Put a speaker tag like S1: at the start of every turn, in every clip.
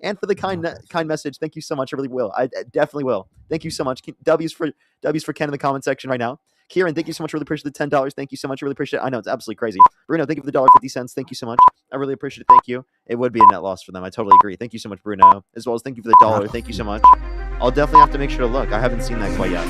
S1: And for the kind message, thank you so much. I really will. I definitely will. Thank you so much. W's for Ken in the comment section right now. Kieran, thank you so much. Really appreciate the $10. Thank you so much. Really appreciate it. I know it's absolutely crazy. Bruno, thank you for the $1.50. Thank you so much. I really appreciate it. Thank you. It would be a net loss for them. I totally agree. Thank you so much, Bruno. As well as thank you for the $1. Thank you so much. I'll definitely have to make sure to look. I haven't seen that quite yet.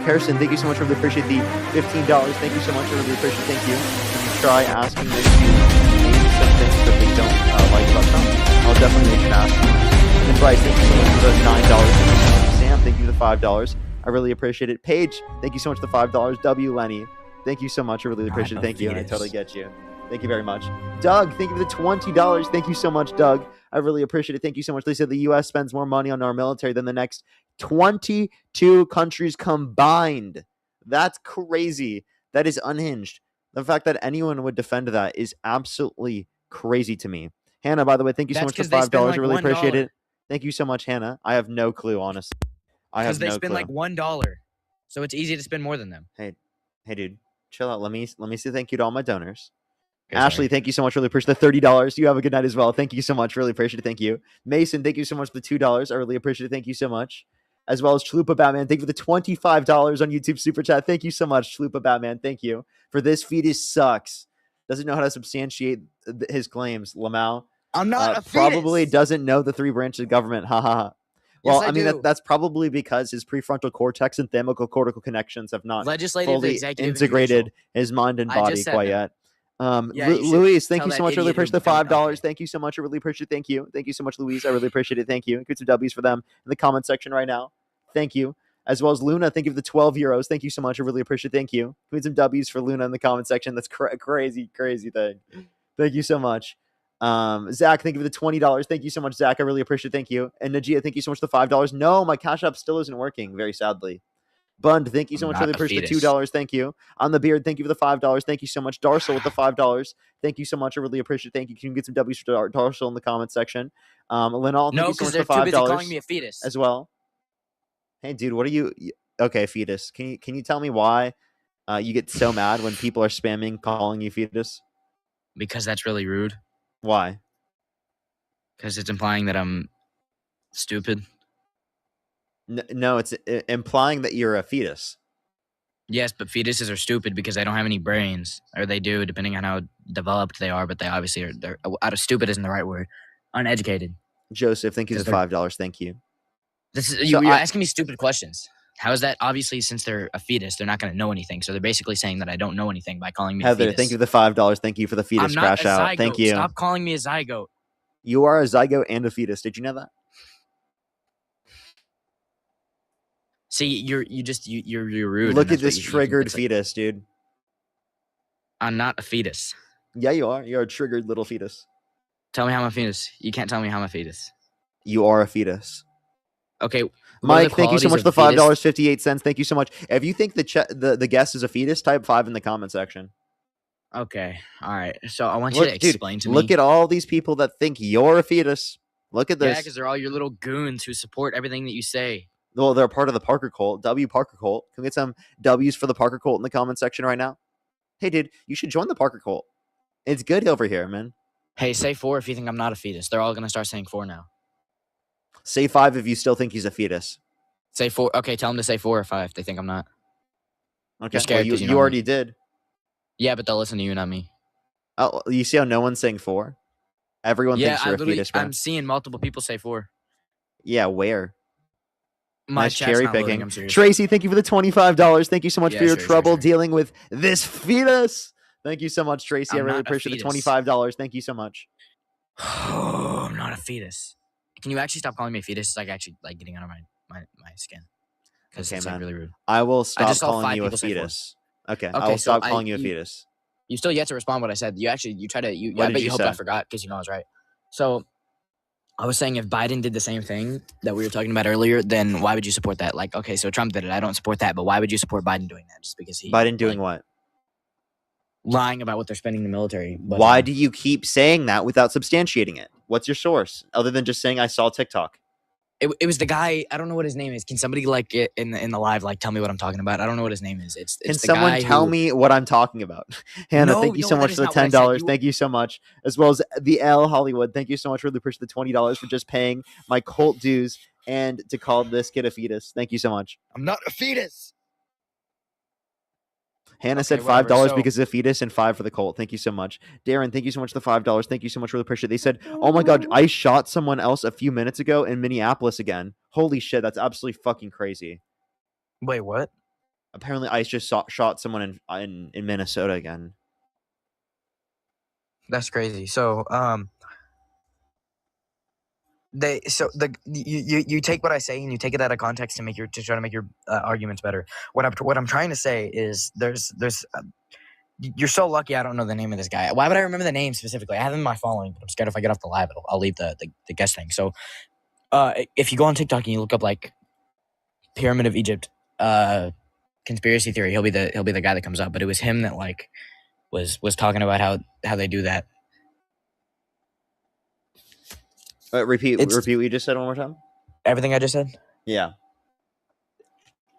S1: Harrison, thank you so much. Really appreciate the $15. Thank you so much. I really appreciate it. Thank you. Can you try asking this to name some things that they don't like about Trump? I'll definitely make sure to ask. And then Bryce, thank you so much for the $9. Sam, thank you for the $5. I really appreciate it. Paige, thank you so much for the $5. W. Lenny, thank you so much. I really appreciate it. Thank you. And I totally get you. Thank you very much. Doug, thank you for the $20. Thank you so much, Doug. I really appreciate it. Thank you so much. They said the U.S. spends more money on our military than the next 22 countries combined. That's crazy. That is unhinged. The fact that anyone would defend that is absolutely crazy to me. Hannah, by the way, thank you so much for $5. I really appreciate it. Thank you so much, Hannah. I have no clue, honestly.
S2: Because they spend like $1, so it's easy to spend more than them.
S1: Hey, dude, chill out. Let me say thank you to all my donors. Okay, Ashley, thank you so much. Really appreciate the $30. You have a good night as well. Thank you so much. Really appreciate it. Thank you. Mason, thank you so much for the $2. I really appreciate it. Thank you so much. As well as Chalupa Batman, thank you for the $25 on YouTube Super Chat. Thank you so much, Chalupa Batman. Thank you for this. Fetus sucks. Doesn't know how to substantiate his claims. Lamau.
S2: I'm not a fetus.
S1: Probably doesn't know the 3 branches of government. Ha ha ha. Well,
S2: yes,
S1: I mean, that's probably because his prefrontal cortex and thalamocortical connections have not fully integrated his mind and body quite yet. Louise, thank you so much. I really appreciate the $5. Thank you so much. I really appreciate it. Thank you. Thank you so much, Louise. I really appreciate it. Thank you. Get some W's for them in the comment section right now. Thank you. As well as Luna, thank you for the €12. Thank you so much. I really appreciate it. Thank you. Get some W's for Luna in the comment section. That's crazy thing. Thank you so much. Zach, thank you for the $20. Thank you so much, Zach. I really appreciate it. Thank you. And Najia, thank you so much for the $5. No, my Cash App still isn't working, very sadly. Bund, thank you so much. Really appreciate the $2. Thank you. On the Beard, thank you for the $5. Thank you so much. Darcel with the $5. Thank you so much. I really appreciate it. Thank you. Can you get some W's for Darcel in the comment section? Linal, thank you so much for the $5.
S2: No, because they're too busy calling me a fetus.
S1: As well. Hey, dude, what are you? Okay, fetus. Can you tell me why you get so mad when people are spamming calling you fetus?
S2: Because that's really rude.
S1: Why?
S2: Because it's implying that I'm stupid.
S1: No, it's implying that you're a fetus.
S2: Yes, but fetuses are stupid because they don't have any brains. Or they do, depending on how developed they are. But they obviously are. They're out of stupid isn't the right word. Uneducated.
S1: Joseph, thank you for $5. Thank you.
S2: You're asking me stupid questions. How is that? Obviously, since they're a fetus, they're not going to know anything. So they're basically saying that I don't know anything by calling me a fetus.
S1: Thank you for the $5. Thank you for the fetus crash out. Thank you.
S2: Stop calling me a zygote.
S1: You are a zygote and a fetus. Did you know that?
S2: See, you're rude.
S1: Look at this triggered fetus, dude.
S2: I'm not a fetus.
S1: Yeah, you are. You're a triggered little fetus.
S2: Tell me how I'm a fetus. You can't tell me how I'm a fetus.
S1: You are a fetus.
S2: Okay.
S1: Mike, thank you so much for the $5.58. Thank you so much. If you think the guest is a fetus, type 5 in the comment section.
S2: Okay. All right. So I want you to explain to me.
S1: Look at all these people that think you're a fetus. Look at this.
S2: Yeah, because they're all your little goons who support everything that you say.
S1: Well, they're part of the Parker cult. Parker cult. Can we get some W's for the Parker cult in the comment section right now? Hey, dude, you should join the Parker cult. It's good over here, man.
S2: Hey, say 4 if you think I'm not a fetus. They're all going to start saying 4 now.
S1: Say 5 if you still think he's a fetus.
S2: Say 4. Okay, tell them to say 4 or 5 if they think I'm not.
S1: Okay, well, you already did.
S2: Yeah, but they'll listen to you, not me.
S1: Oh, you see how no one's saying 4? Everyone thinks you're a fetus, bro.
S2: I'm seeing multiple people say 4.
S1: Yeah, where?
S2: My
S1: nice cherry picking. Tracy, thank you for the $25. Thank you so much for your trouble dealing with this fetus. Thank you so much, Tracy. I really appreciate the $25. Thank you so much.
S2: Oh, I'm not a fetus. Can you actually stop calling me a fetus? It's like actually like getting under my skin. Because it's like really rude.
S1: I will stop calling you a fetus. Okay, I will stop calling you a fetus.
S2: You still yet to respond what I said. I bet you hope I forgot because you know I was right. So I was saying if Biden did the same thing that we were talking about earlier, then why would you support that? Like, okay, so Trump did it. I don't support that, but why would you support Biden doing that? Just because
S1: Biden doing what?
S2: Lying about what they're spending in the military. But,
S1: why do you keep saying that without substantiating it? What's your source other than just saying I saw TikTok?
S2: It was the guy. I don't know what his name is. Can somebody like in the live like tell me what I'm talking about? I don't know what his name is. It's
S1: Can
S2: the
S1: someone
S2: guy
S1: tell me what I'm talking about? Hannah, thank you so
S2: that
S1: much
S2: is
S1: for the
S2: not what I said.
S1: $10. Thank you so much, as well as the L Hollywood. Thank you so much for the push the $20 for just paying my cult dues and to call this kid a fetus. Thank you so much.
S2: I'm not a fetus.
S1: Hannah said $5 because of fetus and 5 for the cult. Thank you so much. Darren, thank you so much for the $5. Thank you so much. Really appreciate it. They said, oh my God, I shot someone else a few minutes ago in Minneapolis again. Holy shit, that's absolutely fucking crazy.
S2: Wait, what?
S1: Apparently ICE just shot someone in Minnesota again.
S2: That's crazy. So, you take what I say and you take it out of context to try to make your arguments better. What I'm trying to say is you're so lucky I don't know the name of this guy. Why would I remember the name specifically? I have him in my following, but I'm scared if I get off the live, I'll leave the guest thing. So, if you go on TikTok and you look up like Pyramid of Egypt, conspiracy theory, he'll be the guy that comes up. But it was him that like was talking about how they do that.
S1: Repeat what you just said one more time.
S2: Everything I just said?
S1: Yeah.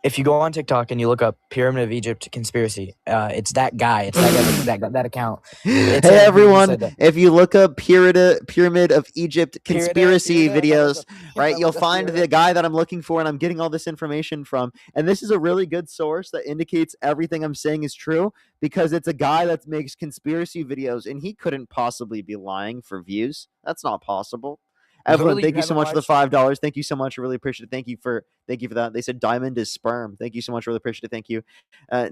S2: If you go on TikTok and you look up Pyramid of Egypt conspiracy, it's that guy. It's that account.
S1: Hey everyone, if you look up Pyramid of Egypt conspiracy videos, right, you'll find the guy that I'm looking for and I'm getting all this information from. And this is a really good source that indicates everything I'm saying is true because it's a guy that makes conspiracy videos and he couldn't possibly be lying for views. That's not possible. Evelyn, thank you so much for the $5. Thank you so much. I really appreciate it. Thank you for that. They said diamond is sperm. Thank you so much. Really appreciate it. Thank you.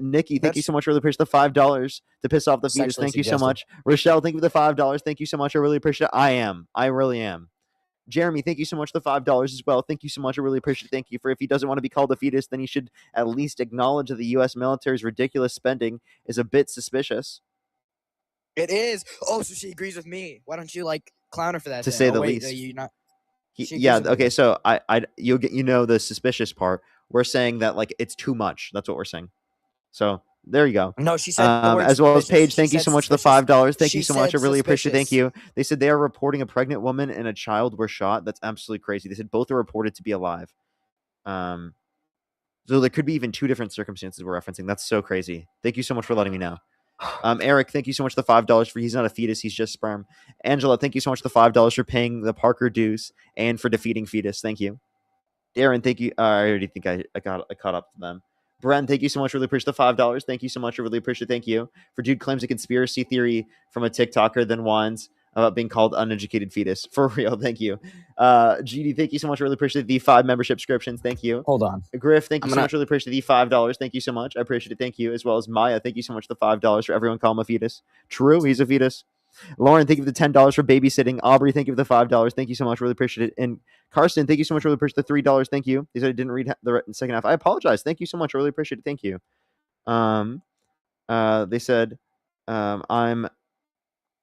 S1: Nikki, thank you so much. Really appreciate the $5 to piss off the fetus. Thank you so much. Rochelle, thank you for the $5. Thank you so much. I really appreciate it. I really am. Jeremy, thank you so much for the $5 as well. Thank you so much. I really appreciate it. Thank you. For if he doesn't want to be called a fetus, then he should at least acknowledge that the U.S. military's ridiculous spending is a bit suspicious.
S2: It is. Oh, so she agrees with me. Why don't you like clown her for that?
S1: To say the least. Okay. So you'll get the suspicious part. We're saying that like it's too much. That's what we're saying. So there you go.
S2: No, she said
S1: as well as Paige. Thank you so much for the $5. Thank you so much. I really appreciate it. Thank you. They said they are reporting a pregnant woman and a child were shot. That's absolutely crazy. They said both are reported to be alive. So there could be even 2 different circumstances we're referencing. That's so crazy. Thank you so much for letting me know. Eric, thank you so much for the $5 for he's not a fetus, he's just sperm. Angela, thank you so much for the $5 for paying the Parker dues and for defeating fetus. Thank you. Darren, thank you. I already think I caught up to them. Bren, thank you so much. Really appreciate the $5. Thank you so much. I really appreciate it. Thank you. For dude claims a conspiracy theory from a TikToker, then whines about being called uneducated fetus. For real. Thank you. GD, thank you so much. Really appreciate the 5 membership subscriptions. Thank you.
S2: Hold on.
S1: Griff, thank you so much. Really appreciate the $5. Thank you so much. I appreciate it. Thank you. As well as Maya, thank you so much for the $5 for everyone call him a fetus. True, he's a fetus. Lauren, thank you for the $10 for babysitting. Aubrey, thank you for the $5. Thank you so much. Really appreciate it. And Carson, thank you so much. Really appreciate the $3. Thank you. He said I didn't read the second half. I apologize. Thank you so much. I really appreciate it. Thank you. They said, I'm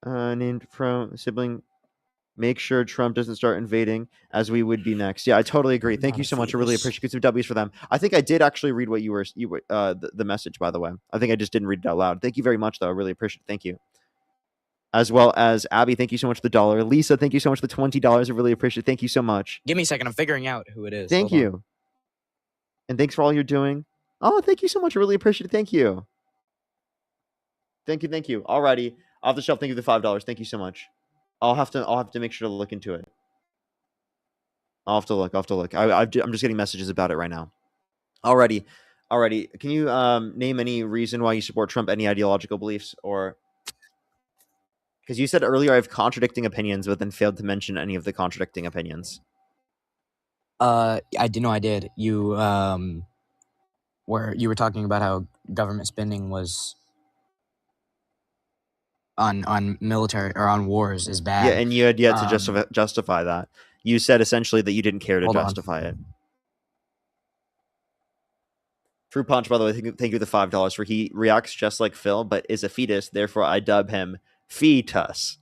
S1: named from sibling. Make sure Trump doesn't start invading as we would be next. Yeah, I totally agree. Thank you so much. I really appreciate it. Some W's for them. I think I did actually read what you were the message, by the way. I think I just didn't read it out loud. Thank you very much, though. I really appreciate it. Thank you. As well as Abby, thank you so much for the $1. Lisa, thank you so much for the $20. I really appreciate it. Thank you so much.
S2: Give me a second. I'm figuring out who it is.
S1: Thank you. And thanks for all you're doing. Oh, thank you so much. I really appreciate it. Thank you. Thank you. Thank you. Alrighty. Off the shelf, thank you for the $5. Thank you so much. I'll have to make sure to look into it. I'll have to look. I'm just getting messages about it right now. Alrighty. Can you name any reason why you support Trump? Any ideological beliefs or? Because you said earlier I have contradicting opinions, but then failed to mention any of the contradicting opinions.
S2: I did. You were talking about how government spending was on military or on wars is bad.
S1: Yeah, and you had yet to justify that. You said essentially that you didn't care to justify it. True Punch, by the way, thank you for the $5 for he reacts just like Phil, but is a fetus. Therefore, I dub him Fetus.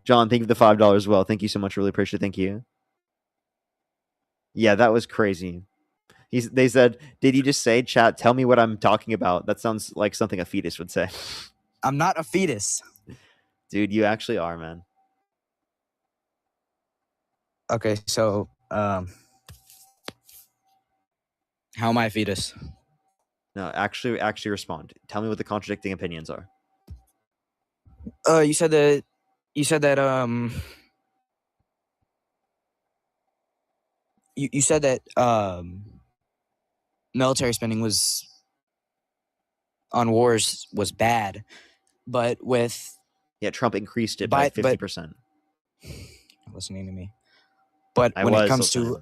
S1: John, thank you for the $5 as well. Thank you so much. Really appreciate it. Thank you. Yeah, that was crazy. They said, did you just say, chat, tell me what I'm talking about? That sounds like something a fetus would say.
S2: I'm not a fetus.
S1: Dude, you actually are, man.
S2: Okay, so how am I a fetus?
S1: No, actually respond. Tell me what the contradicting opinions are.
S2: You said that you said that you said that military spending was on wars was bad, but with
S1: Trump increased it by 50%.
S2: Listening to me, but
S1: I
S2: when it
S1: was
S2: comes
S1: listening.
S2: to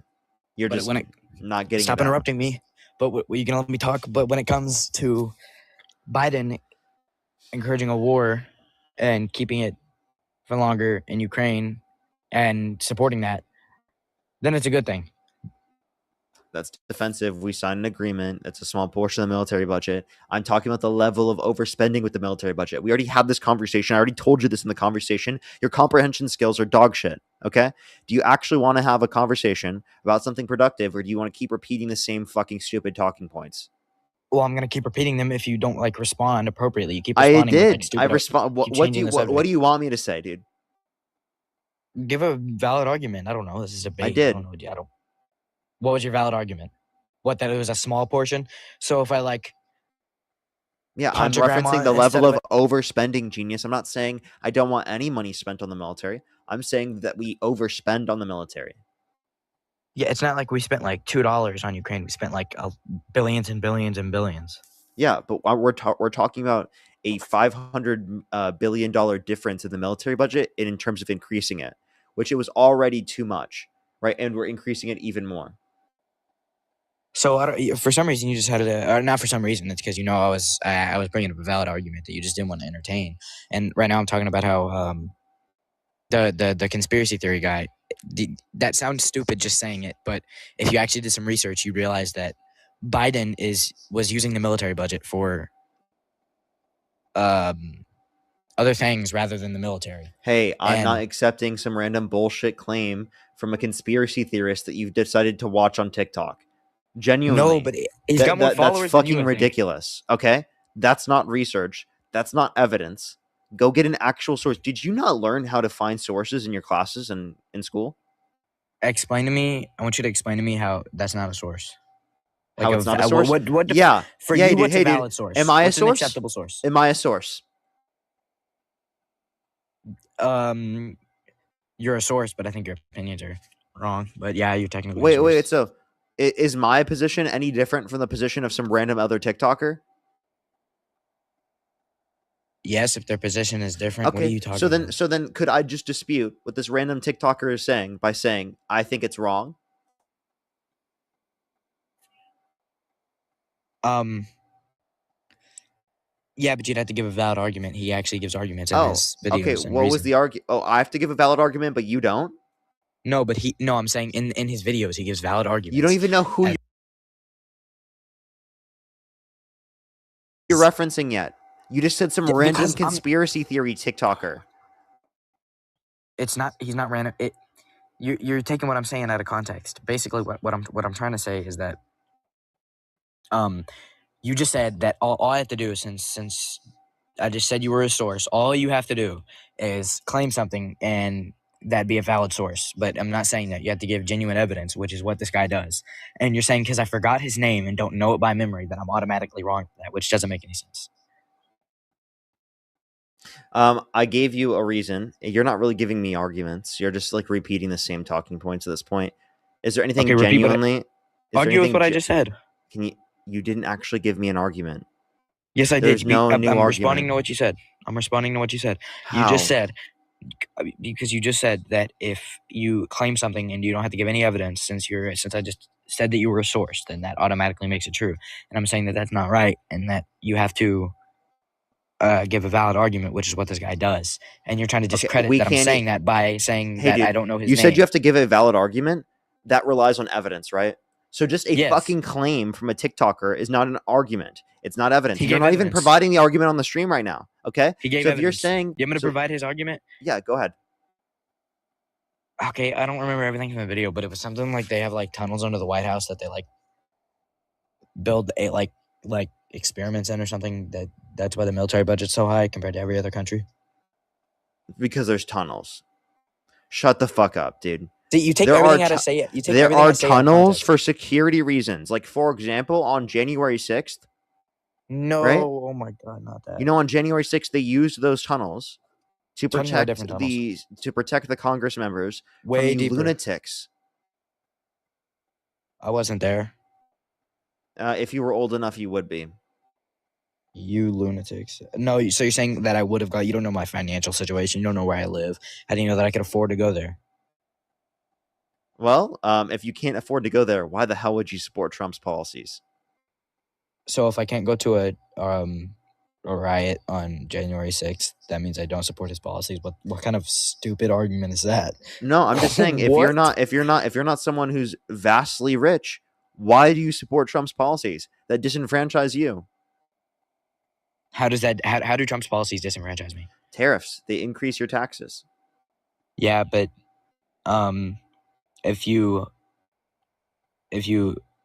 S1: You're just
S2: when it
S1: not getting.
S2: Stop interrupting me. But you can let me talk. But when it comes to Biden encouraging a war and keeping it for longer in Ukraine and supporting that, then it's a good thing.
S1: That's defensive. We signed an agreement. That's a small portion of the military budget. I'm talking about the level of overspending with the military budget. We already had this conversation. I already told you this in the conversation. Your comprehension skills are dog shit. Okay? Do you actually want to have a conversation about something productive, or do you want to keep repeating the same fucking stupid talking points?
S2: Well, I'm gonna keep repeating them if you don't respond appropriately. You keep responding.
S1: I did.
S2: With, stupid
S1: I respond. What do you want me to say, dude?
S2: Give a valid argument. I don't know. This is a debate.
S1: I did.
S2: I don't know. What was your valid argument? What, that it was a small portion? So if I
S1: I'm referencing the level of overspending, genius. I'm not saying I don't want any money spent on the military. I'm saying that we overspend on the military.
S2: Yeah, it's not like we spent like $2 on Ukraine. We spent like billions and billions and billions.
S1: Yeah, but we're talking about a $500 billion difference in the military budget in terms of increasing it, which it was already too much, right? And we're increasing it even more.
S2: So for some reason you just had to, or not for some reason, it's because I was bringing up a valid argument that you just didn't want to entertain. And right now I'm talking about how the conspiracy theory guy, that sounds stupid just saying it, but if you actually did some research, you realize that Biden was using the military budget for other things rather than the military.
S1: Hey, I'm not accepting some random bullshit claim from a conspiracy theorist that you've decided to watch on TikTok. Genuinely.
S2: No, but he's got more followers.
S1: That's fucking ridiculous. Okay? That's not research. That's not evidence. Go get an actual source. Did you not learn how to find sources in your classes and in school?
S2: Explain to me. I want you to explain to me how that's not a source.
S1: How it's not a source?
S2: What's a valid source?
S1: Am I a source?
S2: An acceptable source?
S1: Am I a source?
S2: You're a source, but I think your opinions are wrong. But yeah, you're technically
S1: wait. So, is my position any different from the position of some random other TikToker?
S2: Yes, if their position is different. Okay. What are you talking about?
S1: So then, could I just dispute what this random TikToker is saying by saying I think it's wrong?
S2: Yeah, but you'd have to give a valid argument. He actually gives arguments in his videos.
S1: Okay. What was the argument? Oh, I have to give a valid argument, but you don't?
S2: No, but I'm saying in his videos, he gives valid arguments.
S1: You don't even know who you're referencing yet. You just said some random conspiracy theory TikToker.
S2: It's not. He's not random. You're taking what I'm saying out of context. Basically, what I'm trying to say is that you just said that all I have to do, since I just said you were a source, all you have to do is claim something and that'd be a valid source. But I'm not saying that. You have to give genuine evidence, which is what this guy does. And you're saying because I forgot his name and don't know it by memory that I'm automatically wrong for that, which doesn't make any sense.
S1: I gave you a reason. You're not really giving me arguments. You're just like repeating the same talking points at this point. Is there anything genuinely?
S2: Argue with what I just said.
S1: You didn't actually give me an argument.
S2: Yes, I did.
S1: I'm
S2: responding to what you said. I'm responding to what you said.
S1: How?
S2: You just said, because you just said that if you claim something and you don't have to give any evidence, since I just said that you were a source, then that automatically makes it true. And I'm saying that that's not right, and that you have to give a valid argument, which is what this guy does. And you're trying to discredit that I'm saying that by saying that I don't know his name.
S1: You said you have to give a valid argument? That relies on evidence, right? So just a fucking claim from a TikToker is not an argument. It's not evidence. You're not even providing the argument on the stream right now. Okay?
S2: He gave evidence. If you're saying... You want me to provide his argument?
S1: Yeah, go ahead.
S2: Okay, I don't remember everything from the video, but it was something like they have like tunnels under the White House that they like build like experiments in or something. That's why the military budget's so high compared to every other country.
S1: Because there's tunnels. Shut the fuck up, dude.
S2: You take
S1: There
S2: everything
S1: are
S2: out of say it. You take
S1: there
S2: everything
S1: are
S2: I say out of
S1: tunnels
S2: context.
S1: for security reasons. Like, for example, on January 6th,
S2: No,
S1: right?
S2: oh my god, not that.
S1: You know, on January 6th, they used those tunnels to
S2: Tell me about
S1: protect
S2: different tunnels.
S1: the Congress members
S2: Way
S1: from you
S2: deeper.
S1: lunatics.
S2: I wasn't there.
S1: If you were old enough, you would be.
S2: You lunatics. No, so you're saying that I would have got. You don't know my financial situation. You don't know where I live. How do you know that I could afford to go there?
S1: Well, if you can't afford to go there, why the hell would you support Trump's policies?
S2: So if I can't go to a riot on January 6th, that means I don't support his policies. What kind of stupid argument is that?
S1: No, I'm just saying, if you're not someone who's vastly rich, why do you support Trump's policies that disenfranchise you?
S2: How do Trump's policies disenfranchise me?
S1: Tariffs, they increase your taxes.
S2: Yeah, but if you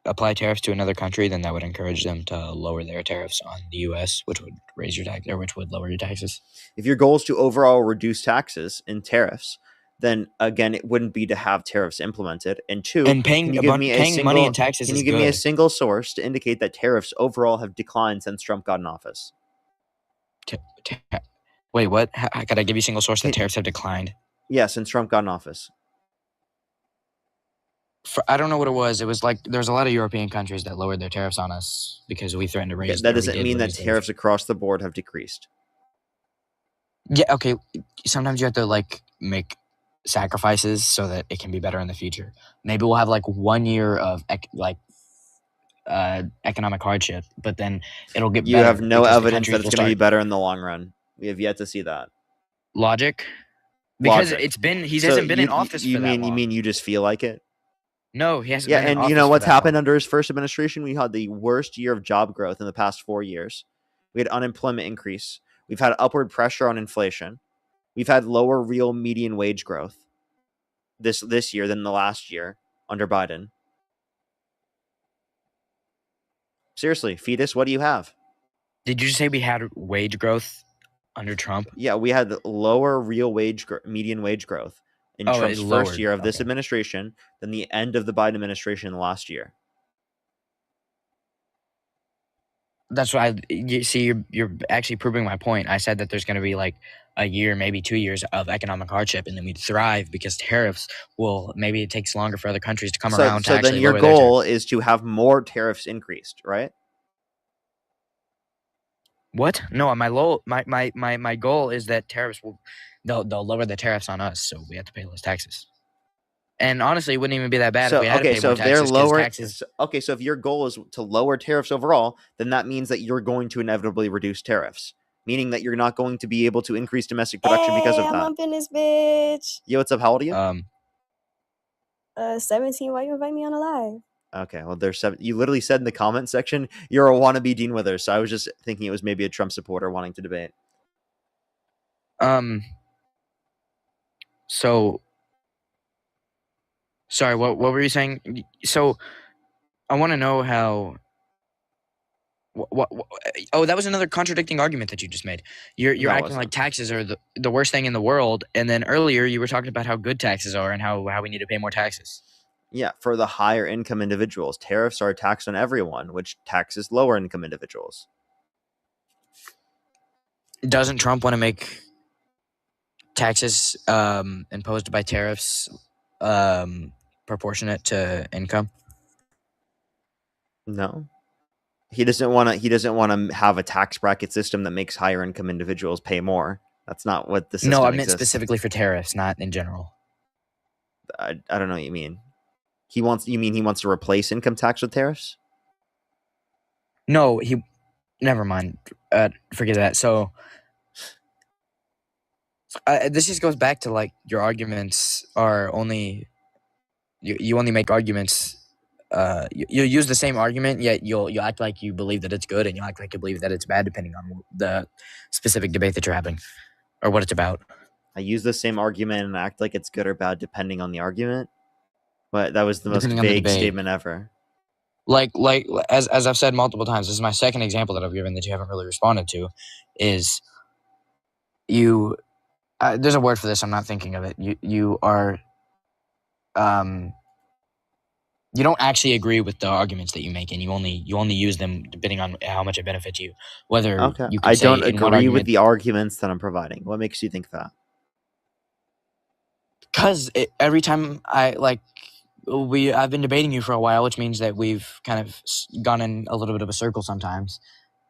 S2: apply tariffs to another country, then that would encourage them to lower their tariffs on the U.S., which would raise your tax, or which would lower your taxes.
S1: If your goal is to overall reduce taxes and tariffs, then again, it wouldn't be to have tariffs implemented. And two,
S2: And paying money in taxes
S1: can
S2: is
S1: you give me a
S2: good.
S1: single source to indicate that tariffs overall have declined since Trump got in office?
S2: Wait, what? How could I give you a single source that tariffs have declined?
S1: Yeah, since Trump got in office.
S2: I don't know what it was. It was like there's a lot of European countries that lowered their tariffs on us because we threatened to raise.
S1: That doesn't mean that tariffs across the board have decreased.
S2: Yeah, okay. Sometimes you have to like make sacrifices so that it can be better in the future. Maybe we'll have like 1 year of economic hardship, but then it'll get better.
S1: You have no evidence that it's going to be better in the long run. We have yet to see that.
S2: Logic? Because he hasn't been in office for that long.
S1: You mean you just feel like it?
S2: No, he hasn't been in office.
S1: Yeah, and you know what's happened under his first administration? We had the worst year of job growth in the past 4 years. We had unemployment increase. We've had upward pressure on inflation. We've had lower real median wage growth this year than the last year under Biden. Seriously, Fetus, what do you have?
S2: Did you just say we had wage growth under Trump?
S1: Yeah, we had lower real median wage growth in Trump's first year of this administration than the end of the Biden administration last year.
S2: That's why you see you're actually proving my point. I said that there's going to be like a year, maybe 2 years of economic hardship, and then we'd thrive because tariffs will. Maybe it takes longer for other countries to come around. So
S1: then your goal is to have more tariffs increased, right?
S2: What? No, my goal is that tariffs they'll lower the tariffs on us, so we have to pay less taxes. And honestly, it wouldn't even be that bad if we had to pay more taxes.
S1: So if your goal is to lower tariffs overall, then that means that you're going to inevitably reduce tariffs, meaning that you're not going to be able to increase domestic production because of that.
S3: I'm up in this bitch.
S1: Yo, what's up? How old are you?
S3: 17. Why you invite me on a live?
S1: Okay, well, there's 7. You literally said in the comment section you're a wannabe Dean Withers, so I was just thinking it was maybe a Trump supporter wanting to debate.
S2: So, sorry, what were you saying? So, I want to know how. Oh, that was another contradicting argument that you just made. You're acting like taxes are the worst thing in the world, and then earlier you were talking about how good taxes are and how we need to pay more taxes.
S1: Yeah, for the higher income individuals. Tariffs are a tax on everyone, which taxes lower income individuals.
S2: Doesn't Trump want to make taxes imposed by tariffs proportionate to income?
S1: No. He doesn't want to have a tax bracket system that makes higher income individuals pay more. That's not what the system
S2: No, I meant specifically for tariffs, not in general.
S1: I don't know what you mean. You mean he wants to replace income tax with tariffs?
S2: No, never mind. Forget that. So this just goes back to like your arguments are only you only make arguments. You use the same argument, yet you'll act like you believe that it's good, and you act like you believe that it's bad, depending on the specific debate that you're having or what it's about.
S1: I use the same argument and act like it's good or bad depending on the argument. But that was the most vague statement ever.
S2: Like as I've said multiple times, this is my second example that I've given that you haven't really responded to. Is you? There's a word for this. I'm not thinking of it. You are you don't actually agree with the arguments that you make, and you only use them depending on how much it benefits you. Whether
S1: Okay.
S2: you can
S1: I
S2: say
S1: don't
S2: in one
S1: agree with
S2: argument,
S1: the arguments that I'm providing. What makes you think that?
S2: because every time I've been debating you for a while, which means that we've kind of gone in a little bit of a circle sometimes.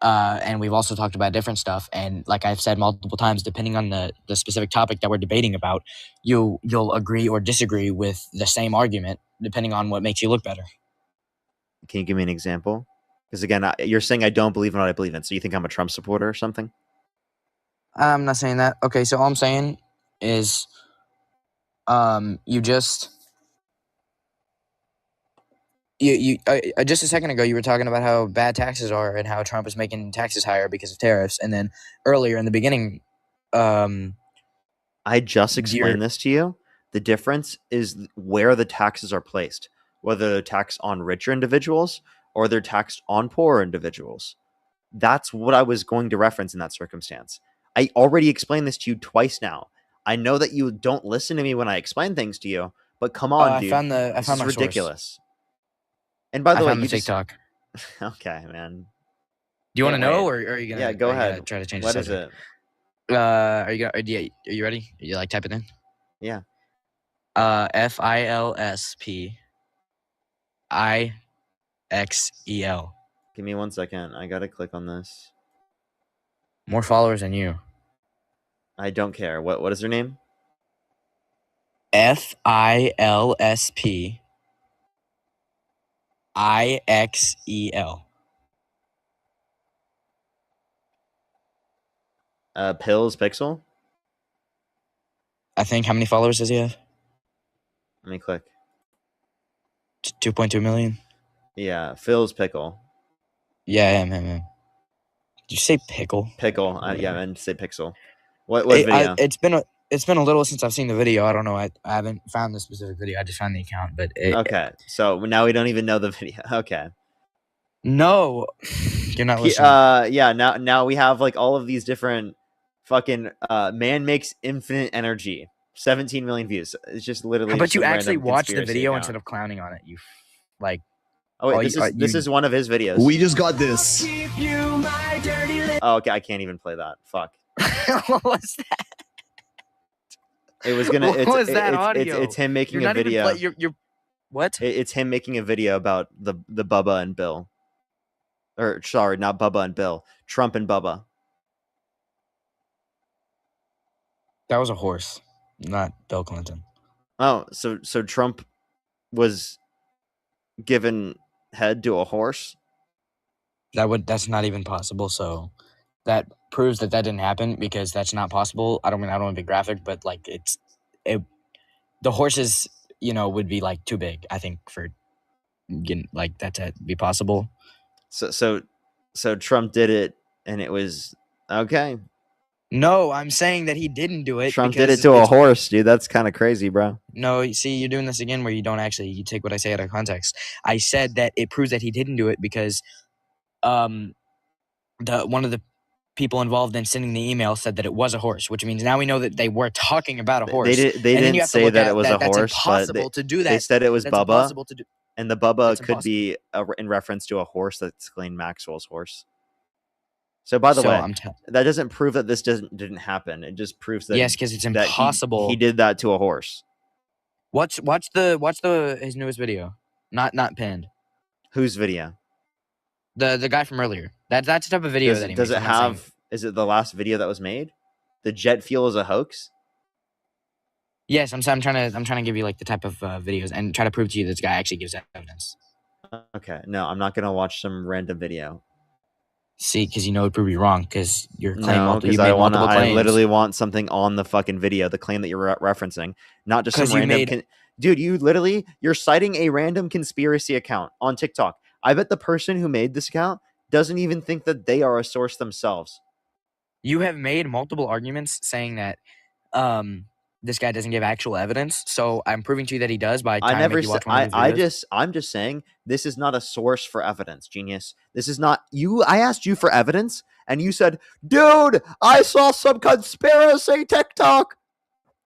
S2: And we've also talked about different stuff. And like I've said multiple times, depending on the specific topic that we're debating about, you'll agree or disagree with the same argument, depending on what makes you look better.
S1: Can you give me an example? Because again, you're saying I don't believe in what I believe in. So you think I'm a Trump supporter or something?
S2: I'm not saying that. Okay, so all I'm saying is you just just a second ago you were talking about how bad taxes are and how Trump is making taxes higher because of tariffs, and then earlier in the beginning,
S1: I just explained this to you. The difference is where the taxes are placed, whether they're taxed on richer individuals or they're taxed on poorer individuals. That's what I was going to reference in that circumstance. I already explained this to you twice now. I know that you don't listen to me when I explain things to you, but come on, dude.
S2: I found my
S1: ridiculous.
S2: Source.
S1: And by the way,
S2: you TikTok.
S1: Okay, man.
S2: Do you want to know, or are you gonna?
S1: Yeah, go ahead.
S2: Try to change.
S1: What
S2: the
S1: is it?
S2: Are you gonna? Are you ready? Are you like type it in?
S1: Yeah.
S2: FILSPIXEL.
S1: Give me 1 second. I gotta click on this.
S2: More followers than you.
S1: I don't care. What is her name?
S2: FILSPIXEL.
S1: Pills Pixel?
S2: I think. How many followers does he have?
S1: Let me click.
S2: 2.2 million.
S1: Yeah, Phil's Pickle.
S2: Yeah, him. Did you say pickle?
S1: Pickle. Yeah, I meant to say Pixel. What video?
S2: It's been a little since I've seen the video. I don't know. I haven't found the specific video. I just found the account. But
S1: okay, so now we don't even know the video. Okay.
S2: No, you're not listening.
S1: Yeah. Now we have like all of these different fucking man makes infinite energy. 17 million views. It's just literally.
S2: But you actually watch the video instead of clowning on it. You like.
S1: Oh wait, this is one of his videos.
S4: We just got this.
S1: Oh, okay, I can't even play that. Fuck.
S2: What was that?
S1: It was gonna.
S2: What was that audio?
S1: It's him making a video.
S2: You're what?
S1: It's him making a video about the Bubba and Bill. Or sorry, not Bubba and Bill. Trump and Bubba.
S2: That was a horse, not Bill Clinton.
S1: Oh, so Trump was given head to a horse?
S2: That's not even possible. So that proves that didn't happen, because that's not possible. I don't want to be graphic, but like the horses, would be like too big, I think, for getting like that to be possible.
S1: So Trump did it, and it was okay.
S2: No, I'm saying that he didn't do it.
S1: Trump did it to a horse, dude. That's kind of crazy, bro.
S2: No, see, you're doing this again where you take what I say out of context. I said that it proves that he didn't do it because one of the people involved in sending the email said that it was a horse, which means now we know that they were talking about a horse.
S1: They didn't say that it was a horse,
S2: that's impossible to do that.
S1: They said it was
S2: that's
S1: Bubba,
S2: to do.
S1: And the Bubba could be in reference to a horse that's Ghislaine Maxwell's horse. So, by the way, that doesn't prove that this didn't happen. It just proves that
S2: because it's impossible.
S1: He did that to a horse.
S2: Watch his newest video, not pinned.
S1: Whose video?
S2: The guy from earlier. That's the type of video that he
S1: does
S2: makes.
S1: It have? Is it the last video that was made? The jet fuel is a hoax.
S2: Yes, I'm trying to give you like the type of videos and try to prove to you this guy actually gives evidence.
S1: Okay, no, I'm not gonna watch some random video.
S2: See, because it'd prove you wrong, because you're claiming
S1: multiple claims. I literally want something on the fucking video, the claim that you're referencing, not just some random. Dude, you're citing a random conspiracy account on TikTok. I bet the person who made this account doesn't even think that they are a source themselves.
S2: You have made multiple arguments saying that this guy doesn't give actual evidence, so I'm proving to you that he does by trying to make you watch one of his videos.
S1: I'm just saying this is not a source for evidence, genius. This is not you. I asked you for evidence, and you said, "Dude, I saw some conspiracy TikTok."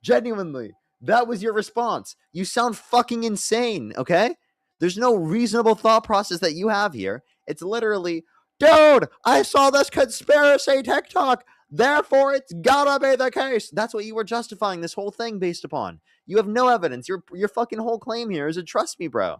S1: Genuinely, That was your response. You sound fucking insane, okay? There's no reasonable thought process that you have here. It's literally, dude, I saw this conspiracy TikTok. Therefore, it's gotta be the case. That's what you were justifying this whole thing based upon. You have no evidence. Your fucking whole claim here is a trust me, bro.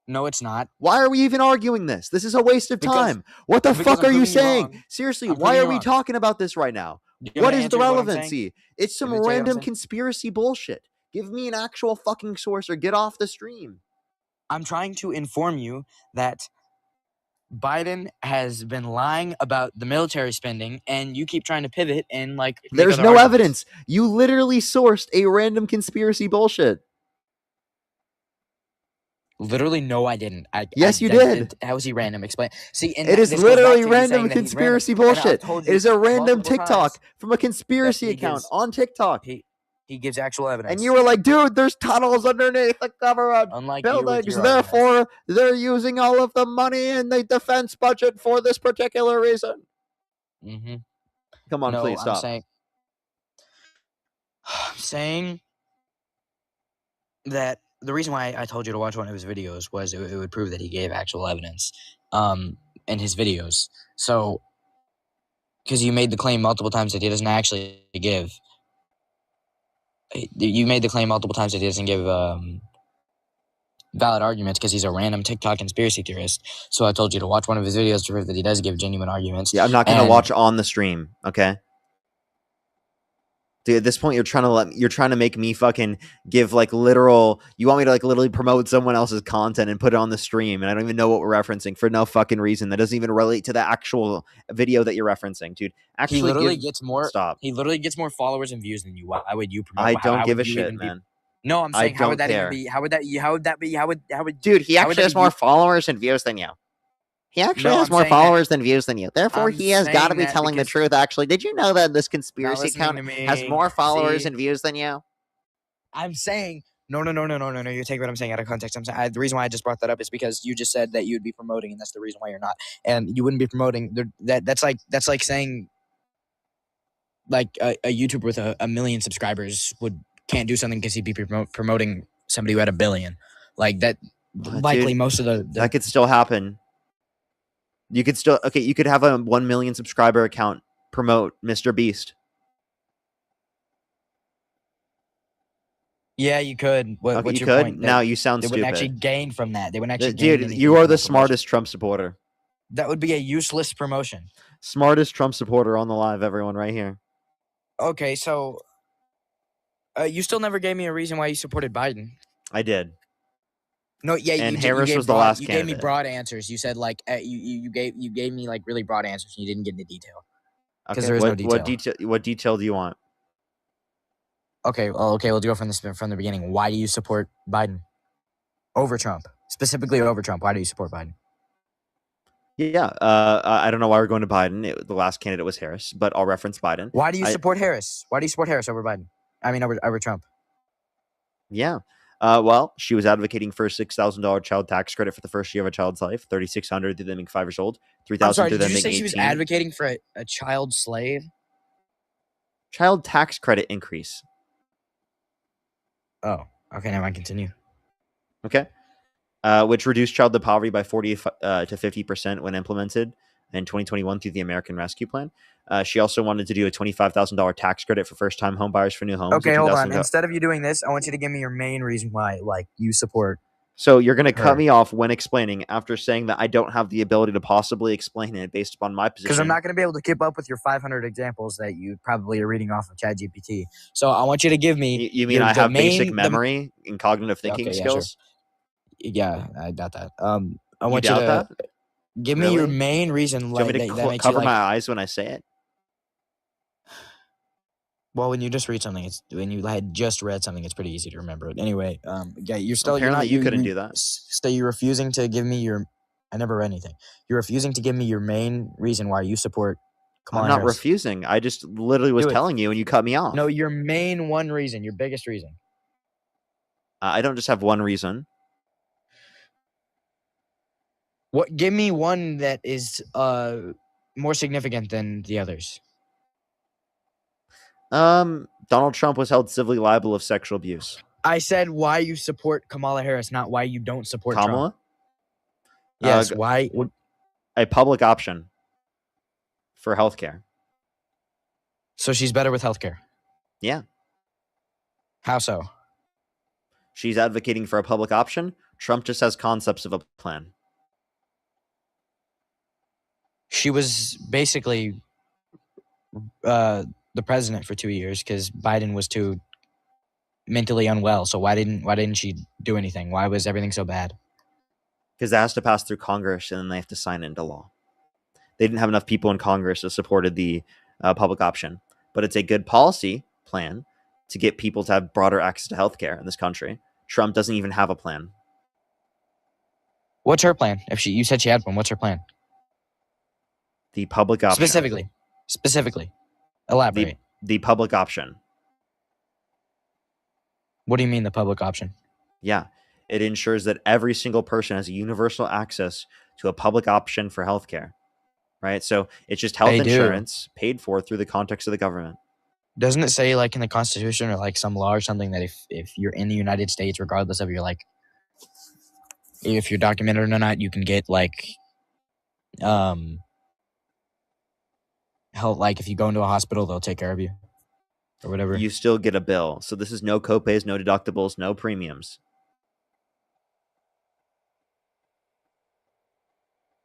S2: No, it's not.
S1: Why are we even arguing this? This is a waste of time. What the fuck are you saying? Seriously, why are we talking about this right now? What is the relevancy? It's some random conspiracy bullshit. Give me an actual fucking source or get off the stream.
S2: I'm trying to inform you that Biden has been lying about the military spending, and you keep trying to pivot and like.
S1: There's no evidence. You literally sourced a random conspiracy bullshit.
S2: Literally, no, I didn't.
S1: Yes, you did.
S2: How is he random? Explain. See, and
S1: it is literally random conspiracy bullshit. It is a random TikTok from a conspiracy account on TikTok.
S2: He gives actual evidence.
S1: And you were like, dude, there's tunnels underneath the government buildings. Therefore, they're using all of the money in the defense budget for this particular reason.
S2: Mm-hmm.
S1: Come on, please stop.
S2: I'm saying that the reason why I told you to watch one of his videos was it would prove that he gave actual evidence in his videos. So, because you made the claim multiple times that he doesn't actually give. You made the claim multiple times that he doesn't give valid arguments because he's a random TikTok conspiracy theorist. So I told you to watch one of his videos to prove that he does give genuine arguments.
S1: Yeah, I'm not going to watch on the stream, okay? Dude, at this point, you're trying to make me fucking give like literal. You want me to like literally promote someone else's content and put it on the stream, and I don't even know what we're referencing for no fucking reason. That doesn't even relate to the actual video that you're referencing, dude. Actually,
S2: he literally gets more.
S1: Stop.
S2: He literally gets more followers and views than you. Why would you promote?
S1: I don't give a shit, man.
S2: No, I'm saying how would that even be? How would that be?
S1: Dude, he actually has more followers and views than you. He actually has more followers than views than you. Therefore, he has got to be telling the truth, actually. Did you know that this conspiracy account has more followers and views than you?
S2: I'm saying, no. You take what I'm saying out of context. The reason why I just brought that up is because you just said that you'd be promoting, and that's the reason why you're not. And you wouldn't be promoting. That's like saying like a YouTuber with a million subscribers can't do something because he'd be promoting somebody who had 1 billion. Like that, likely dude, most of the
S1: that could still happen. You could still you could have a 1 million subscriber account promote Mr. Beast.
S2: Yeah, you could. What's
S1: you
S2: your
S1: could?
S2: Point?
S1: Now you sound
S2: stupid. They wouldn't actually gain from that. They wouldn't actually gain.
S1: Dude, you are the smartest Trump supporter.
S2: That would be a useless promotion.
S1: Smartest Trump supporter on the live, everyone, right here.
S2: Okay, so you still never gave me a reason why you supported Biden.
S1: I did.
S2: No, yeah,
S1: and Harris was the last
S2: you
S1: candidate.
S2: Gave me broad answers. You said like you gave me like really broad answers, and you didn't get into detail because there is no detail.
S1: What detail do you want?
S2: Okay, we'll go from the beginning. Why do you support Biden over Trump? Specifically over Trump. Why do you support Biden?
S1: Yeah, I don't know why we're going to Biden. The last candidate was Harris, but I'll reference Biden.
S2: Why do you support Harris? Why do you support Harris over Biden? I mean, over Trump.
S1: Yeah. Well, she was advocating for a $6,000 child tax credit for the first year of a child's life, $3,600 through them being 5 years old, $3,000 through them being 18. Did you say she was
S2: advocating for a child slave?
S1: Child tax credit increase.
S2: Oh, okay. Now I continue.
S1: Okay. Which reduced childhood poverty by 40 to 50% when implemented in 2021 through the American Rescue Plan. She also wanted to do a $25,000 tax credit for first-time home buyers for new homes.
S2: Okay, hold on. Instead of you doing this, I want you to give me your main reason why, like, you support.
S1: So you're going to cut me off when explaining after saying that I don't have the ability to possibly explain it based upon my position.
S2: Because I'm not going to be able to keep up with your 500 examples that you probably are reading off of ChatGPT. So I want you to give me.
S1: You mean I have basic memory and cognitive thinking skills?
S2: Yeah, I got that. I
S1: want you to
S2: give me your main reason.
S1: Do you want me to cover my eyes when I say it?
S2: Well, when you just read something, when you had just read something, it's pretty easy to remember it. Anyway, yeah, you're still.
S1: Apparently, you couldn't do that.
S2: So you're refusing to give me your. I never read anything. You're refusing to give me your main reason why you support.
S1: I'm not refusing. I just literally was telling you, and you cut me off.
S2: No, your main one reason, your biggest reason.
S1: I don't just have one reason.
S2: What? Give me one that is more significant than the others.
S1: Donald Trump was held civilly liable of sexual abuse.
S2: I said why you support Kamala Harris, not why you don't support
S1: Kamala?
S2: Trump. Yes, why?
S1: A public option for healthcare.
S2: So she's better with healthcare.
S1: Yeah.
S2: How so?
S1: She's advocating for a public option. Trump just has concepts of a plan.
S2: She was basically the president for 2 years because Biden was too mentally unwell. So why didn't she do anything? Why was everything so bad?
S1: Because it has to pass through Congress and then they have to sign it into law. They didn't have enough people in Congress that supported the public option. But it's a good policy plan to get people to have broader access to healthcare in this country. Trump doesn't even have a plan.
S2: What's her plan? You said she had one, what's her plan?
S1: The public option.
S2: Specifically. Elaborate.
S1: The public option.
S2: What do you mean the public option?
S1: Yeah. It ensures that every single person has a universal access to a public option for healthcare. Right? So it's just health insurance paid for through the context of the government.
S2: Doesn't it say like in the Constitution or like some law or something that if you're in the United States, regardless of your like, if you're documented or not, you can get like, help, like if you go into a hospital, they'll take care of you or whatever.
S1: You still get a bill. So this is no copays, no deductibles, no premiums.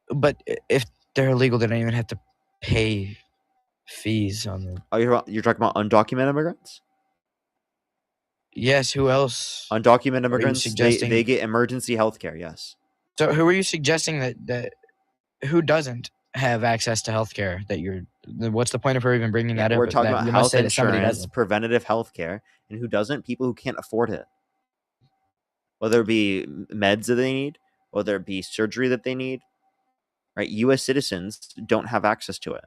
S2: But if they're illegal, they don't even have to pay fees on them.
S1: Oh, you're talking about undocumented immigrants?
S2: Yes, who else?
S1: Undocumented immigrants, they get emergency health care, yes.
S2: So who are you suggesting that who doesn't have access to health care? What's the point of her even bringing that up?
S1: We're talking about health insurance, preventative health care, and who doesn't? People who can't afford it. Whether it be meds that they need, whether it be surgery that they need, right? U.S. citizens don't have access to it.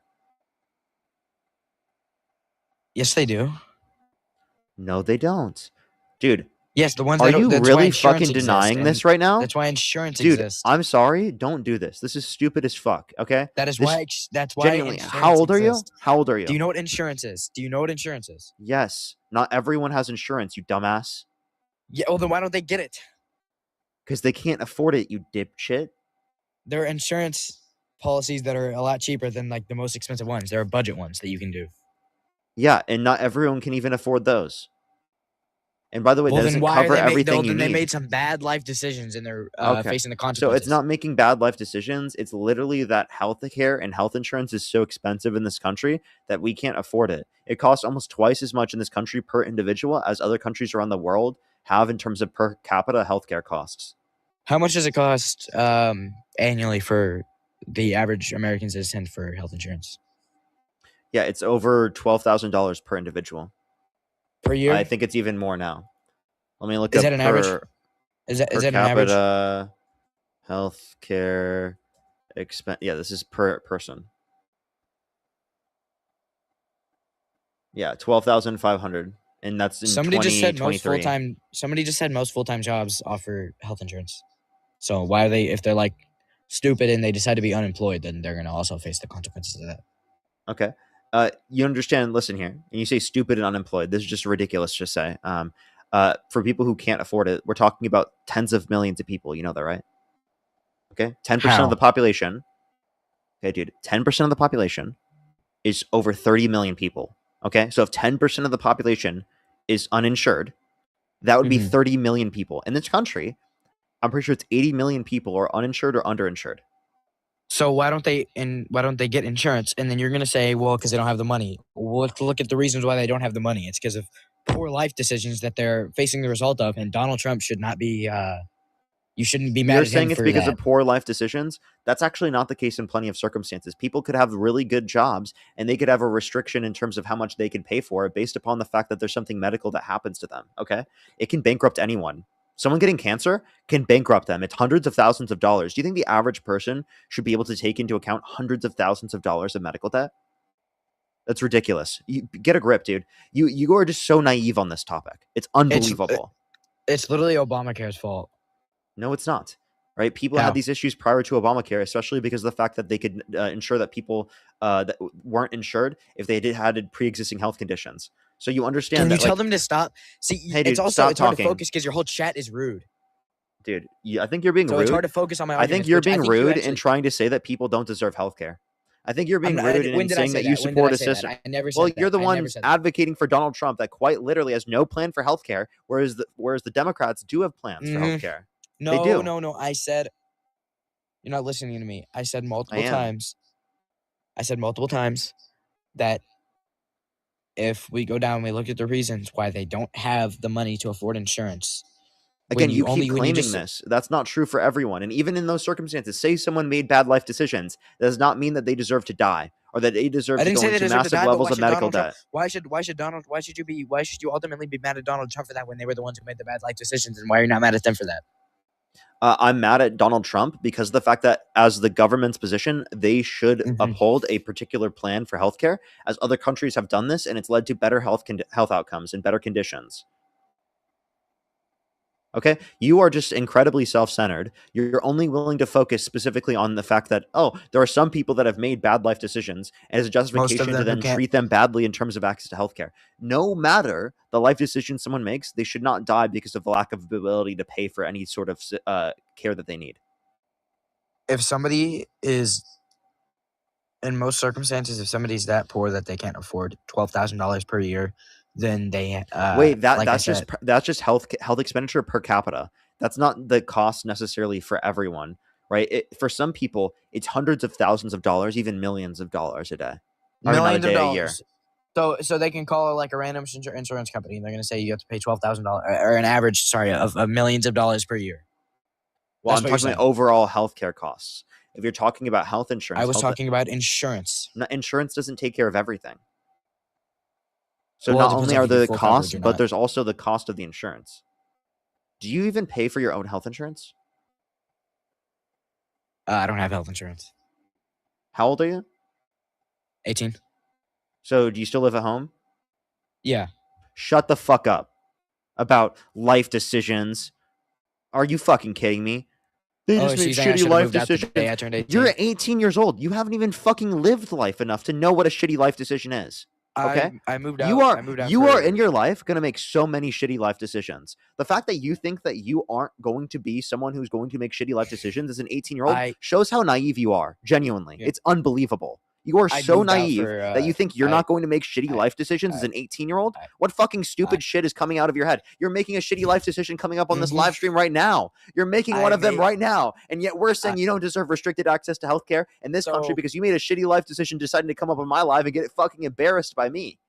S2: Yes, they do.
S1: No, they don't. Dude.
S2: Yes, the ones
S1: are you really fucking denying this right now?
S2: That's why insurance exists.
S1: Dude, I'm sorry. Don't do this. This is stupid as fuck, okay?
S2: That's why
S1: genuinely, how old are you? How old are you?
S2: Do you know what insurance is?
S1: Yes. Not everyone has insurance, you dumbass.
S2: Yeah, well then why don't they get it?
S1: Because they can't afford it, you dipshit.
S2: There are insurance policies that are a lot cheaper than like the most expensive ones. There are budget ones that you can do.
S1: Yeah, and not everyone can even afford those. And by the way, that doesn't cover everything you need.
S2: They made some bad life decisions and they're facing the consequences.
S1: So it's not making bad life decisions. It's literally that health care and health insurance is so expensive in this country that we can't afford it. It costs almost twice as much in this country per individual as other countries around the world have in terms of per capita healthcare costs.
S2: How much does it cost annually for the average American citizen for health insurance?
S1: Yeah, it's over $12,000 per individual.
S2: Per year?
S1: I think it's even more now. Let me look
S2: up.
S1: Is
S2: that an average? Is that an average?
S1: Healthcare expense. Yeah, this is per person. Yeah, 12,500, and that's in 2023.
S2: Somebody just said most full-time jobs offer health insurance. So why are they? If they're like stupid and they decide to be unemployed, then they're gonna also face the consequences of that.
S1: Okay. You understand, listen here, and you say stupid and unemployed. This is just ridiculous to say. For people who can't afford it, we're talking about tens of millions of people. You know that, right? Okay. 10% of the population. Okay, dude. 10% of the population is over 30 million people. Okay. So if 10% of the population is uninsured, that would be 30 million people. In this country, I'm pretty sure it's 80 million people are uninsured or underinsured.
S2: So why don't they get insurance? And then you're gonna say, well, because they don't have the money. Well, let's look at the reasons why they don't have the money. It's because of poor life decisions that they're facing the result of, and Donald Trump should not be. You shouldn't be mad at him for that.
S1: You're saying it's because of poor life decisions? That's actually not the case in plenty of circumstances. People could have really good jobs, and they could have a restriction in terms of how much they can pay for it based upon the fact that there's something medical that happens to them. Okay, it can bankrupt anyone. Someone getting cancer can bankrupt them. It's hundreds of thousands of dollars. Do you think the average person should be able to take into account hundreds of thousands of dollars of medical debt? That's ridiculous. You get a grip, dude. You are just so naive on this topic. It's unbelievable.
S2: It's literally Obamacare's fault.
S1: No, it's not. Right? People had these issues prior to Obamacare, especially because of the fact that they could ensure that people that weren't insured if they had pre-existing health conditions. So you understand
S2: Can
S1: that,
S2: you tell
S1: like,
S2: them to stop? See,
S1: hey, dude,
S2: it's also
S1: stop
S2: it's hard to
S1: talking.
S2: focus because your whole chat is rude.
S1: Dude, I think you're being
S2: So
S1: rude.
S2: it's hard to focus on my
S1: I
S2: arguments.
S1: think you're
S2: which I
S1: being
S2: think you
S1: rude
S2: actually,
S1: in trying to say that people don't deserve healthcare. I think you're being
S2: I'm
S1: rude
S2: not, when
S1: in
S2: did I
S1: saying
S2: say
S1: that you
S2: that? When did I
S1: support a
S2: say that?
S1: system.
S2: I never said
S1: Well,
S2: that.
S1: you're the
S2: I
S1: one
S2: never said that.
S1: advocating for Donald Trump that quite literally has no plan for healthcare, whereas the Democrats do have plans for healthcare. They do.
S2: No. I said, you're not listening to me. I said multiple
S1: am.
S2: times. I said multiple times that if we go down, we look at the reasons why they don't have the money to afford insurance.
S1: Again, you keep claiming this. That's not true for everyone. And even in those circumstances, say someone made bad life decisions, that does not mean that they deserve to die or that they deserve to go into massive levels of medical debt.
S2: Why should you ultimately be mad at Donald Trump for that when they were the ones who made the bad life decisions, and why are you not mad at them for that?
S1: I'm mad at Donald Trump because of the fact that as the government's position, they should uphold a particular plan for healthcare, as other countries have done this, and it's led to better health outcomes and better conditions. Okay, you are just incredibly self-centered. You're only willing to focus specifically on the fact that, oh, there are some people that have made bad life decisions as a justification to then treat them badly in terms of access to healthcare. No matter the life decision someone makes, they should not die because of the lack of ability to pay for any sort of care that they need.
S2: If somebody is, in most circumstances, if somebody's that poor that they can't afford $12,000 per year, then they
S1: wait. That's just health expenditure per capita. That's not the cost necessarily for everyone, right? For some people, it's hundreds of thousands of dollars, even millions of dollars a day.
S2: Millions of dollars. A year. So they can call like a random insurance company, and they're going to say you have to pay $12,000 or an average, of millions of dollars per year.
S1: Well, I'm talking about overall healthcare costs. If you're talking about health insurance,
S2: I was talking about insurance.
S1: Insurance doesn't take care of everything. So not only are the costs, but there's also the cost of the insurance. Do you even pay for your own health insurance?
S2: I don't have health insurance.
S1: How old are you?
S2: 18.
S1: So do you still live at home?
S2: Yeah.
S1: Shut the fuck up about life decisions. Are you fucking kidding me? They just made shitty life decisions.
S2: I turned 18.
S1: You're 18 years old. You haven't even fucking lived life enough to know what a shitty life decision is. Okay,
S2: I moved out.
S1: You are in your life going to make so many shitty life decisions. The fact that you think that you aren't going to be someone who's going to make shitty life decisions as an 18-year-old shows how naive you are. Genuinely, it's unbelievable. You are so naive that you think you're not going to make shitty life decisions as an 18-year-old. What fucking stupid shit is coming out of your head? You're making a shitty life decision coming up on this live stream right now. You're making one of them right now. And yet we're saying you don't deserve restricted access to healthcare in this country because you made a shitty life decision deciding to come up on my live and get fucking embarrassed by me.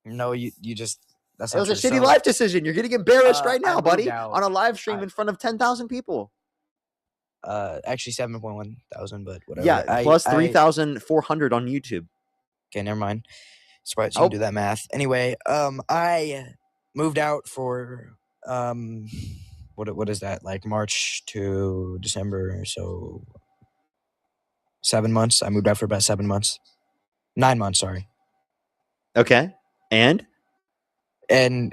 S2: No, you just...
S1: It was a shitty life decision. You're getting embarrassed right now, buddy, on a live stream in front of 10,000 people.
S2: Actually 7.1 thousand, but whatever.
S1: Yeah, plus 3,400 on YouTube.
S2: Okay, never mind. Surprised you can do that math. Anyway, I moved out for what is that, like March to December, so 7 months. I moved out for about 7 months. 9 months, sorry.
S1: Okay, and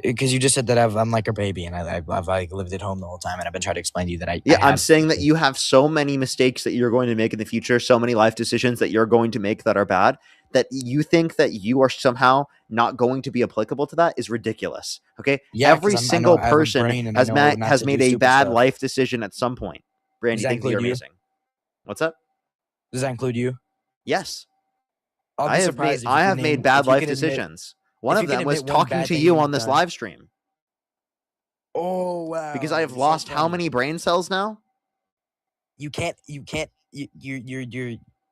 S2: because you just said that I'm like a baby, and I've like lived at home the whole time, and I've been trying to explain to you that
S1: I'm saying that you have so many mistakes that you're going to make in the future, so many life decisions that you're going to make that are bad, that you think that you are somehow not going to be applicable to that is ridiculous. Okay,
S2: yeah,
S1: every single person has made a bad life decision at some point. Brandy, thank you. You're amazing. What's up?
S2: Does that include you?
S1: Yes, I have made bad life decisions. One of them was talking to you on this live stream.
S2: Oh, wow.
S1: Because I have lost how many brain cells now?
S2: You're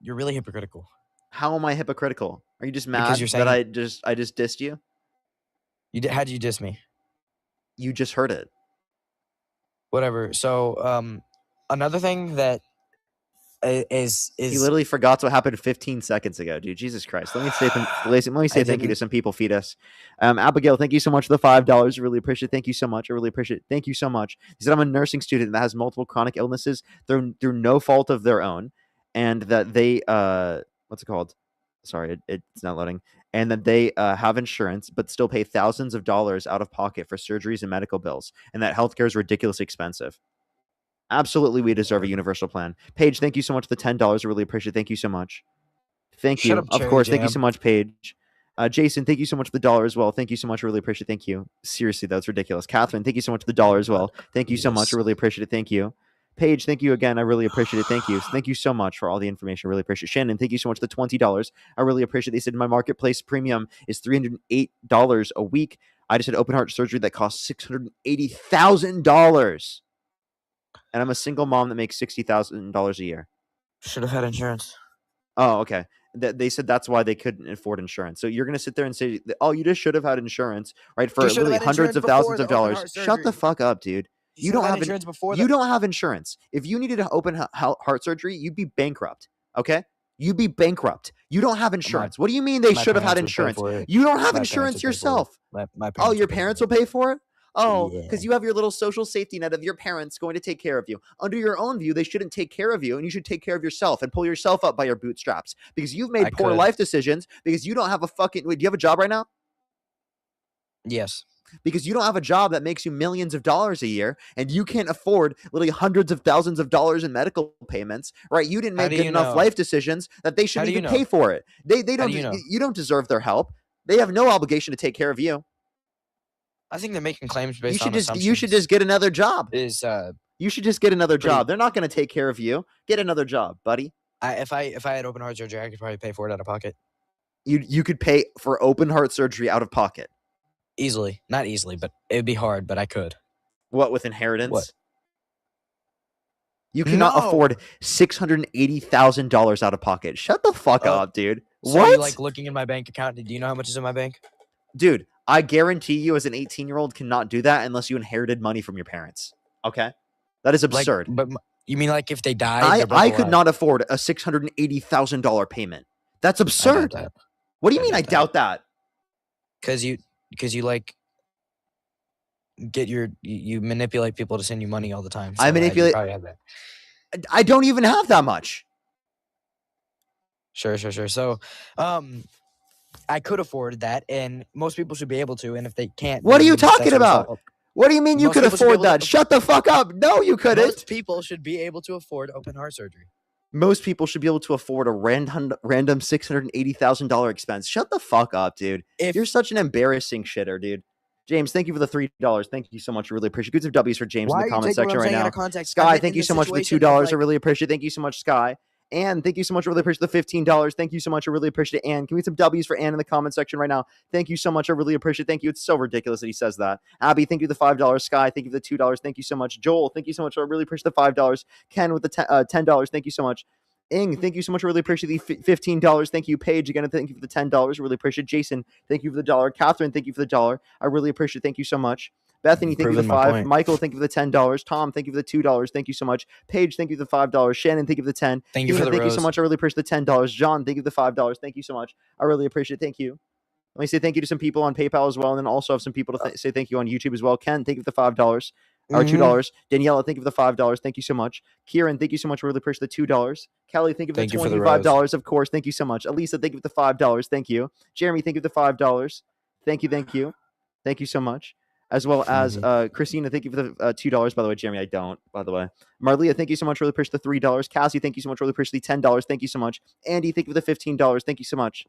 S2: really hypocritical.
S1: How am I hypocritical? Are you just mad that I just dissed you?
S2: How'd you diss me?
S1: You just heard it.
S2: Whatever. So, another thing that is
S1: he literally forgot what happened 15 seconds ago, dude. Jesus Christ. Let me say thank you to some people. Feed us. Abigail, thank you so much for the $5. Really appreciate it. Thank you so much. I really appreciate it. Thank you so much. He said, I'm a nursing student that has multiple chronic illnesses through no fault of their own, and that they what's it called? Sorry, it's not loading. And that they have insurance, but still pay thousands of dollars out of pocket for surgeries and medical bills, and that healthcare is ridiculously expensive. Absolutely, we deserve a universal plan. Paige, thank you so much for the $10. I really appreciate it. Thank you so much. Thank you. Of course, thank you so much, Paige. Jason, thank you so much for the dollar as well. Thank you so much. I really appreciate it. Thank you. Seriously, that's ridiculous. Catherine, thank you so much for the dollar as well. Thank you so much. I really appreciate it. Thank you. Paige, thank you again. I really appreciate it. Thank you. Thank you so much for all the information. I really appreciate it. Shannon, thank you so much for the $20. I really appreciate it. They said my marketplace premium is $308 a week. I just had open heart surgery that costs $680,000. And I'm a single mom that makes $60,000 a year.
S2: Should have had insurance.
S1: Oh, okay. They said that's why they couldn't afford insurance. So you're going to sit there and say, oh, you just should have had insurance, right? For literally hundreds of thousands of dollars. Shut the fuck up, dude. You don't have insurance before. You don't have insurance. If you needed an open heart surgery, you'd be bankrupt. Okay? You'd be bankrupt. You don't have insurance. What do you mean they should have had insurance? You don't have insurance yourself. Oh, your parents will pay for it? Oh, because you have your little social safety net of your parents going to take care of you. Under your own view, they shouldn't take care of you, and you should take care of yourself and pull yourself up by your bootstraps because you've made poor life decisions because you don't have a fucking... Wait, do you have a job right now?
S2: Yes.
S1: Because you don't have a job that makes you millions of dollars a year, and you can't afford literally hundreds of thousands of dollars in medical payments, right? You didn't make good enough life decisions that they shouldn't even pay for it. They don't. You don't deserve their help. They have no obligation to take care of you.
S2: I think they're making claims based on assumptions.
S1: You should just get another job.
S2: You
S1: should just get another job. They're not going to take care of you. Get another job, buddy.
S2: If I had open heart surgery, I could probably pay for it out of pocket.
S1: You could pay for open heart surgery out of pocket.
S2: Easily. Not easily, but it would be hard, but I could.
S1: What, with inheritance? What? You cannot afford $680,000 out of pocket. Shut the fuck up, dude.
S2: So
S1: what?
S2: You like looking in my bank account? Do you know how much is in my bank?
S1: Dude, I guarantee you as an 18-year-old cannot do that unless you inherited money from your parents. Okay? That is absurd.
S2: But you mean like if they died?
S1: I could not afford a $680,000 payment. That's absurd. What do you mean I doubt that?
S2: Because you like you manipulate people to send you money all the time. So
S1: I manipulate. I don't even have that much.
S2: Sure. So, I could afford that, and most people should be able to. And if they can't,
S1: what are you talking about? What do you mean you could afford that? Shut the fuck up! No, you couldn't.
S2: Most people should be able to afford open heart surgery.
S1: Most people should be able to afford a random $680,000 expense. Shut the fuck up, dude. You're such an embarrassing shitter, dude. James, thank you for the $3. Thank you so much. I really appreciate it. Good W's for James in the comment section right now. Sky, thank you so much for the $2. I really appreciate it. Thank you so much, Sky. And thank you so much. I really appreciate the $15. Thank you so much. I really appreciate it. And can we get some W's for Ann in the comment section right now? Thank you so much. I really appreciate it. Thank you. It's so ridiculous that he says that. Abby, thank you for the $5. Sky, thank you for the $2. Thank you so much. Joel, thank you so much. I really appreciate the $5. Ken with the $10. Thank you so much. Ing, thank you so much. I really appreciate the $15. Thank you. Paige, again, thank you for the $10. I really appreciate it. Jason, thank you for the $1. Catherine, thank you for the $1. I really appreciate it. Thank you so much. Bethany, thank you for the $5. Michael, thank you for the $10. Tom, thank you for the $2. Thank you so much. Paige, thank you for the $5. Shannon, thank you for the $10.
S2: Thank you for the
S1: Thank you so much. I really appreciate the $10. John, thank you for the $5. Thank you so much. I really appreciate it. Thank you. Let me say thank you to some people on PayPal as well, and then also have some people to say thank you on YouTube as well. Ken, thank you for the $5. Or $2. Daniela, thank you for the $5. Thank you so much. Kieran, thank you so much. I really appreciate the $2. Kelly, thank you for the $25. Of course, thank you so much. Elisa, thank you for the $5. Thank you. Jeremy, thank you for the $5. Thank you. Thank you so much. As well as Christina, thank you for the $2. By the way, Jeremy, I don't. By the way, Marlia, thank you so much. Really appreciate the $3. Cassie, thank you so much. Really appreciate the $10. Thank you so much. Andy, thank you for the $15. Thank you so much.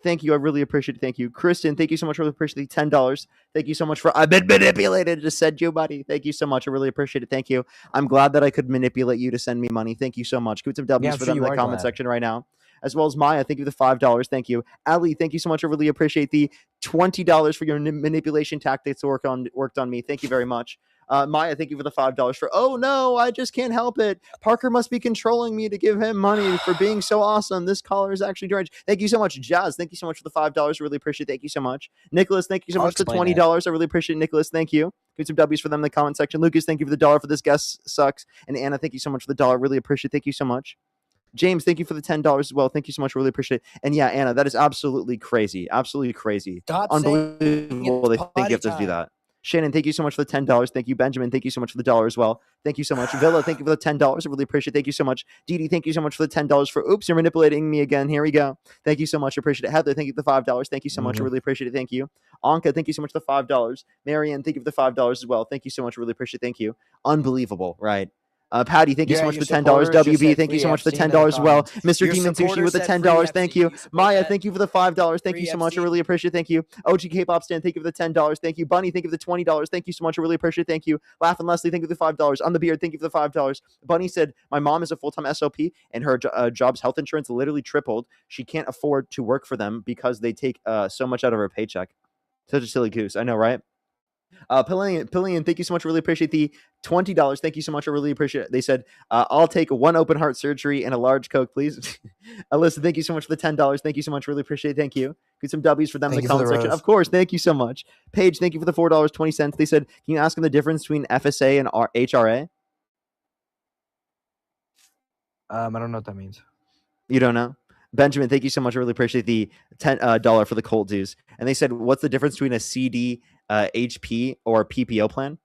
S1: Thank you. I really appreciate it. Thank you. Kristen, thank you so much. Really appreciate the $10. Thank you so much for I've been manipulated to send you money. Thank you so much. I really appreciate it. Thank you. I'm glad that I could manipulate you to send me money. Thank you so much. Give some W's for them in the comment section right now. As well as Maya, thank you for the $5. Thank you. Ali, thank you so much. I really appreciate the $20 for your manipulation tactics worked on me. Thank you very much. Maya, thank you for the $5 for, oh no, I just can't help it. Parker must be controlling me to give him money for being so awesome. This caller is actually deranged. Thank you so much. Jazz, thank you so much for the $5. Really appreciate it. Thank you so much. Nicholas, thank you so much for the $20. I really appreciate it, Nicholas. Thank you. Get some W's for them in the comment section. Lucas, thank you for the $1 for this guest sucks. And Anna, thank you so much for the $1. Really appreciate it. Thank you so much. James, thank you for the $10 as well. Thank you so much. Really appreciate it. And yeah, Anna, that is absolutely crazy. Absolutely crazy. Unbelievable they think you have to do that. Shannon, thank you so much for the $10. Thank you. Benjamin, thank you so much for the $1 as well. Thank you so much. Villa, thank you for the $10. I really appreciate it. Thank you so much. Dee Dee, thank you so much for the $10 for oops, you're manipulating me again. Here we go. Thank you so much. I appreciate it. Heather, thank you for the $5. Thank you so much. I really appreciate it. Thank you. Anka, thank you so much for the $5. Marianne, thank you for the $5 as well. Thank you so much. I really appreciate it. Thank you. Unbelievable, right? Patty, thank you so much for the $10. WB, thank you so much for the $10 as well. Mr. Demon Sushi with the $10. Thank you. Maya, thank you for the $5. Thank you so much. I really appreciate it. Thank you. OG K-pop Stan, thank you for the $10. Thank you. Bunny, thank you for the $20. Thank you so much. I really appreciate it. Thank you. Laugh and Leslie, thank you for the $5. On the beard, thank you for the $5. Bunny said, my mom is a full-time SLP and her job's health insurance literally tripled. She can't afford to work for them because they take so much out of her paycheck. Such a silly goose. I know, right? Pillian, thank you so much. I really appreciate the $20. Thank you so much. I really appreciate it. They said, I'll take one open heart surgery and a large Coke, please. Alyssa, thank you so much for the $10. Thank you so much. Really appreciate it. Thank you. Get some W's for them in the comment section. Of course. Thank you so much. Paige, thank you for the $4.20. They said, can you ask them the difference between FSA and HRA?
S2: I don't know what that means.
S1: You don't know? Benjamin, thank you so much. I really appreciate the $10 for the cold dues. And they said, what's the difference between a CD, HP, or PPO plan?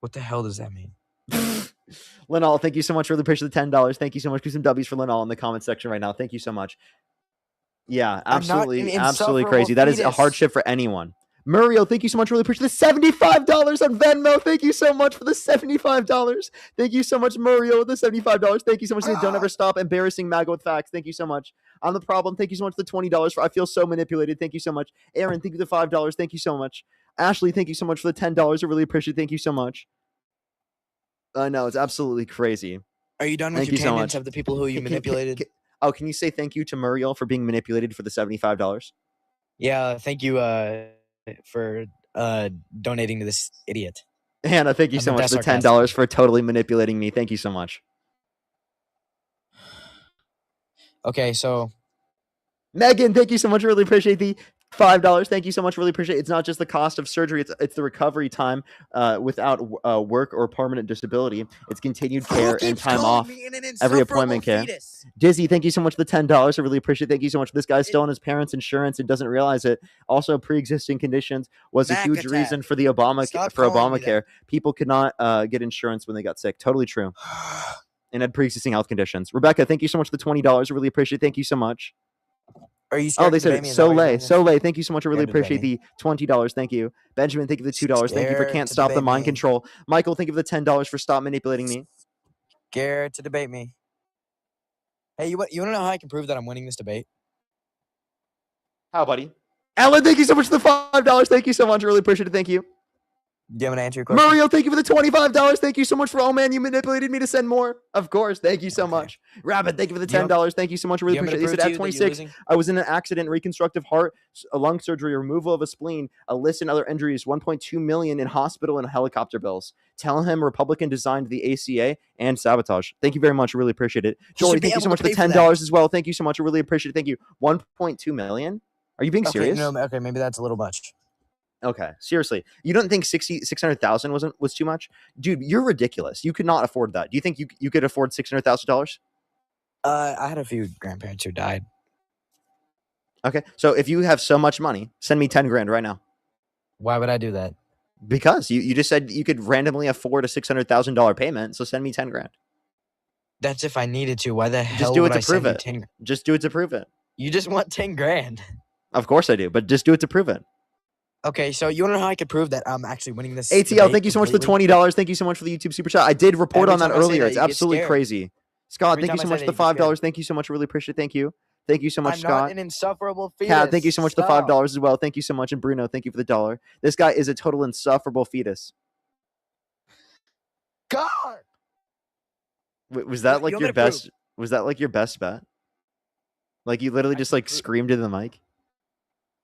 S2: What the hell does that mean?
S1: Linall, thank you so much. Really appreciate the $10. Thank you so much. Do some W's for Linall in the comment section right now. Thank you so much. Yeah, absolutely crazy. That is a hardship for anyone. Muriel, thank you so much. Really appreciate the $75 on Venmo. Thank you so much for the $75. Thank you so much, Muriel, with the $75. Thank you so much. Don't ever stop embarrassing Mago with facts. Thank you so much. On the problem, thank you so much for the $20. I feel so manipulated. Thank you so much. Aaron, thank you for the $5. Thank you so much. Ashley, thank you so much for the $10. I really appreciate it. Thank you so much. No, it's absolutely crazy.
S2: Are you done with your tangents of the people who you manipulated?
S1: Can you say thank you to Muriel for being manipulated for the $75?
S2: Yeah, thank you for donating to this idiot.
S1: Hannah, thank you so much for the $10 for totally manipulating me. Thank you so much.
S2: Okay, so
S1: Megan, thank you so much. Really appreciate the $5. Thank you so much. Really appreciate it. It's not just the cost of surgery. It's the recovery time without work or permanent disability. It's continued care and time off. Every appointment care. Dizzy, thank you so much for the $10. I really appreciate it. Thank you so much. This guy's still on his parents' insurance and doesn't realize it. Also, pre-existing conditions was a huge reason for the Obamacare. People could not get insurance when they got sick. Totally true. And had pre-existing health conditions. Rebecca, thank you so much for the $20. I really appreciate it. Thank you so much.
S2: Are you scared?
S1: They said it. Soleil, thank you so much. I really appreciate the $20. Thank you. Benjamin, thank you for the $2. Thank you for Can't Stop the Mind Control. Michael, thank you for the $10 for Stop Manipulating Me.
S2: Scared to debate me. Hey, you want to know how I can prove that I'm winning this debate?
S1: How, buddy? Ellen, thank you so much for the $5. Thank you so much. I really appreciate it. Thank you.
S2: Do you want to answer your question?
S1: Mario, thank you for the $25. Thank you so much for, oh man, you manipulated me to send more. Of course. Thank you so much. Rabbit, thank you for the $10. Thank you so much. I really appreciate it. They said at 26, I was in an accident, reconstructive heart, a lung surgery, removal of a spleen, a list and other injuries, 1.2 million in hospital and helicopter bills. Tell him Republican designed the ACA and sabotage. Thank you very much. I really appreciate it. Jory, thank you so much for the $10 as well. Thank you so much. I really appreciate it. Thank you. 1.2 million? Are you being serious?
S2: No, okay, maybe that's a little much.
S1: Okay, seriously, you don't think 600,000 was too much, dude? You're ridiculous. You could not afford that. Do you think you could afford $600,000?
S2: I had a few grandparents who died.
S1: Okay, so if you have so much money, send me 10 grand right now.
S2: Why would I do that?
S1: Because you just said you could randomly afford a $600,000 payment, so send me 10 grand.
S2: That's if I needed to. Why the hell?
S1: Just do it to prove it. Just do it to prove it.
S2: You just want 10 grand.
S1: Of course I do, but just do it to prove it.
S2: Okay, so you want to know how I could prove that I'm actually winning this?
S1: ATL, thank you so much for the $20. Thank you so much for the YouTube super chat. I did report on that earlier. It's absolutely crazy. Scott, thank you so much for the $5. Thank you so much. I really appreciate it. Thank you. Thank you so much, Scott.
S2: I'm not an insufferable fetus.
S1: Kat, thank you so much for the $5 as well. Thank you so much. And Bruno, thank you for the $1. This guy is a total insufferable fetus.
S2: God!
S1: Wait, was that like your best? Was that like your best bet? Like you literally just like screamed into the mic?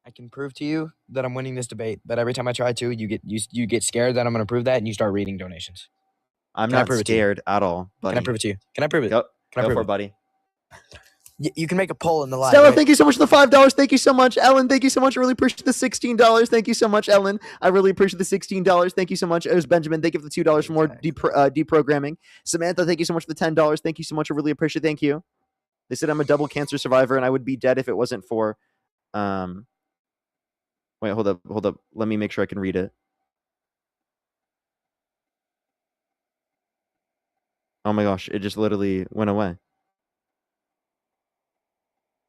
S2: I can prove to you that I'm winning this debate, but every time I try to, you get scared that I'm going to prove that, and you start reading donations.
S1: I'm not scared at all. Buddy.
S2: Can I prove it to you? Can I prove it?
S1: Go
S2: for
S1: it, buddy.
S2: You can make a poll in the live.
S1: Stella,
S2: right?
S1: Thank you so much for the $5. Thank you so much, Ellen. Thank you so much. I really appreciate the $16. Thank you so much, Ellen. I really appreciate the $16. Thank you so much. It was Benjamin. Thank you for the $2 for more deprogramming. Samantha, thank you so much for the $10. Thank you so much. I really appreciate it. Thank you. They said I'm a double cancer survivor and I would be dead if it wasn't for Wait, hold up. Let me make sure I can read it. Oh my gosh, it just literally went away.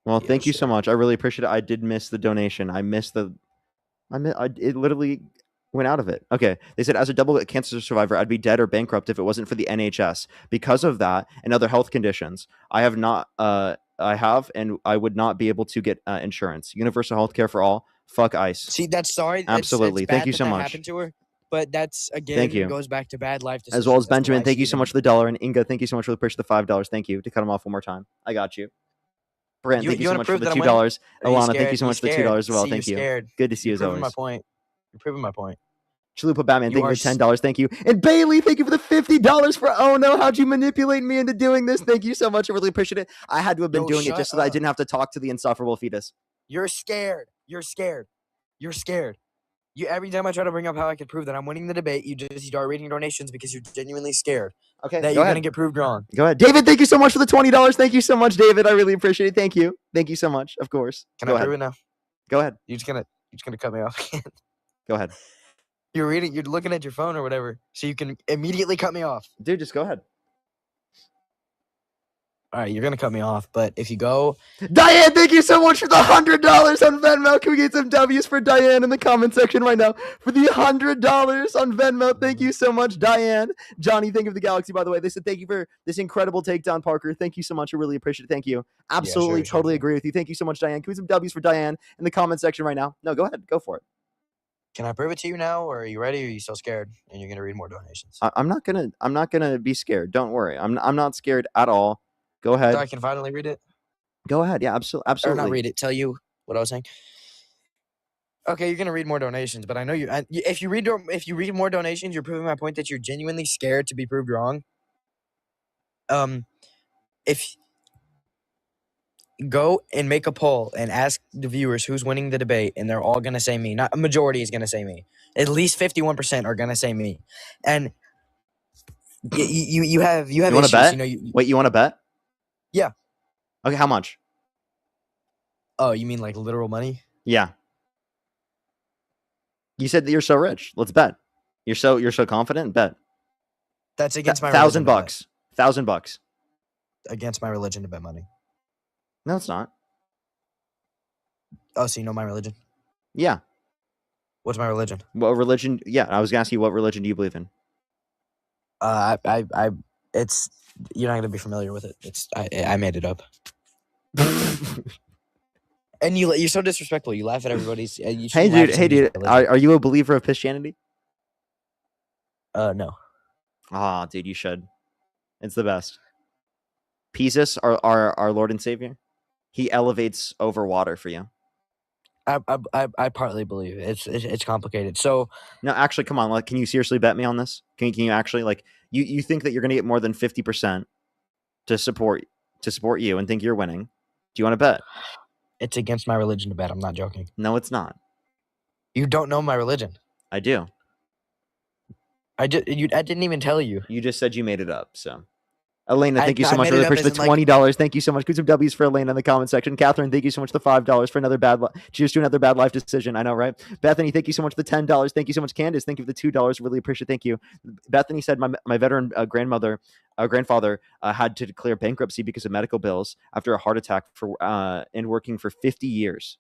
S1: Well, thank you so much. I really appreciate it. I did miss the donation. It literally Went out of it. Okay. They said, as a double cancer survivor, I'd be dead or bankrupt if it wasn't for the NHS. Because of that and other health conditions, I have and I would not be able to get insurance. Universal health care for all. Fuck ICE.
S2: See, that's sorry.
S1: Absolutely.
S2: It's
S1: Thank
S2: bad
S1: you
S2: that
S1: so
S2: that
S1: much.
S2: happened to her, but that's again
S1: Thank you.
S2: goes back to bad life decisions.
S1: As well as
S2: to
S1: Benjamin,
S2: why
S1: thank
S2: she
S1: you so much
S2: even-
S1: for the dollar. And Inga, thank you so much for the push, the $5. Thank you to cut them off one more time. I got you. Brent, thank you so
S2: wanna
S1: much for
S2: prove
S1: the
S2: that I'm winning?
S1: $2.
S2: Are you
S1: Alana, thank
S2: scared?
S1: you so much for the
S2: scared?
S1: $2 as well.
S2: See,
S1: Thank
S2: you're
S1: you.
S2: Scared.
S1: Good to see you
S2: You're
S1: as
S2: proving my
S1: always.
S2: point. You're proving my point.
S1: Chalupa Batman,
S2: You
S1: thank you
S2: are
S1: for the $10. Thank you. And Bailey, thank you for the $50 for oh no, how'd you manipulate me into doing this? Thank you so much. I really appreciate it. I had to have been
S2: Yo,
S1: doing it
S2: shut
S1: just so that I
S2: up.
S1: didn't have to talk to the insufferable fetus.
S2: You're scared. You're scared. You're scared. You every time I try to bring up how I could prove that I'm winning the debate, you just start reading donations because you're genuinely scared
S1: Okay,
S2: that
S1: go
S2: you're
S1: ahead.
S2: gonna get proved wrong.
S1: Go ahead. David, thank you so much for the $20. Thank you so much, David. I really appreciate it. Thank you. Thank you so much. Of course.
S2: Can
S1: Go
S2: I
S1: ahead.
S2: prove it now?
S1: Go ahead.
S2: You're just gonna cut me off again.
S1: Go ahead.
S2: You're looking at your phone or whatever, so you can immediately cut me off.
S1: Dude, just go ahead.
S2: All right, you're gonna cut me off, but if you go,
S1: Diane, thank you so much for the $100 on Venmo. Can we get some W's for Diane in the comment section right now? For the $100 on Venmo. Thank you so much, Diane. Johnny, thank you for the Galaxy, by the way. They said thank you for this incredible takedown, Parker. Thank you so much. I really appreciate it. Thank you. Absolutely,
S2: sure.
S1: totally agree with you. Thank you so much, Diane. Can we get some W's for Diane in the comment section right now? No, go ahead. Go for it.
S2: can I prove it to you now, or are you ready? Or are you still scared and you're gonna read more donations?
S1: I'm not gonna be scared. Don't worry. I'm not scared at all. Go ahead.
S2: So I can finally read it.
S1: Go ahead. Yeah, absolutely.
S2: Or not read it. Tell you what I was saying. Okay, you're gonna read more donations, but I know if you read more donations, you're proving my point that you're genuinely scared to be proved wrong. If go and make a poll and ask the viewers who's winning the debate, and they're all gonna say me. Not a majority is gonna say me. At least 51% are gonna say me. And you have
S1: You want
S2: issues.
S1: to bet?
S2: You know, you,
S1: Wait, you want to bet?
S2: Yeah.
S1: Okay, how much?
S2: oh, you mean like literal money?
S1: Yeah. You said that you're so rich. Let's bet. You're so confident. Bet.
S2: That's against my
S1: $1,000
S2: religion to bet.
S1: bucks. $1,000 bucks.
S2: Against my religion to bet money.
S1: No, it's not.
S2: Oh, so you know my religion?
S1: Yeah.
S2: What's my religion?
S1: What religion? Yeah, I was gonna ask you, what religion do you believe in?
S2: It's you're not gonna be familiar with it. I made it up. And you're so disrespectful. You laugh at everybody's. You
S1: Hey,
S2: shouldn't laugh
S1: dude.
S2: at
S1: Hey,
S2: somebody's
S1: dude.
S2: religion.
S1: Are you a believer of Christianity?
S2: No.
S1: Ah, dude, you should. It's the best. Jesus, our Lord and Savior, He elevates over water for you.
S2: I partly believe it. It's complicated. So
S1: No, actually, come on. Like, can you seriously bet me on this? Can you actually, like, you think that you're gonna get more than 50% to support you and think you're winning? Do you want to bet?
S2: it's against my religion to bet. I'm not joking.
S1: No, it's not.
S2: You don't know my religion.
S1: I do.
S2: I didn't even tell you.
S1: You just said you made it up. So, Elena,
S2: I-
S1: thank you so
S2: I
S1: much.
S2: made
S1: Really
S2: it up
S1: appreciate
S2: as
S1: the
S2: in, like-
S1: $20. Thank you so much. Get some W's for Elena in the comment section. Catherine, thank you so much for the $5 for another cheers to another bad life decision. I know, right? Bethany, thank you so much for the $10. Thank you so much. Candace, thank you for the $2. Really appreciate it. Thank you. Bethany said my veteran grandfather had to declare bankruptcy because of medical bills after a heart attack and working for 50 years.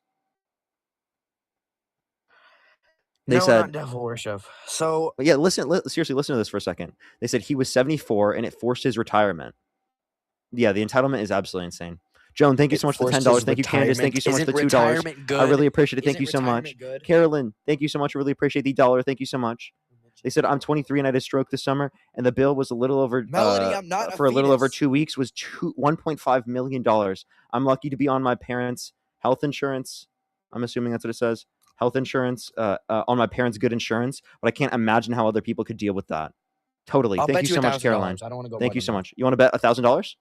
S1: They
S2: no,
S1: said,
S2: not devil worship. So
S1: yeah, seriously, listen to this for a second. They said he was 74 and it forced his retirement. Yeah, the entitlement is absolutely insane. Joan, thank you so much for the $10. Thank you, Candace. Thank you so much for the $2. I really appreciate it. Thank you so much. Carolyn, thank you so much. I really appreciate the $1. Thank you so much. They said I'm 23 and I had a stroke this summer, and the bill was a little over
S2: Melody, I'm not
S1: for a little over
S2: fetus.
S1: 2 weeks was $1.5 million. I'm lucky to be on my parents' health insurance. I'm assuming that's what it says. Health insurance on my parents' good insurance, but I can't imagine how other people could deal with that. Totally.
S2: I'll
S1: Thank
S2: bet
S1: you so much, Caroline.
S2: I don't want to go.
S1: Thank
S2: more
S1: you
S2: than
S1: so
S2: that.
S1: much. You want to bet $1,000?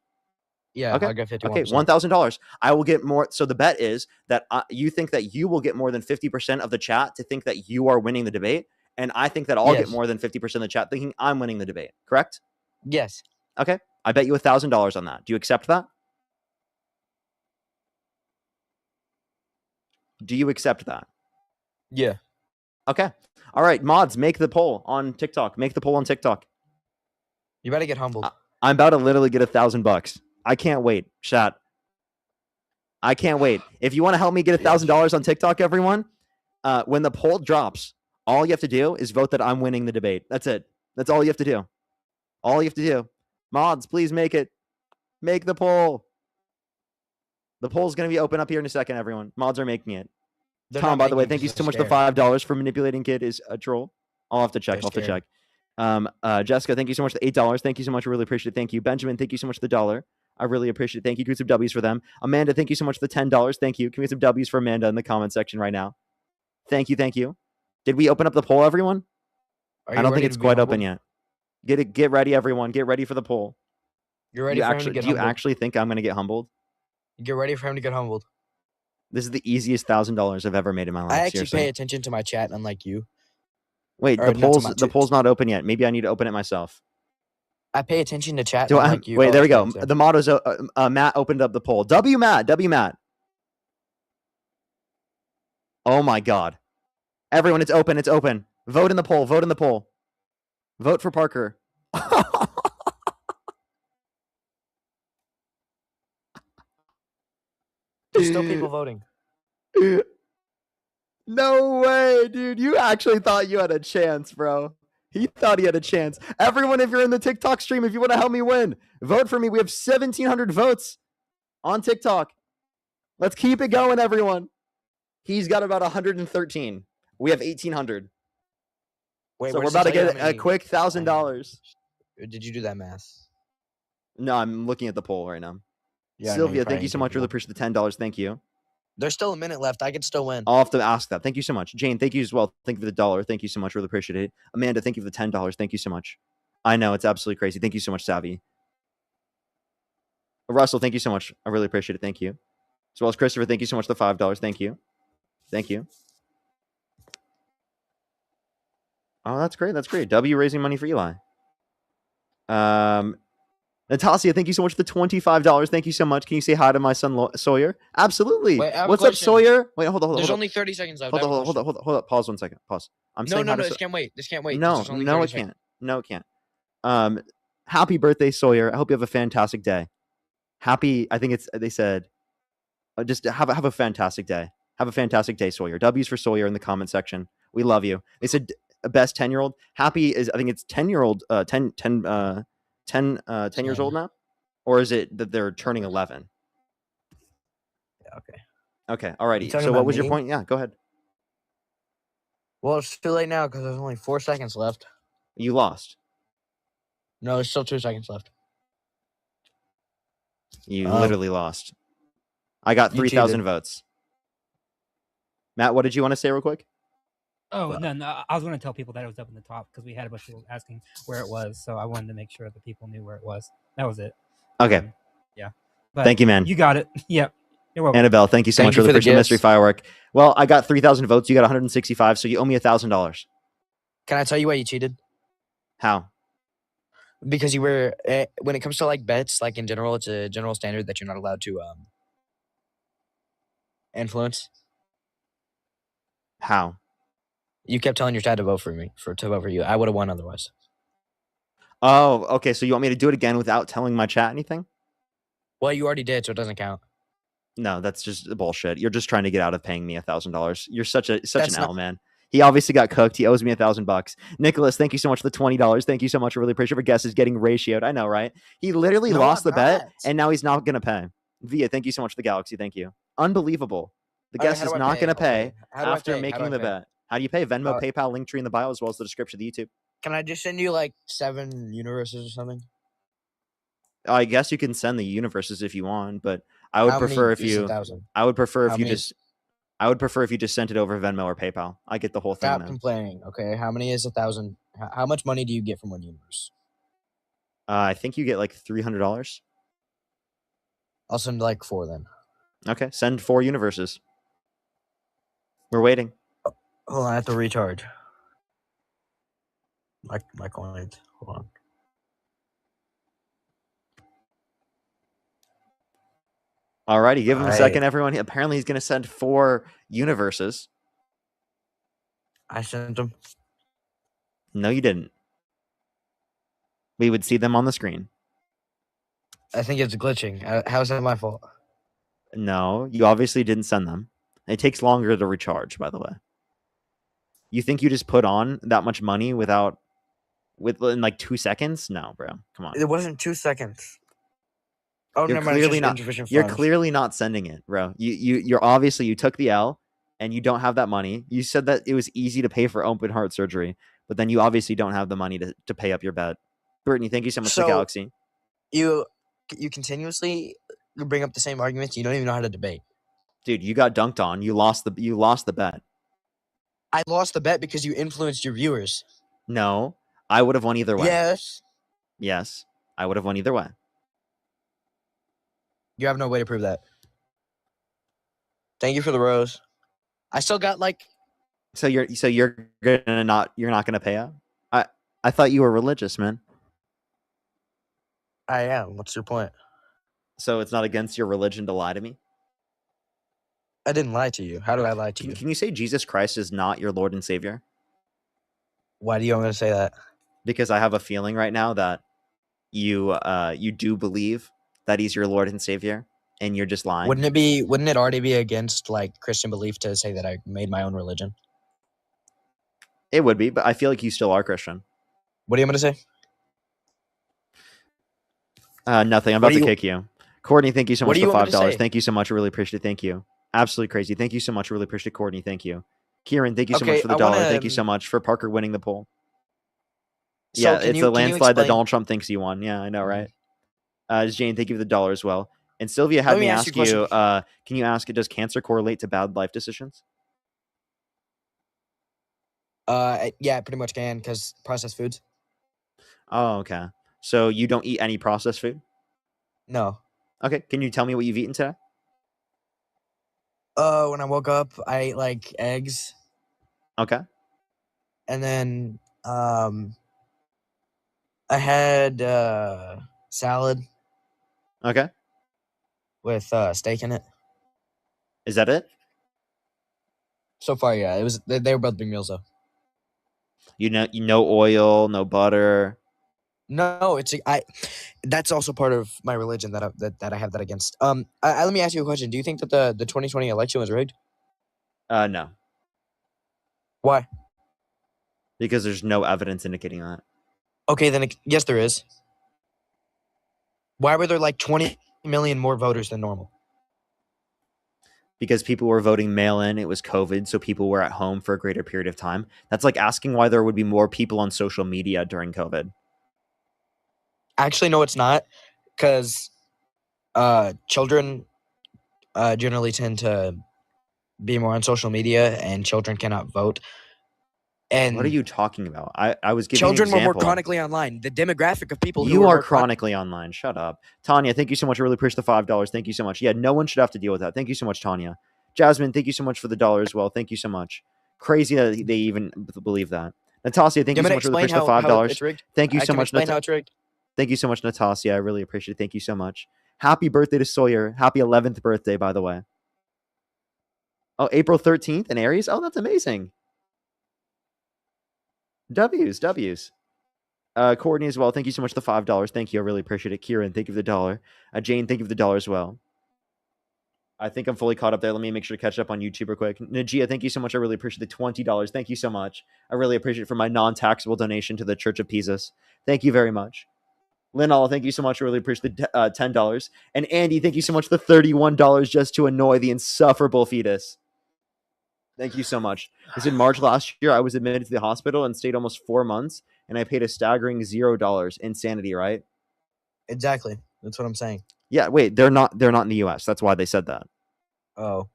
S2: Yeah,
S1: Okay.
S2: I'll get 51%.
S1: Okay, $1,000. I will get more. So the bet is that you think that you will get more than 50% of the chat to think that you are winning the debate, and I think that I'll get
S2: Yes.
S1: more than 50% of the chat thinking I'm winning the debate. Correct?
S2: Yes.
S1: Okay. I bet you $1,000 on that. Do you accept that? Do you accept that?
S2: Yeah.
S1: Okay. All right, mods, make the poll on TikTok. Make the poll on TikTok.
S2: You better get humbled.
S1: I'm about to literally get $1,000. I can't wait, chat. I can't wait. If you want to help me get $1,000 on TikTok, everyone, when the poll drops, All you have to do is vote that I'm winning the debate. That's it. That's all you have to do. All you have to do. Mods, please make it. Make the poll. The poll's going to be open up here in a second, everyone. Mods are making it. Tom, by the way, thank you so much. The $5 for manipulating kid is a troll. I'll have to check. I'll have to check. Jessica, thank you so much. The $8. Thank you so much. I really appreciate it. Thank you. Benjamin, thank you so much for the $1. I really appreciate it. Thank you. Give some W's for them. Amanda, thank you so much for the $10. Thank you. Can we get some W's for Amanda in the comment section right now? Thank you. Thank you. Did we open up the poll, everyone? I don't think it's quite open yet. Get ready, everyone. Get ready for the poll.
S2: You're ready for him to get humbled?
S1: Do you actually think I'm going to get humbled?
S2: Get ready for him to get humbled.
S1: This is the easiest $1,000 I've ever made in my life.
S2: I actually pay attention to my chat, unlike you.
S1: Wait, the poll's not open yet. Maybe I need to open it myself.
S2: I pay attention to chat, unlike you.
S1: Wait, there we go. The motto's Matt opened up the poll. W Matt. Oh my God. Everyone, it's open. It's open. Vote in the poll. Vote in the poll. Vote for Parker.
S2: There's still people voting.
S1: No way, dude. You actually thought you had a chance, bro. He thought he had a chance. Everyone, if you're in the TikTok stream, if you want to help me win, vote for me. We have 1,700 votes on TikTok. Let's keep it going, everyone. He's got about 113. We have 1,800.
S2: Wait,
S1: so we're about to get a quick $1,000.
S2: Did you do that math?
S1: No, I'm looking at the poll right now. Yeah, Sylvia, thank you so much. Really appreciate the $10. Thank you.
S2: There's still a minute left. I can still win.
S1: I'll have to ask that. Thank you so much. Jane, thank you as well. Thank you for the $1. Thank you so much. Really appreciate it. Amanda, thank you for the $10. Thank you so much. I know, it's absolutely crazy. Thank you so much, Savvy. Russell, thank you so much. I really appreciate it. Thank you. As well as Christopher, thank you so much for the $5. Thank you. Thank you. Oh, that's great. That's great. W raising money for Eli. Natasia, thank you so much for the $25. Thank you so much. Can you say hi to my son Sawyer? Absolutely. Wait, what's up, Sawyer? Wait, hold on.
S2: There's only 30 seconds left.
S1: Hold up. Pause 1 second. Pause.
S2: No, this can't wait. This can't wait.
S1: No, it can't. No, it can't. Happy birthday, Sawyer. I hope you have a fantastic day. Happy, I think they said, just have a fantastic day. Have a fantastic day, Sawyer. W's for Sawyer in the comment section. We love you. They said best 10-year-old. Happy is, I think it's 10-year-old, 10 years old now? Or is it that they're turning 11?
S2: Yeah, okay.
S1: Okay, alrighty. So what was your point? Yeah, go ahead.
S2: Well, it's too late now because there's only 4 seconds left.
S1: You lost.
S2: No, there's still 2 seconds left.
S1: You literally lost. I got 3,000 votes. Matt, what did you want to say real quick?
S4: Oh, no, I was going to tell people that it was up in the top because we had a bunch of people asking where it was. So I wanted to make sure that people knew where it was. That was it.
S1: Okay.
S4: Yeah. But
S1: thank you, man.
S4: You got it. Yep. You're welcome.
S1: Annabelle, thank you so much for the Christmas mystery firework. Well, I got 3,000 votes. You got 165, so you owe me $1,000.
S2: Can I tell you why you cheated?
S1: How?
S2: Because you were, when it comes to like bets, like in general, it's a general standard that you're not allowed to influence.
S1: How?
S2: You kept telling your dad to vote for me, to vote for you. I would have won otherwise.
S1: Oh, okay. So you want me to do it again without telling my chat anything?
S2: Well, you already did, so it doesn't count.
S1: No, that's just bullshit. You're just trying to get out of paying me $1,000. You're such an L, man. He obviously got cooked. He owes me $1,000. Nicholas, thank you so much for the $20. Thank you so much. I really appreciate it. For guess is getting ratioed. I know, right? He literally lost the bet, and now he's not going to pay. Via, thank you so much for the Galaxy. Thank you. Unbelievable. The guest is not going to pay after making the bet. How do you pay? Venmo, PayPal, link tree in the bio, as well as the description of the YouTube.
S2: Can I just send you like 7 universes or something?
S1: I guess you can send the universes if you want, but I would prefer if you. I would prefer if you just. I would prefer if you just sent it over Venmo or PayPal. I get the whole thing.
S2: Stop complaining. Okay, how many is 1,000? How much money do you get from one universe?
S1: I think you get like $300.
S2: I'll send like 4 then.
S1: Okay, send 4 universes. We're waiting.
S2: Hold on, I have to recharge. My coins. Hold on.
S1: Alrighty, give him a second, everyone. Apparently, he's going to send 4 universes.
S2: I sent them.
S1: No, you didn't. We would see them on the screen.
S2: I think it's glitching. How is that my fault?
S1: No, you obviously didn't send them. It takes longer to recharge, by the way. You think you just put on that much money in like 2 seconds? No, bro. Come on.
S2: It wasn't 2 seconds. Oh,
S1: You're
S2: never mind. It's
S1: clearly
S2: just
S1: not.
S2: insufficient
S1: You're
S2: funds.
S1: clearly not sending it, bro. You're obviously you took the L and you don't have that money. You said that it was easy to pay for open heart surgery, but then you obviously don't have the money to pay up your bet. Brittany, thank you so much for the
S2: So-
S1: galaxy.
S2: You continuously bring up the same arguments. You don't even know how to debate.
S1: Dude, you got dunked on. You lost the bet.
S2: I lost the bet because you influenced your viewers.
S1: No, I would have won either way.
S2: Yes.
S1: Yes, I would have won either way.
S2: You have no way to prove that. Thank you for the rose. I still got like.
S1: So you're not gonna pay up? I thought you were religious, man.
S2: I am. What's your point?
S1: So it's not against your religion to lie to me?
S2: I didn't lie to you. How did I lie to you?
S1: Can you say Jesus Christ is not your Lord and Savior?
S2: Why do you want me to say that?
S1: Because I have a feeling right now that you do believe that he's your Lord and Savior, and you're just lying.
S2: Wouldn't it already be against like Christian belief to say that I made my own religion?
S1: It would be, but I feel like you still are Christian.
S2: What do you want me to say?
S1: Nothing. I'm about to kick you. Courtney, thank you so much for $5.
S2: Say?
S1: Thank you so much. I really appreciate it. Thank you. Absolutely crazy. Thank you so much. I really appreciate it, Courtney. Thank you. Kieran, thank you so much for the $1. Thank you so much for Parker winning the poll.
S2: So
S1: yeah, it's a landslide that Donald Trump thinks he won. Yeah, I know, right? Jane, thank you for the $1 as well. And Sylvia had me ask you, can you ask, does cancer correlate to bad life decisions?
S2: Yeah, pretty much can, because processed foods.
S1: Oh, okay. So you don't eat any processed food?
S2: No.
S1: Okay. Can you tell me what you've eaten today?
S2: When I woke up, I ate like eggs.
S1: Okay.
S2: And then I had salad.
S1: Okay.
S2: With steak in it.
S1: Is that it?
S2: So far, yeah. It was. They were both big meals though.
S1: No oil, no butter.
S2: No, that's also part of my religion that I have that against. Let me ask you a question. Do you think that the 2020 election was rigged?
S1: No.
S2: Why?
S1: Because there's no evidence indicating that.
S2: Okay, then yes, there is. Why were there like 20 million more voters than normal?
S1: Because people were voting mail-in. It was COVID, so people were at home for a greater period of time. That's like asking why there would be more people on social media during COVID.
S2: Actually, no, it's not. Because children generally tend to be more on social media, and children cannot vote. And
S1: what are you talking about? I was giving
S2: children
S1: an example.
S2: were more chronically online. The demographic of people
S1: you are chronically online. Shut up. Tanya, thank you so much. I really appreciate the $5. Thank you so much. Yeah, no one should have to deal with that. Thank you so much, Tanya. Jasmine, thank you so much for the $1 as well. Thank you so much. Crazy that they even believe that. Natasha, thank you so much. Really appreciate the $5. Thank you so much. Thank you so much, Natasha. I really appreciate it. Thank you so much. Happy birthday to Sawyer. Happy 11th birthday, by the way. Oh, April 13th in Aries? Oh, that's amazing. W's. Courtney as well. Thank you so much for the $5. Thank you. I really appreciate it. Kieran, thank you for the $1. Jane, thank you for the $1 as well. I think I'm fully caught up there. Let me make sure to catch up on YouTube real quick. Najia, thank you so much. I really appreciate the $20. Thank you so much. I really appreciate it for my non-taxable donation to the Church of Pisus. Thank you very much. Linall, thank you so much. I really appreciate the $10. And Andy, thank you so much for the $31 just to annoy the insufferable fetus. Thank you so much. This in March last year, I was admitted to the hospital and stayed almost 4 months, and I paid a staggering $0. Insanity, right?
S2: Exactly. That's what I'm saying.
S1: Yeah, wait, they're not in the US. That's why they said that.
S2: Oh.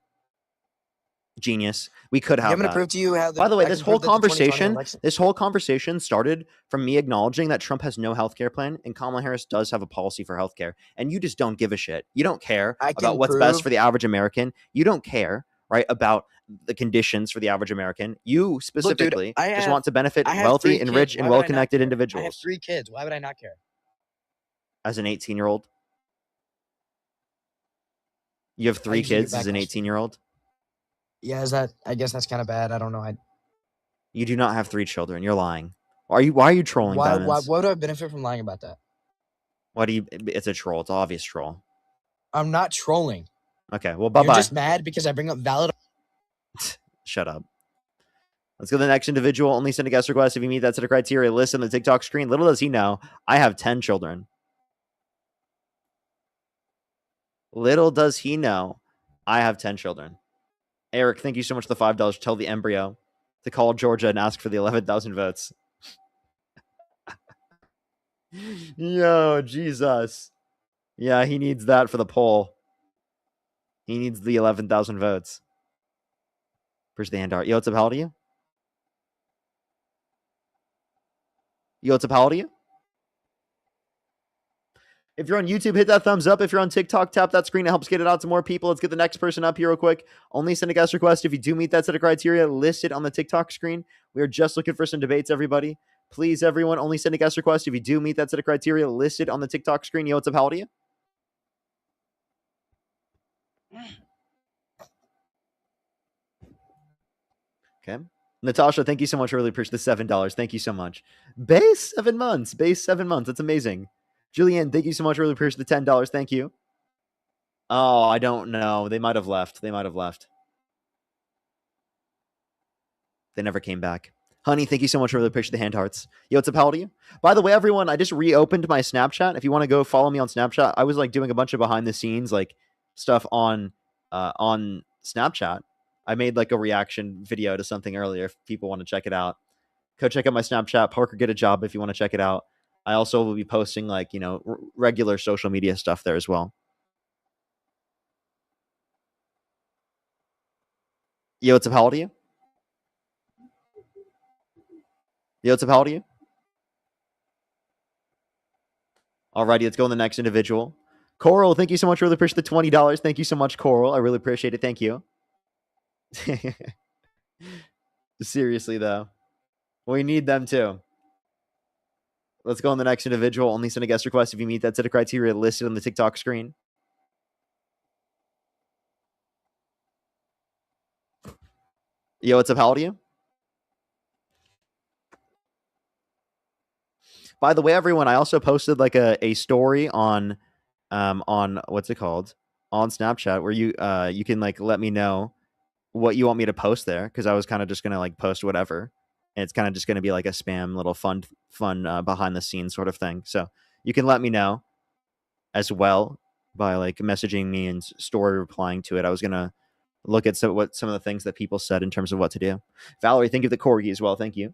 S1: Genius. We could have
S2: I'm going
S1: to
S2: prove to you how
S1: By the way, this whole conversation started from me acknowledging that Trump has no healthcare plan and Kamala Harris does have a policy for healthcare, and you just don't give a shit. You don't care about what's best for the average American. You don't care, right, about the conditions for the average American. You specifically just want to benefit wealthy and rich and well-connected individuals.
S2: I have 3 kids. Why would I not care?
S1: As an 18-year-old? You have 3 kids as an 18-year-old?
S2: Yeah, I guess that's kind of bad. I don't know.
S1: You do not have 3 children. You're lying. Why are you trolling?
S2: Why would I benefit from lying about that?
S1: It's a troll. It's an obvious troll.
S2: I'm not trolling.
S1: Okay, well, bye-bye.
S2: You're just mad because I bring up valid.
S1: Shut up. Let's go to the next individual. Only send a guest request if you meet that set of criteria. List on the TikTok screen. Little does he know, I have 10 children. Little does he know, I have 10 children. Eric, thank you so much for the $5. Tell the embryo to call Georgia and ask for the 11,000 votes. Yo, Jesus. Yeah, he needs that for the poll. He needs the 11,000 votes. Push the hand art. Yo, what's up? How old are you? Yo, what's up? How old are you? If you're on YouTube, hit that thumbs up. If you're on TikTok, tap that screen. It helps get it out to more people. Let's get the next person up here real quick. Only send a guest request if you do meet that set of criteria listed on the TikTok screen. We are just looking for some debates, everybody. Please, everyone, only send a guest request if you do meet that set of criteria listed on the TikTok screen. Yo, what's up? How old are you? Okay. Natasha, thank you so much. I really appreciate the $7. Thank you so much. Base 7 months. Base 7 months. That's amazing. Julianne, thank you so much. I really appreciate the $10. Thank you. Oh, I don't know. They might have left. They never came back. Honey, thank you so much. I really appreciate the hand hearts. Yo, what's up? How old are you? By the way, everyone, I just reopened my Snapchat. If you want to go follow me on Snapchat, I was like doing a bunch of behind the scenes like stuff on Snapchat. I made like a reaction video to something earlier. If people want to check it out, go check out my Snapchat. Parker, get a job if you want to check it out. I also will be posting like, regular social media stuff there as well. Yo, what's up? How old are you? Yo, what's up? How old are you? Alrighty, let's go on the next individual. Coral, thank you so much. Really appreciate the $20. Thank you so much, Coral. I really appreciate it. Thank you. Seriously, though. We need them too. Let's go on the next individual. Only send a guest request if you meet that set of criteria listed on the TikTok screen. Yo, what's up? How old are you? By the way, everyone, I also posted like a story on what's it called? On Snapchat where you can like let me know what you want me to post there, because I was kind of just gonna like post whatever. And it's kind of just gonna be like a spam little fun behind the scenes sort of thing. So you can let me know as well by like messaging me and story replying to it. I was gonna look at what some of the things that people said in terms of what to do. Valerie, thank you for the corgi as well. Thank you.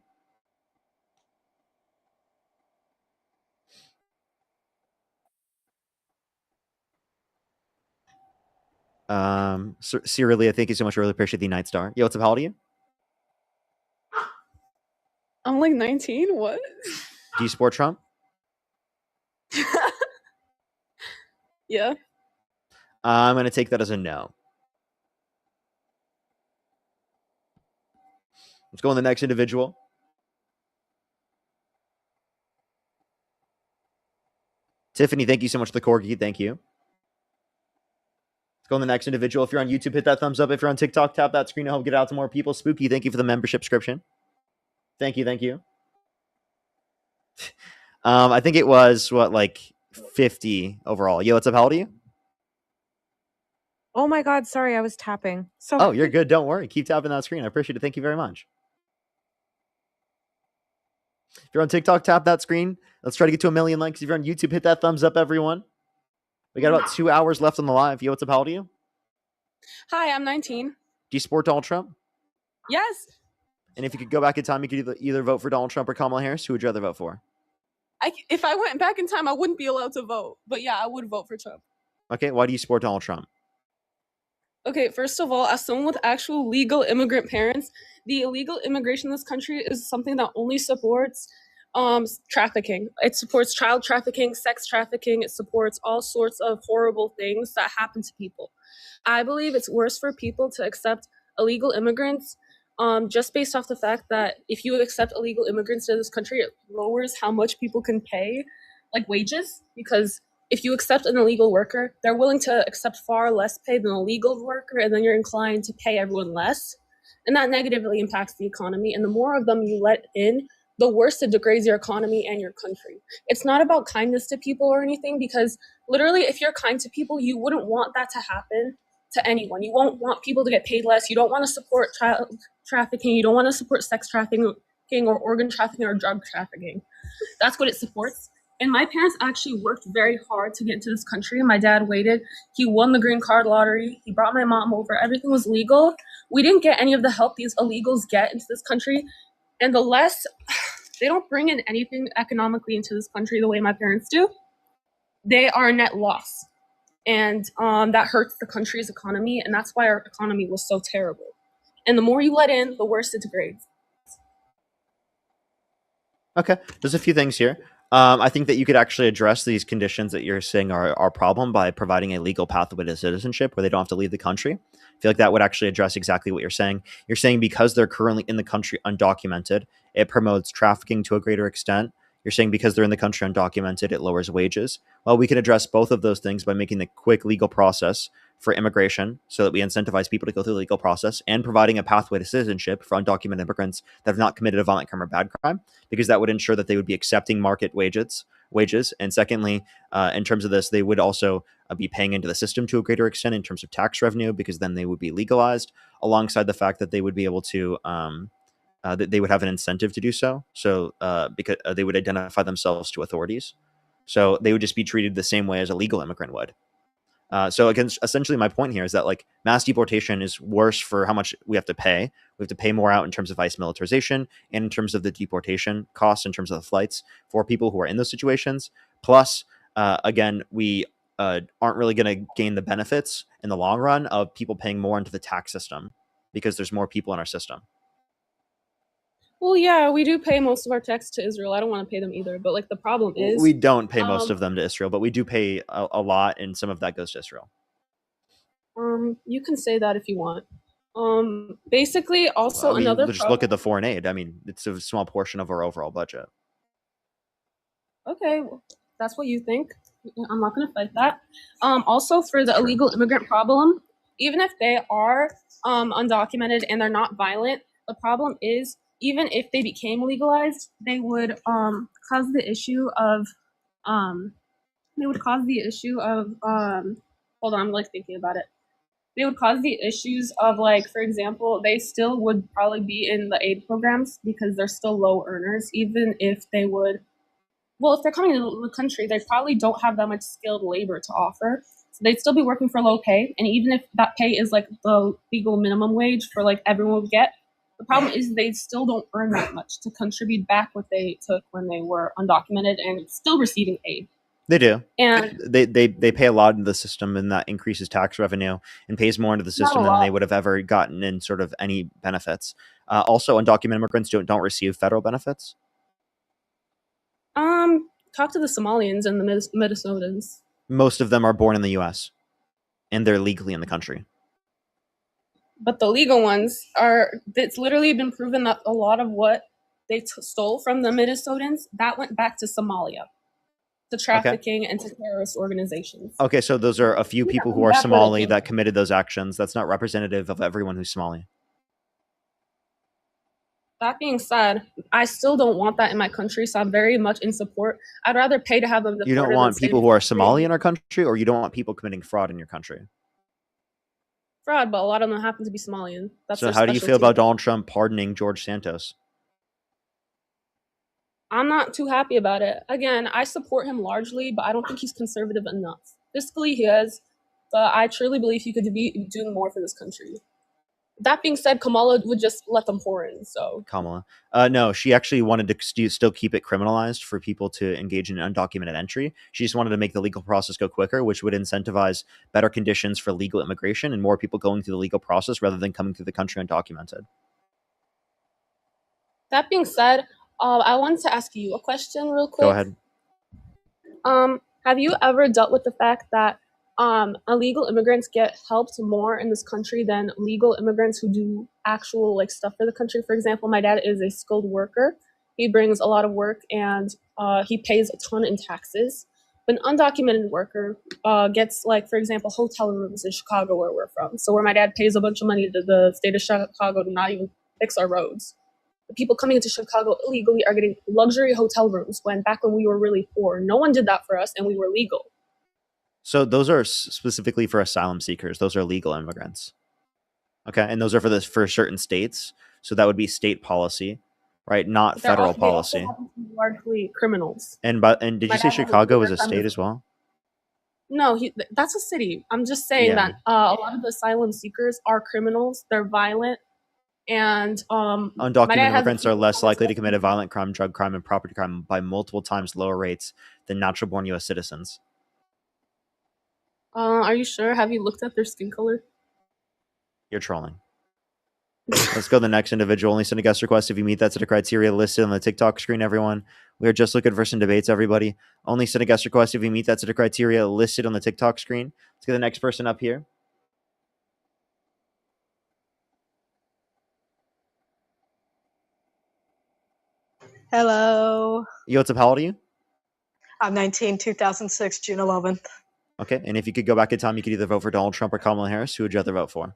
S1: Cyrilia, thank you so much. I really appreciate the Night Star. Yo, what's up? How old are you?
S5: I'm like 19. What?
S1: Do you support Trump?
S5: Yeah.
S1: I'm going to take that as a no. Let's go on the next individual. Tiffany, thank you so much for the corgi. Thank you. Let's go on the next individual. If you're on YouTube, hit that thumbs up. If you're on TikTok, tap that screen to help get out to more people. Spooky, thank you for the membership subscription. Thank you. Thank you. I think it was, like 50 overall. Yo, what's up? How old are you?
S6: Oh my God, sorry, I was tapping. So
S1: Oh, you're good. Don't worry. Keep tapping that screen. I appreciate it. Thank you very much. If you're on TikTok, tap that screen. Let's try to get to 1 million likes. If you're on YouTube, hit that thumbs up, everyone. We got about 2 hours left on the live. Yo, what's up? How old are you?
S5: Hi, I'm 19.
S1: Do you support Donald Trump?
S5: Yes.
S1: And if you could go back in time, you could either vote for Donald Trump or Kamala Harris. Who would you rather vote for?
S5: If I went back in time, I wouldn't be allowed to vote. But yeah, I would vote for Trump.
S1: Okay, why do you support Donald Trump?
S5: Okay, first of all, as someone with actual legal immigrant parents, the illegal immigration in this country is something that only supports trafficking. It supports child trafficking, sex trafficking. It supports all sorts of horrible things that happen to people. I believe it's worse for people to accept illegal immigrants just based off the fact that if you accept illegal immigrants to this country, it lowers how much people can pay, like wages, because if you accept an illegal worker, they're willing to accept far less pay than a legal worker, and then you're inclined to pay everyone less. And that negatively impacts the economy. And the more of them you let in, the worse it degrades your economy and your country. It's not about kindness to people or anything, because literally if you're kind to people, you wouldn't want that to happen to anyone. You won't want people to get paid less. You don't want to support trafficking. You don't want to support sex trafficking or organ trafficking or drug trafficking. That's what it supports. And my parents actually worked very hard to get into this country. My dad waited. He won the green card lottery. He brought my mom over. Everything was legal. We didn't get any of the help these illegals get into this country. And the less, they don't bring in anything economically into this country the way my parents do. They are a net loss. And that hurts the country's economy. And that's why our economy was so terrible. And the more you let in, the worse it degrades.
S1: Okay, there's a few things here. I think that you could actually address these conditions that you're saying are a problem by providing a legal pathway to citizenship where they don't have to leave the country. I feel like that would actually address exactly what you're saying. You're saying because they're currently in the country undocumented, it promotes trafficking to a greater extent. You're saying because they're in the country undocumented, it lowers wages. Well, we could address both of those things by making the quick legal process for immigration so that we incentivize people to go through the legal process and providing a pathway to citizenship for undocumented immigrants that have not committed a violent crime or bad crime, because that would ensure that they would be accepting market wages. And secondly, in terms of this, they would also be paying into the system to a greater extent in terms of tax revenue, because then they would be legalized, alongside the fact that they would be able to that they would have an incentive to do so. So because they would identify themselves to authorities. So they would just be treated the same way as a legal immigrant would. So again, essentially my point here is that like mass deportation is worse for how much we have to pay. We have to pay more out in terms of ICE militarization and in terms of the deportation costs, in terms of the flights for people who are in those situations. Plus, again, we aren't really going to gain the benefits in the long run of people paying more into the tax system because there's more people in our system.
S5: Well, yeah, we do pay most of our tax to Israel. I don't want to pay them either. But like the problem is
S1: we don't pay most of them to Israel, but we do pay a lot, and some of that goes to Israel.
S5: You can say that if you want. Basically, also another
S1: just look at the foreign aid. I mean, it's a small portion of our overall budget.
S5: Okay, well, that's what you think. I'm not going to fight that. Also, for the illegal immigrant problem, even if they are undocumented and they're not violent, the problem is even if they became legalized, they would cause the issue of hold on, I'm like thinking about it. They would cause the issues of, like, for example, they still would probably be in the aid programs because they're still low earners, even if they would. Well, if they're coming into the country, they probably don't have that much skilled labor to offer. So they'd still be working for low pay. And even if that pay is like the legal minimum wage for like everyone would get, the problem is they still don't earn that much to contribute back what they took when they were undocumented and still receiving aid.
S1: They do.
S5: And
S1: they pay a lot into the system, and that increases tax revenue and pays more into the system than they would have ever gotten in sort of any benefits. Also, undocumented immigrants don't receive federal benefits.
S5: Talk to the Somalians and the Minnesotans.
S1: Most of them are born in the U.S. and they're legally in the country.
S5: But the legal ones it's literally been proven that a lot of what they stole from the Minnesotans, that went back to Somalia, to trafficking and to terrorist organizations.
S1: Okay, so those are a few people who are Somali that committed those actions. That's not representative of everyone who's Somali.
S5: That being said, I still don't want that in my country, so I'm very much in support. I'd rather pay to have them deported.
S1: You don't want people who are Somali in our country, or you don't want people committing fraud in your country?
S5: Fraud, but a lot of them happen to be Somalian. That's
S1: so how do you feel about Donald Trump pardoning George Santos?
S5: I'm not too happy about it. Again, I support him largely, but I don't think he's conservative enough. Fiscally, he is, but I truly believe he could be doing more for this country. That being said, Kamala would just let them pour in. So
S1: Kamala, no, she actually wanted to still keep it criminalized for people to engage in undocumented entry. She just wanted to make the legal process go quicker, which would incentivize better conditions for legal immigration and more people going through the legal process rather than coming through the country undocumented.
S5: That being said, I wanted to ask you a question real quick.
S1: Go ahead.
S5: Have you ever dealt with the fact that illegal immigrants get helped more in this country than legal immigrants who do actual like stuff for the country? For example, my dad is a skilled worker. He brings a lot of work and he pays a ton in taxes. But an undocumented worker gets, like, for example, hotel rooms in Chicago where we're from. So where my dad pays a bunch of money to the state of Chicago to not even fix our roads. The people coming into Chicago illegally are getting luxury hotel rooms when back when we were really poor, no one did that for us and we were legal.
S1: So those are specifically for asylum seekers. Those are legal immigrants. Okay, and those are for certain states. So that would be state policy, right? Not federal policy.
S5: They also happen to be largely criminals.
S1: And did
S5: My
S1: you say
S5: dad has a
S1: Chicago was a
S5: lawyer friend
S1: state as well?
S5: No, that's a city. I'm just saying that a lot of the asylum seekers are criminals. They're violent, and my dad
S1: Undocumented
S5: has a
S1: immigrants are
S5: few
S1: less likely to
S5: friends-
S1: commit a violent crime, drug crime, and property crime by multiple times lower rates than natural-born U.S. citizens.
S5: Are you sure? Have you looked at their skin color?
S1: You're trolling. Let's go to the next individual. Only send a guest request if you meet that set of criteria listed on the TikTok screen, everyone. We are just looking for some debates, everybody. Only send a guest request if you meet that set of criteria listed on the TikTok screen. Let's get the next person up here.
S7: Hello.
S1: Yo, what's up? How old are you?
S7: I'm 19, 2006, June 11th.
S1: Okay, and if you could go back in time, you could either vote for Donald Trump or Kamala Harris. Who would you rather vote for?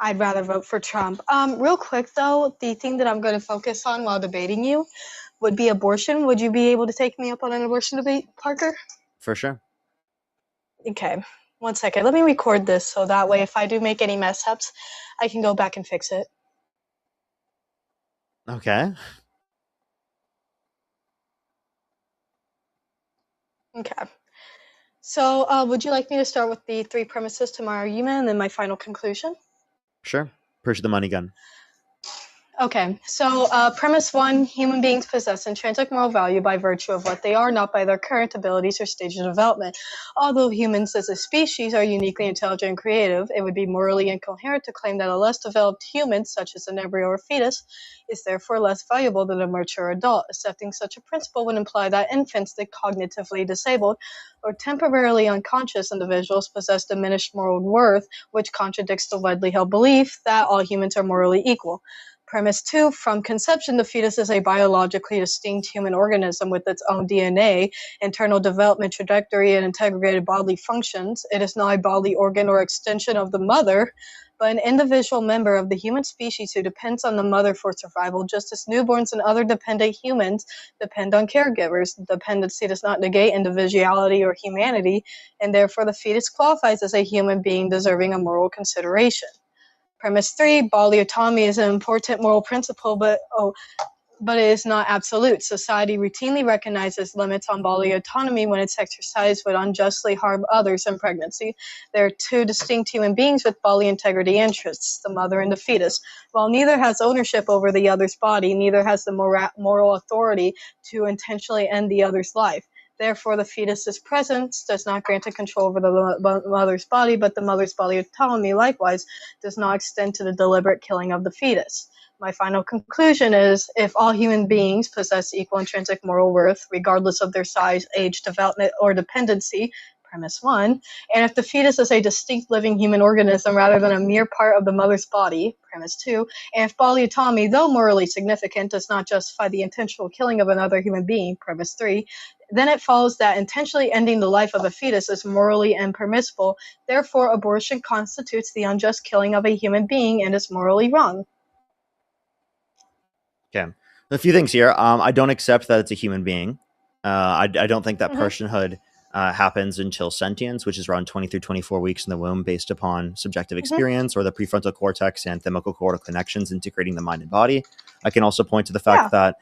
S7: I'd rather vote for Trump. Real quick, though, the thing that I'm going to focus on while debating you would be abortion. Would you be able to take me up on an abortion debate, Parker?
S1: For sure.
S7: Okay. 1 second. Let me record this so that way if I do make any mess ups, I can go back and fix it.
S1: Okay.
S7: Okay. So would you like me to start with the 3 premises to my argument and then my final conclusion?
S1: Sure. Push the money gun.
S7: Okay, so premise 1, human beings possess intrinsic moral value by virtue of what they are, not by their current abilities or stage of development. Although humans as a species are uniquely intelligent and creative, it would be morally incoherent to claim that a less developed human, such as an embryo or fetus, is therefore less valuable than a mature adult. Accepting such a principle would imply that infants, the cognitively disabled or temporarily unconscious individuals, possess diminished moral worth, which contradicts the widely held belief that all humans are morally equal. Premise 2, from conception, the fetus is a biologically distinct human organism with its own DNA, internal development trajectory, and integrated bodily functions. It is not a bodily organ or extension of the mother, but an individual member of the human species who depends on the mother for survival, just as newborns and other dependent humans depend on caregivers. Dependency does not negate individuality or humanity, and therefore the fetus qualifies as a human being deserving of moral consideration. Premise 3, bodily autonomy is an important moral principle, but it is not absolute. Society routinely recognizes limits on bodily autonomy when its exercise would unjustly harm others in pregnancy. There are 2 distinct human beings with bodily integrity interests, the mother and the fetus. While neither has ownership over the other's body, neither has the moral authority to intentionally end the other's life. Therefore, the fetus's presence does not grant a control over the mother's body, but the mother's bodily autonomy likewise does not extend to the deliberate killing of the fetus. My final conclusion is, if all human beings possess equal intrinsic moral worth, regardless of their size, age, development, or dependency, premise 1, and if the fetus is a distinct living human organism rather than a mere part of the mother's body, premise 2, and if bodily autonomy, though morally significant, does not justify the intentional killing of another human being, premise 3, then it follows that intentionally ending the life of a fetus is morally impermissible. Therefore, abortion constitutes the unjust killing of a human being and is morally wrong.
S1: Okay. A few things here. I don't accept that it's a human being. I don't think that personhood happens until sentience, which is around 20 through 24 weeks in the womb based upon subjective experience or the prefrontal cortex and thymoscortical connections integrating the mind and body. I can also point to the fact that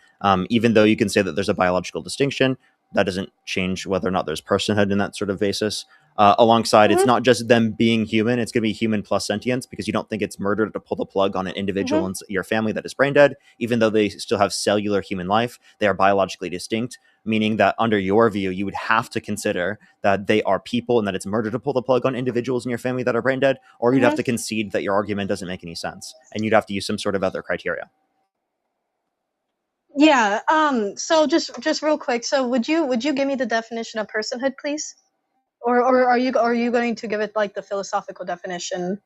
S1: even though you can say that there's a biological distinction, that doesn't change whether or not there's personhood in that sort of basis. Alongside, it's not just them being human, it's going to be human plus sentience, because you don't think it's murder to pull the plug on an individual in your family that is brain dead, even though they still have cellular human life. They are biologically distinct, meaning that under your view, you would have to consider that they are people and that it's murder to pull the plug on individuals in your family that are brain dead, or you'd have to concede that your argument doesn't make any sense, and you'd have to use some sort of other criteria.
S7: Yeah. So just real quick. So would you give me the definition of personhood, please? Or are you going to give it like the philosophical definition?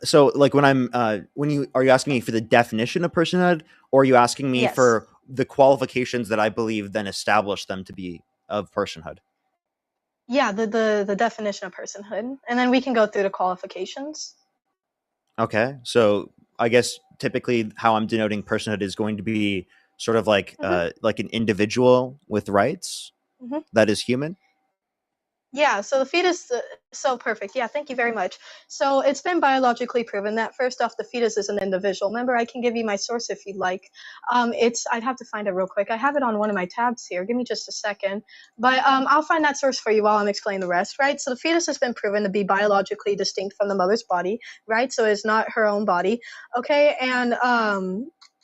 S1: So like are you asking me for the definition of personhood, or are you asking me for the qualifications that I believe then establish them to be of personhood?
S7: Yeah, the definition of personhood, and then we can go through the qualifications.
S1: Okay, so I guess typically how I'm denoting personhood is going to be sort of like an individual with rights that is human.
S7: Yeah, so the fetus, so perfect. Yeah, thank you very much. So it's been biologically proven that first off, the fetus is an individual. Remember, I can give you my source if you'd like. I'd have to find it real quick. I have it on one of my tabs here. Give me just a second. But I'll find that source for you while I'm explaining the rest, right? So the fetus has been proven to be biologically distinct from the mother's body, right? So it's not her own body, okay? And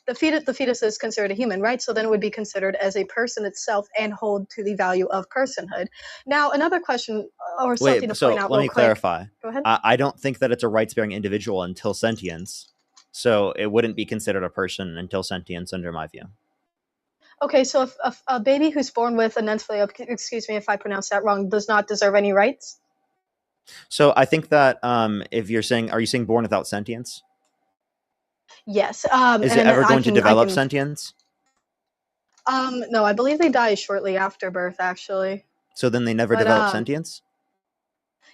S7: the fetus is considered a human, right? So then it would be considered as a person itself and hold to the value of personhood. Now, another question or something
S1: Wait,
S7: to
S1: so
S7: point out
S1: let
S7: real
S1: me
S7: quick.
S1: clarify.
S7: Go ahead.
S1: I don't think that it's a rights-bearing individual until sentience. So it wouldn't be considered a person until sentience, under my view.
S7: Okay, so if a baby who's born with anencephaly, excuse me if I pronounce that wrong, does not deserve any rights?
S1: So I think that if you're saying, are you saying born without sentience?
S7: Yes.
S1: Is it
S7: And
S1: ever
S7: I
S1: going to
S7: can,
S1: develop sentience?
S7: no, I believe they die shortly after birth, actually.
S1: So then they never
S7: But
S1: develop sentience?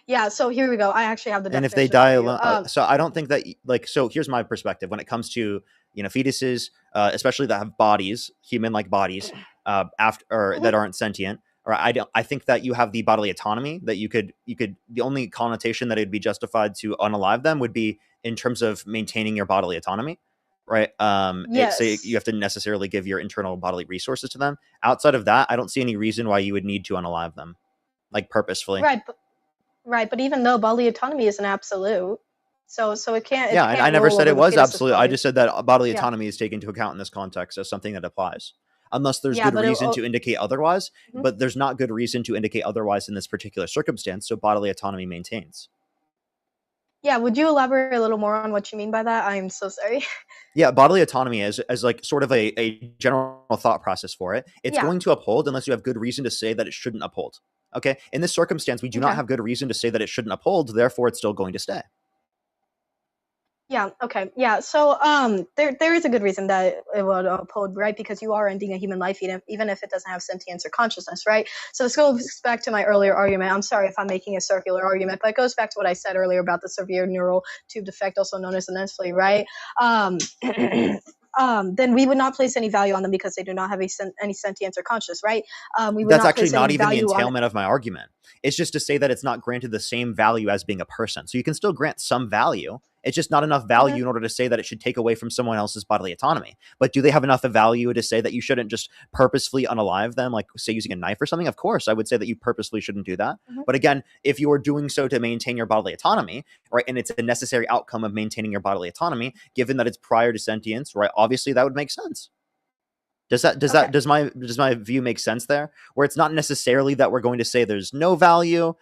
S7: yeah, so here we go. I actually have the
S1: And if
S7: definition
S1: they die
S7: for you.
S1: alone, so I don't think that, like, so here's my perspective when it comes to, fetuses, especially that have bodies, human-like bodies, after or that aren't sentient. Or I think that you have the bodily autonomy that you could. The only connotation that it'd be justified to unalive them would be in terms of maintaining your bodily autonomy, right? Say you
S7: Yes.
S1: have to necessarily give your internal bodily resources to them. Outside of that, I don't see any reason why you would need to unalive them, like purposefully.
S7: Right, but even though bodily autonomy is an absolute, so it can't
S1: Yeah, and I never
S7: roll
S1: said
S7: over
S1: it
S7: the
S1: was
S7: fetus's
S1: absolute. I
S7: body.
S1: just said that bodily
S7: Yeah.
S1: autonomy is taken into account in this context as something that applies, unless there's
S7: Yeah,
S1: good
S7: but
S1: reason to indicate otherwise.
S7: Mhm.
S1: But there's not good reason to indicate otherwise in this particular circumstance, so bodily autonomy maintains.
S7: Yeah, would you elaborate a little more on what you mean by that? I'm so sorry.
S1: Yeah, bodily autonomy as like sort of a general thought process for it. It's
S7: Yeah.
S1: going to uphold unless you have good reason to say that it shouldn't uphold. Okay, in this circumstance, we do not
S7: Okay.
S1: have good reason to say that it shouldn't uphold. Therefore, it's still going to stay.
S7: Yeah, okay. Yeah, so there is a good reason that it would uphold, right? Because you are ending a human life even if it doesn't have sentience or consciousness, right? So this goes back to my earlier argument. I'm sorry if I'm making a circular argument, but it goes back to what I said earlier about the severe neural tube defect, also known as anencephaly, right? Then we would not place any value on them because they do not have any sentience or conscious, right? We would
S1: That's
S7: not
S1: actually
S7: place
S1: not
S7: any
S1: even the
S7: value on
S1: entailment of my argument. It's just to say that it's not granted the same value as being a person. So you can still grant some value. It's just not enough value in order to say that it should take away from someone else's bodily autonomy. But do they have enough of value to say that you shouldn't just purposefully unalive them, like say using a knife or something? Of course, I would say that you purposefully shouldn't do that. But again, if you are doing so to maintain your bodily autonomy, right, and it's a necessary outcome of maintaining your bodily autonomy, given that it's prior to sentience, right, obviously that would make sense. Does my view make sense there? Where it's not necessarily that we're going to say there's no value,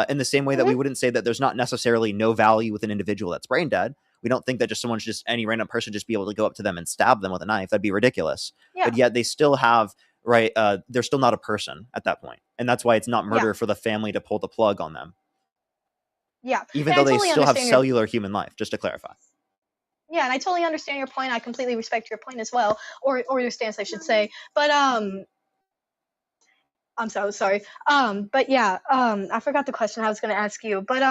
S1: in the same way that we wouldn't say that there's not necessarily no value with an individual that's brain dead. We don't think that just someone should just any random person just be able to go up to them and stab them with a knife. That'd be ridiculous.
S7: Yeah.
S1: But yet they still have right. They're still not a person at that point, and that's why it's not murder for the family to pull the plug on them.
S7: Yeah.
S1: Even
S7: And
S1: though
S7: I
S1: they
S7: totally
S1: still have
S7: understand your
S1: cellular human life. Just to clarify.
S7: Yeah, and I totally understand your point. I completely respect your point as well, or your stance, I should say. But I'm so sorry. But yeah, I forgot the question I was going to ask you. But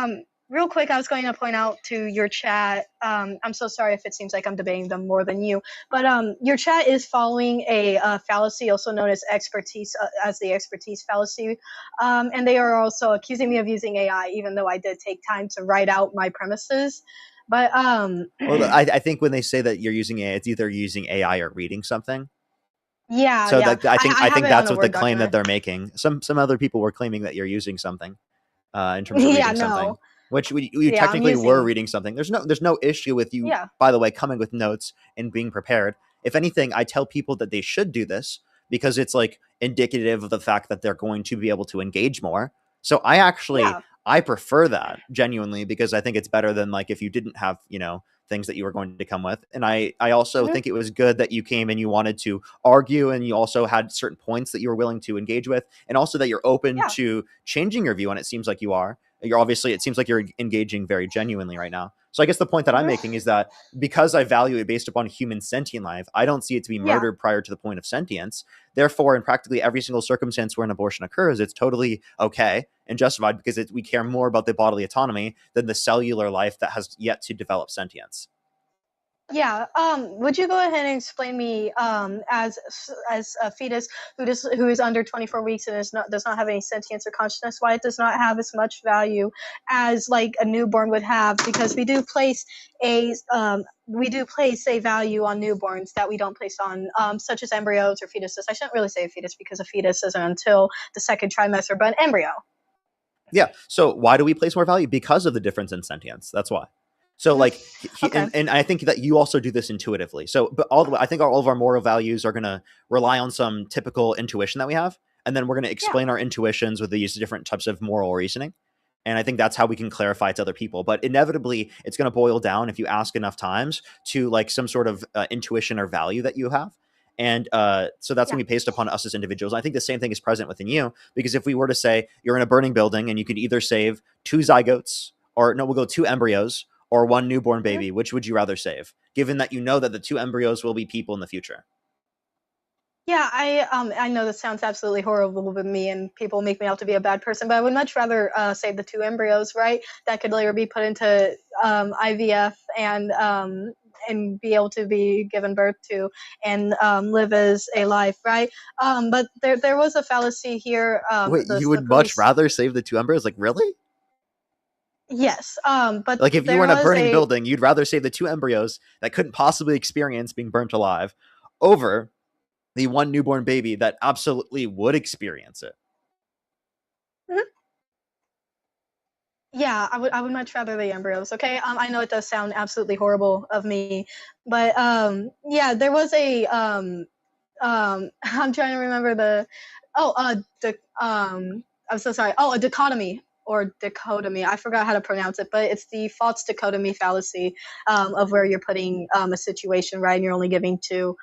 S7: real quick, I was going to point out to your chat. I'm so sorry if it seems like I'm debating them more than you. But your chat is following a fallacy, also known as as the expertise fallacy. And they are also accusing me of using AI, even though I did take time to write out my premises. But
S1: well, I think when they say that you're using AI, it's either using AI or reading something.
S7: Yeah,
S1: so
S7: yeah.
S1: I think that's what the claim
S7: document.
S1: that they're making. Some other people were claiming that you're using something in terms of reading something, which we technically were reading something. There's no issue with you, by the way, coming with notes and being prepared. If anything, I tell people that they should do this because it's like indicative of the fact that they're going to be able to engage more. So I actually I prefer that genuinely because I think it's better than like if you didn't have, things that you were going to come with. And I also think it was good that you came and you wanted to argue and you also had certain points that you were willing to engage with and also that you're open to changing your view. And it seems like you are. It seems like you're engaging very genuinely right now. So I guess the point that I'm making is that because I value it based upon human sentient life, I don't see it to be murdered prior to the point of sentience. Therefore, in practically every single circumstance where an abortion occurs, it's totally okay and justified because we care more about the bodily autonomy than the cellular life that has yet to develop sentience.
S7: Yeah. Would you go ahead and explain me, as a fetus who is under 24 weeks and does not have any sentience or consciousness, why it does not have as much value as like a newborn would have? Because we do place a value on newborns that we don't place on, such as embryos or fetuses. I shouldn't really say a fetus because a fetus isn't until the second trimester, but an embryo.
S1: Yeah. So why do we place more value? Because of the difference in sentience. That's why. So like,
S7: Okay.
S1: and I think that you also do this intuitively. So, but I think all of our moral values are going to rely on some typical intuition that we have. And then we're going to explain our intuitions with these different types of moral reasoning. And I think that's how we can clarify it to other people. But inevitably, it's going to boil down, if you ask enough times, to like some sort of intuition or value that you have. And so that's going to be based upon us as individuals. I think the same thing is present within you, because if we were to say you're in a burning building and you could either save 2 zygotes, or no, we'll go 2 embryos or 1 newborn baby, which would you rather save, given that you know that the 2 embryos will be people in the future?
S7: Yeah, I know this sounds absolutely horrible with me, and people make me out to be a bad person, but I would much rather save the 2 embryos, right? That could later be put into IVF and be able to be given birth to and live as a life, right? But there was a fallacy here.
S1: Wait, you would much rather save the 2 embryos? Like, really?
S7: Yes, but
S1: like if you were in a burning building, you'd rather save the 2 embryos that couldn't possibly experience being burnt alive over the 1 newborn baby that absolutely would experience it.
S7: Yeah, I would much rather the embryos. Okay, I know it does sound absolutely horrible of me, but yeah, there was a I'm trying to remember I'm so sorry. Oh, a dichotomy or dichotomy. I forgot how to pronounce it, but it's the false dichotomy fallacy, of where you're putting a situation, right, and you're only giving two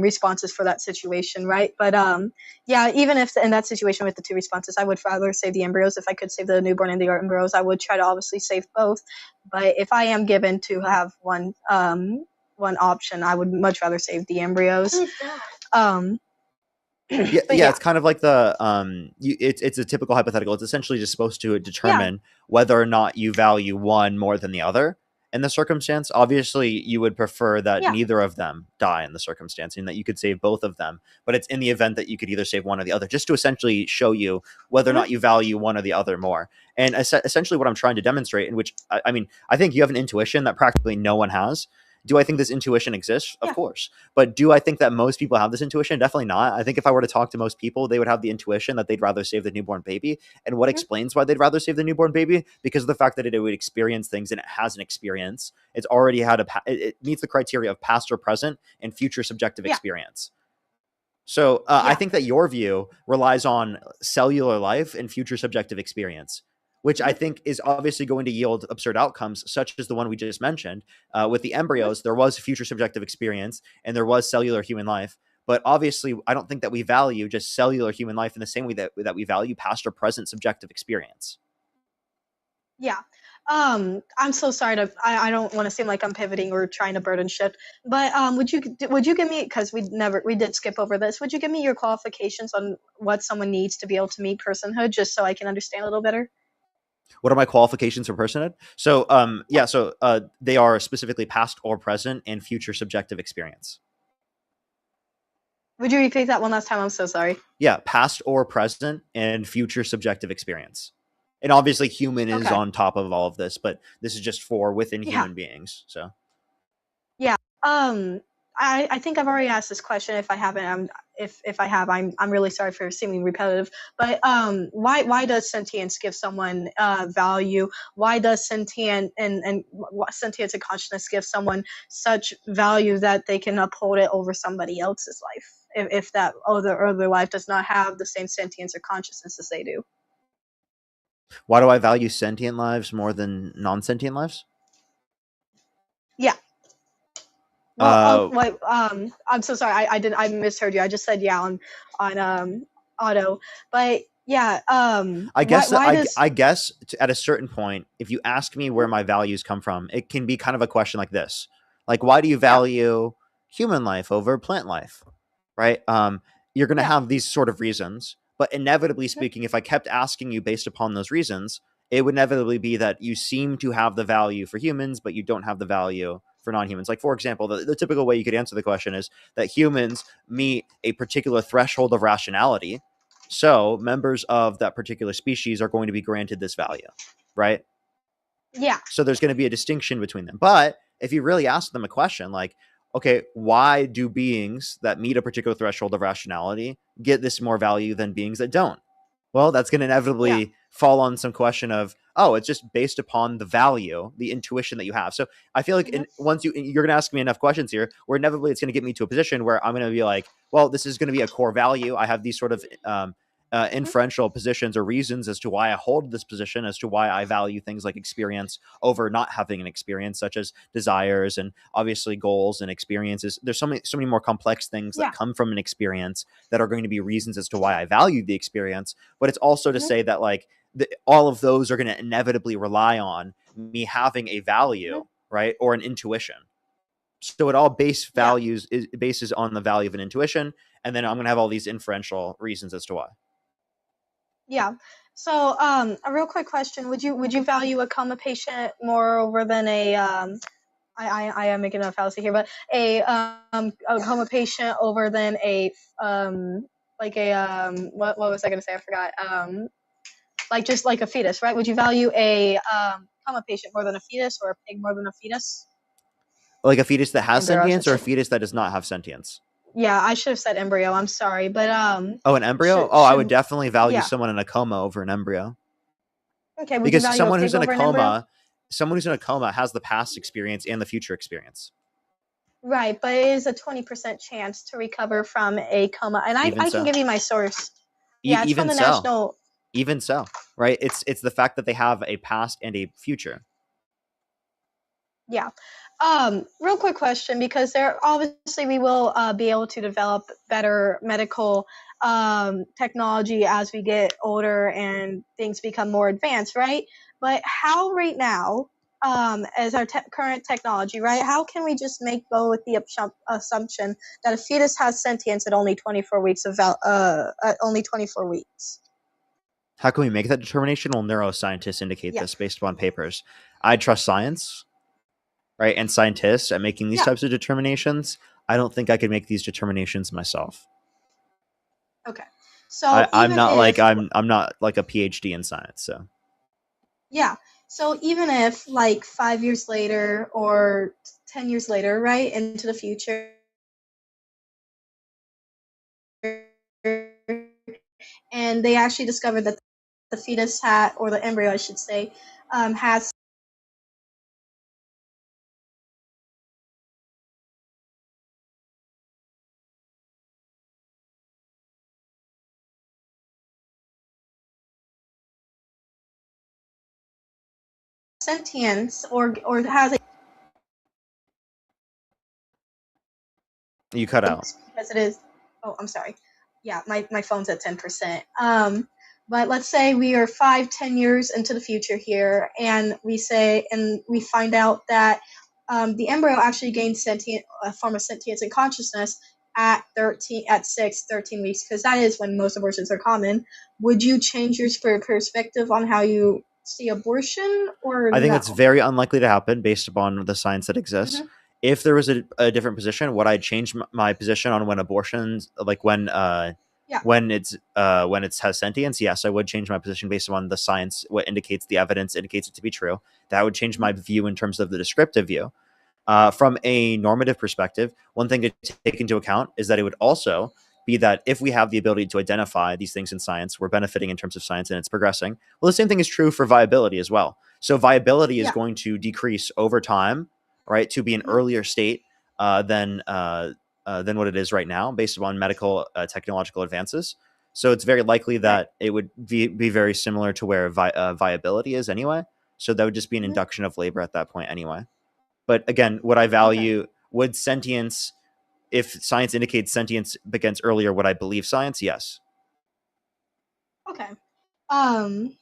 S7: responses for that situation, right? But yeah, even if in that situation with the 2 responses, I would rather save the embryos. If I could save the newborn and the embryos, I would try to obviously save both. But if I am given to have one option, I would much rather save the embryos.
S1: Yeah, it's kind of like the it's a typical hypothetical. It's essentially just supposed to determine whether or not you value one more than the other in the circumstance. Obviously, you would prefer that neither of them die in the circumstance, and that you could save both of them. But it's in the event that you could either save one or the other, just to essentially show you whether or not you value one or the other more. And essentially what I'm trying to demonstrate, in which I mean, I think you have an intuition that practically no one has. Do I think this intuition exists? Of course. But do I think that most people have this intuition? Definitely not. I think if I were to talk to most people, they would have the intuition that they'd rather save the newborn baby. And what explains why they'd rather save the newborn baby? Because of the fact that it would experience things, and it has an experience. It's already had it meets the criteria of past or present and future subjective experience. So I think that your view relies on cellular life and future subjective experience, which I think is obviously going to yield absurd outcomes, such as the one we just mentioned. With the embryos, there was future subjective experience and there was cellular human life. But obviously, I don't think that we value just cellular human life in the same way that we value past or present subjective experience.
S7: Yeah. I'm so sorry I don't want to seem like I'm pivoting or trying to burden shift, but would you give me, because we did skip over this, would you give me your qualifications on what someone needs to be able to meet personhood, just so I can understand a little better?
S1: What are my qualifications for personhood? So, they are specifically past or present and future subjective experience.
S7: Would you repeat that one last time? I'm so sorry.
S1: Yeah, past or present and future subjective experience. And obviously human is on top of all of this, but this is just for within human beings. So.
S7: Yeah. I think I've already asked this question. If I haven't, if I have, I'm really sorry for seeming repetitive. But why does sentience give someone value? Why does sentience and consciousness give someone such value that they can uphold it over somebody else's life, if that other life does not have the same sentience or consciousness as they do?
S1: Why do I value sentient lives more than non-sentient lives?
S7: Yeah. Well, I'm so sorry. I misheard you. I just said on auto, but yeah.
S1: I guess at a certain point, if you ask me where my values come from, it can be kind of a question like this: like, why do you value human life over plant life? Right? You're going to have these sort of reasons, but inevitably speaking, if I kept asking you based upon those reasons, it would inevitably be that you seem to have the value for humans, but you don't have the value for non-humans. Like, for example, the typical way you could answer the question is that humans meet a particular threshold of rationality. So members of that particular species are going to be granted this value, right?
S7: Yeah.
S1: So there's going to be a distinction between them. But if you really ask them a question like, okay, why do beings that meet a particular threshold of rationality get this more value than beings that don't? Well, that's going to inevitably fall on some question of, oh, it's just based upon the value, the intuition that you have. So I feel like once you're going to ask me enough questions here, where inevitably it's going to get me to a position where I'm going to be like, well, this is going to be a core value. I have these sort of inferential positions or reasons as to why I hold this position, as to why I value things like experience over not having an experience, such as desires and obviously goals and experiences. There's so many more complex things that come from an experience that are going to be reasons as to why I value the experience. But it's also to say that like all of those are going to inevitably rely on me having a value, right, or an intuition. So it all bases on the value of an intuition, and then I'm going to have all these inferential reasons as to why.
S7: Yeah. So, a real quick question: Would you value a coma patient more over than a I am making a fallacy here, but a coma patient over than a what was I gonna say? I forgot. Like just like a fetus, right? Would you value a coma patient more than a fetus, or a pig more than a fetus?
S1: Like a fetus that has
S7: Embryo,
S1: sentience, or a fetus that does not have sentience?
S7: Yeah, I should have said embryo. I'm sorry, but
S1: Oh, an embryo? I would definitely value someone in a coma over an embryo.
S7: Okay, would
S1: because
S7: you value
S1: someone
S7: a pig
S1: who's in a
S7: over an embryo?
S1: coma, someone who's in a coma has the past experience and the future experience.
S7: Right, but it is a 20% chance to recover from a coma, and I can give you my source. Yeah, it's from the national.
S1: Even so, right? It's the fact that they have a past and a future.
S7: Yeah. Real quick question, because there obviously we will be able to develop better medical technology as we get older and things become more advanced, right? But how right now, as our current technology, right? How can we just go with the assumption that a fetus has sentience at only 24 weeks at only 24 weeks?
S1: How can we make that determination? Well, neuroscientists indicate this based upon papers. I trust science, right? And scientists at making these types of determinations. I don't think I could make these determinations myself.
S7: Okay. So
S1: I'm not like a PhD in science, so.
S7: Yeah. So even if like 5 years later or 10 years later, right, into the future, and they actually discovered that the fetus or the embryo, I should say, has sentience or has a.
S1: You cut out.
S7: Because it is. Oh, I'm sorry. Yeah, my phone's at 10%. But let's say we are 5-10 years into the future here, and we find out that the embryo actually gains a form of sentience and consciousness at 13 weeks, because that is when most abortions are common. Would you change your perspective on how you see abortion, or
S1: I think it's very unlikely to happen based upon the science that exists.
S7: Mm-hmm.
S1: If there was a different position, would I change my position on when abortions, like when it has sentience? Yes, I would change my position based on the science, what indicates the evidence indicates it to be true. That would change my view in terms of the descriptive view. From a normative perspective, one thing to take into account is that it would also be that if we have the ability to identify these things in science, we're benefiting in terms of science and it's progressing. Well, the same thing is true for viability as well. So viability is going to decrease over time, right, to be an earlier state than what it is right now based upon medical technological advances. So it's very likely that it would be very similar to where viability is anyway. So that would just be an induction of labor at that point anyway. But again, would I value, would sentience, if science indicates sentience begins earlier, would I believe science? Yes.
S7: Okay. 1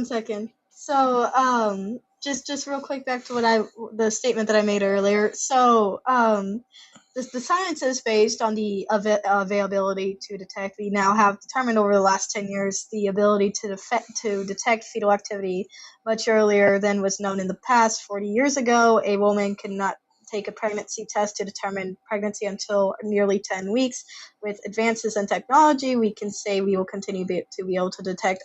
S7: second. So, just real quick back to the statement that I made earlier. So, the science is based on the availability to detect. We now have determined over the last 10 years the ability to detect fetal activity much earlier than was known in the past. 40 years ago, a woman could not take a pregnancy test to determine pregnancy until nearly 10 weeks. With advances in technology, we can say we will continue to be able to detect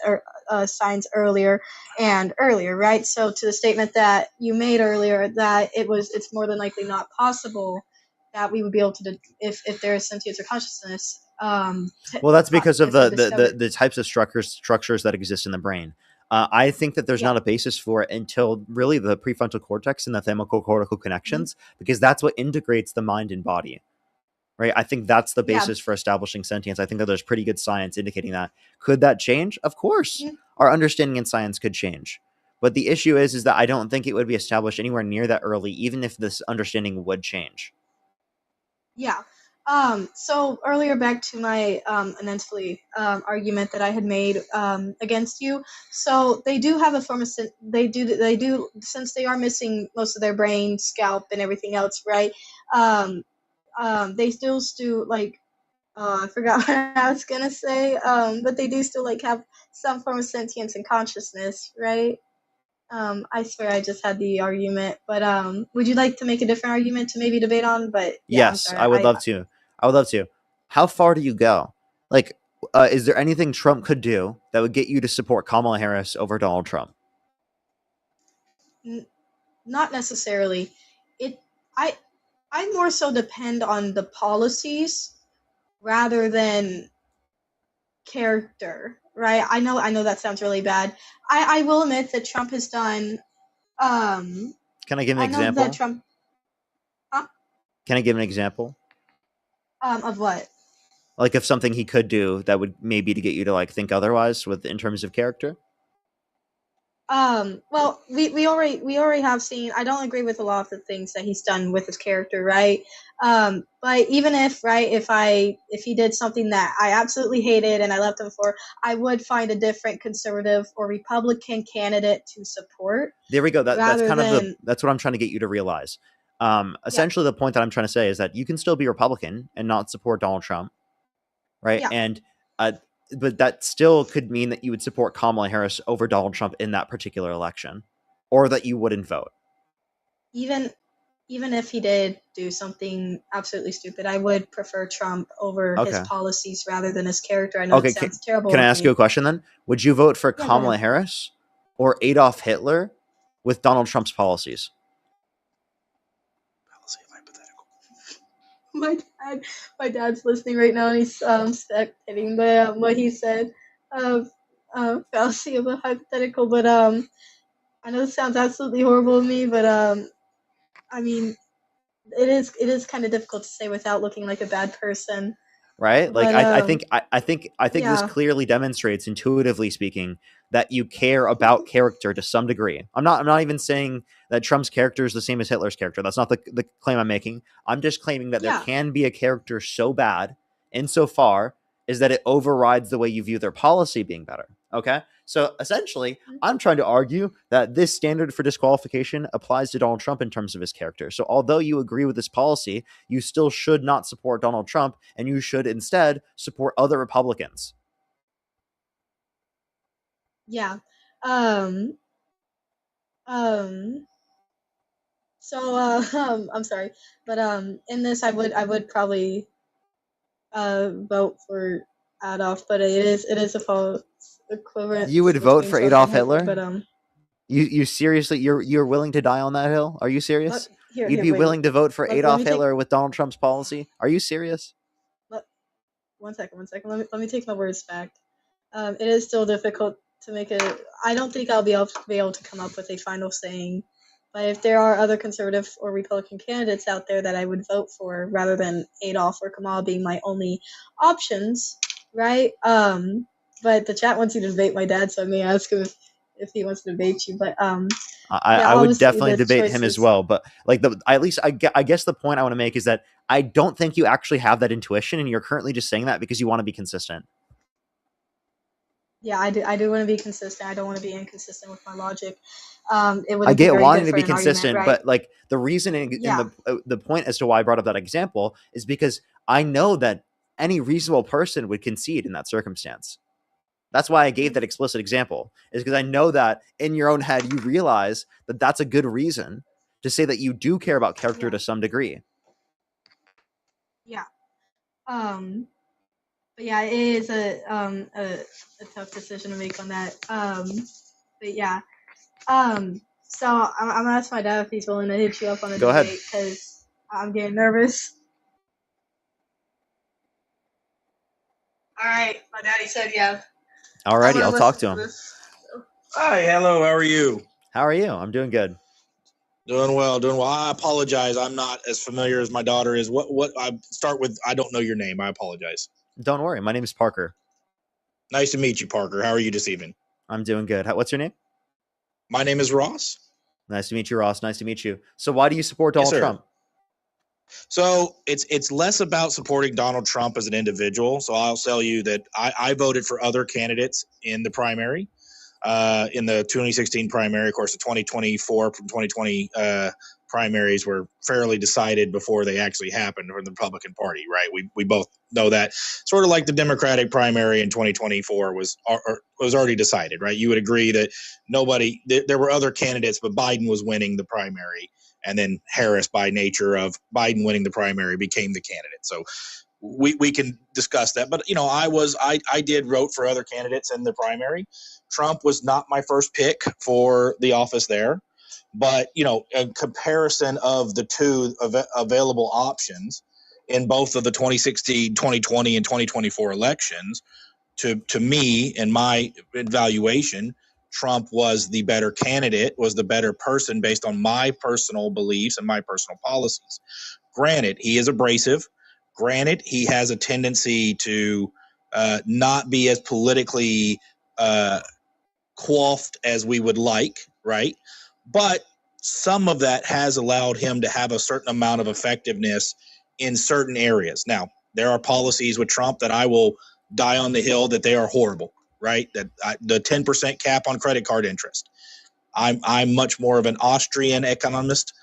S7: signs earlier and earlier, right? So to the statement that you made earlier, that it's more than likely not possible that we would be able to, if there is sentience or consciousness.
S1: Well, that's because of the types of structures that exist in the brain. I think that there's not a basis for it until really the prefrontal cortex and the thalamocortical connections, because that's what integrates the mind and body, right? I think that's the basis for establishing sentience. I think that there's pretty good science indicating that. Could that change? Of course, our understanding in science could change. But the issue is that I don't think it would be established anywhere near that early, even if this understanding would change.
S7: Yeah. So earlier, back to my immensely argument that I had made against you. So they do have a form of they do since they are missing most of their brain, scalp, and everything else, right? They still like I forgot what I was gonna say. But they do still like have some form of sentience and consciousness, right? I swear I just had the argument, but would you like to make a different argument to maybe debate on? But yeah,
S1: yes, I would love to. I would love to. How far do you go? Like, is there anything Trump could do that would get you to support Kamala Harris over Donald Trump?
S7: Not necessarily. I more so depend on the policies rather than character, right? I know that sounds really bad. I will admit that Trump has done.
S1: Can I give an example?
S7: Know that Trump. Huh?
S1: Can I give an example?
S7: Of what?
S1: Like of something he could do that would maybe to get you to like think otherwise in terms of character?
S7: Well, we already have seen. I don't agree with a lot of the things that he's done with his character, right? But even if he did something that I absolutely hated and I left him for, I would find a different conservative or Republican candidate to support.
S1: There we go. That's kind of that's what I'm trying to get you to realize. Essentially, the point that I'm trying to say is that you can still be Republican and not support Donald Trump, right?
S7: Yeah.
S1: And but that still could mean that you would support Kamala Harris over Donald Trump in that particular election, or that you wouldn't vote.
S7: Even if he did do something absolutely stupid, I would prefer Trump over his policies rather than his character. I know it sounds terrible.
S1: Can I ask you a question then? Would you vote for Kamala Harris or Adolf Hitler with Donald Trump's policies?
S7: My dad's listening right now and he's spectating what he said fallacy of a hypothetical, but I know it sounds absolutely horrible to me, but I mean it is kind of difficult to say without looking like a bad person,
S1: right? Like
S7: but,
S1: I think this clearly demonstrates, intuitively speaking, that you care about character to some degree. I'm not even saying that Trump's character is the same as Hitler's character. That's not the claim I'm making. I'm just claiming that there can be a character so bad insofar as that it overrides the way you view their policy being better. Okay? So essentially, I'm trying to argue that this standard for disqualification applies to Donald Trump in terms of his character. So although you agree with this policy, you still should not support Donald Trump, and you should instead support other Republicans.
S7: Yeah. So I'm sorry, but in this I would probably vote for Adolf, but it is a false equivalent.
S1: You would vote for Adolf Hitler?
S7: But
S1: you seriously you're willing to die on that hill? Are you serious? You'd be willing to vote for Adolf Hitler with Donald Trump's policy? Are you serious?
S7: One second. Let me take my words back. It is still difficult to make it. I don't think I'll be able to come up with a final saying. But if there are other conservative or Republican candidates out there that I would vote for rather than Adolf or Kamala being my only options, right? But the chat wants you to debate my dad, so I may ask him if he wants to debate you. But
S1: I would definitely debate him as well. But like I guess the point I want to make is that I don't think you actually have that intuition, and you're currently just saying that because you want to be consistent.
S7: Yeah, I do want to be consistent. I don't want to be inconsistent with my logic. it would
S1: I
S7: be
S1: get
S7: very
S1: wanting
S7: good
S1: to
S7: for
S1: be
S7: an argument,
S1: consistent,
S7: right?
S1: but like the reason in
S7: Yeah.
S1: the point as to why I brought up that example is because I know that any reasonable person would concede in that circumstance. That's why I gave that explicit example, is because I know that in your own head you realize that that's a good reason to say that you do care about character to some degree.
S7: Yeah. But yeah, it is a tough decision to make on that. But yeah. So I'm gonna ask my dad if he's willing to hit you up on a
S1: Go ahead.
S7: debate because I'm getting nervous. All right, my daddy said yeah.
S1: Alrighty, I'll talk to him.
S8: Hi, hello, how are you?
S1: How are you? I'm doing good.
S8: Doing well, doing well. I apologize. I'm not as familiar as my daughter is. What I start with, I don't know your name. I apologize.
S1: Don't worry. My name is Parker.
S8: Nice to meet you, Parker. How are you this evening?
S1: I'm doing good. What's your name?
S8: My name is Ross.
S1: Nice to meet you, Ross. Nice to meet you. So why do you support
S8: Yes,
S1: Donald
S8: sir.
S1: Trump?
S8: So it's less about supporting Donald Trump as an individual. So I'll tell you that I voted for other candidates in the primary, in the 2016 primary. Of course, the 2024 from 2020 primaries were fairly decided before they actually happened for the Republican Party, right? We both know that. Sort of like the Democratic primary in 2024 was already decided, right? You would agree that there were other candidates, but Biden was winning the primary. And then Harris, by nature of Biden winning the primary, became the candidate. So we can discuss that. But, I did vote for other candidates in the primary. Trump was not my first pick for the office there. But, in comparison of the two available options in both of the 2016, 2020, and 2024 elections, to me, in my evaluation, Trump was the better candidate, was the better person based on my personal beliefs and my personal policies. Granted, he is abrasive. Granted, he has a tendency to not be as politically coiffed as we would like, right? But some of that has allowed him to have a certain amount of effectiveness in certain areas. Now, there are policies with Trump that I will die on the hill that they are horrible, right? The 10% cap on credit card interest. I'm much more of an Austrian economist,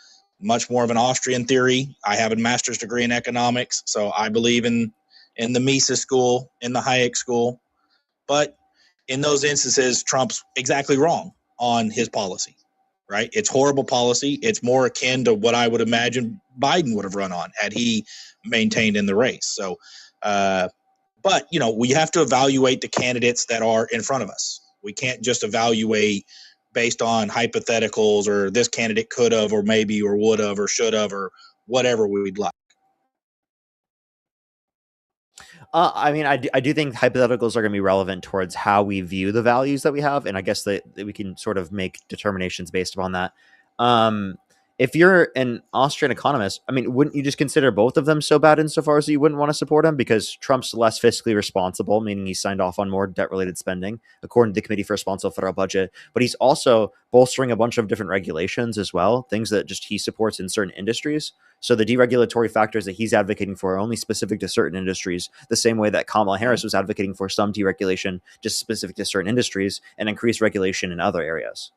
S8: much more of an Austrian theory. I have a master's degree in economics, so I believe in the Mises school, in the Hayek school. But in those instances, Trump's exactly wrong on his policy, right? It's horrible policy. It's more akin to what I would imagine Biden would have run on had he maintained in the race. So, but, we have to evaluate the candidates that are in front of us. We can't just evaluate based on hypotheticals or this candidate could have or maybe or would have or should have or whatever we'd like.
S1: I do think hypotheticals are going to be relevant towards how we view the values that we have. And I guess that we can sort of make determinations based upon that. If you're an Austrian economist, wouldn't you just consider both of them so bad insofar as you wouldn't want to support him? Because Trump's less fiscally responsible, meaning he signed off on more debt-related spending, according to the Committee for Responsible Federal Budget. But he's also bolstering a bunch of different regulations as well, things that just he supports in certain industries. So the deregulatory factors that he's advocating for are only specific to certain industries, the same way that Kamala Harris was advocating for some deregulation just specific to certain industries and increased regulation in other areas.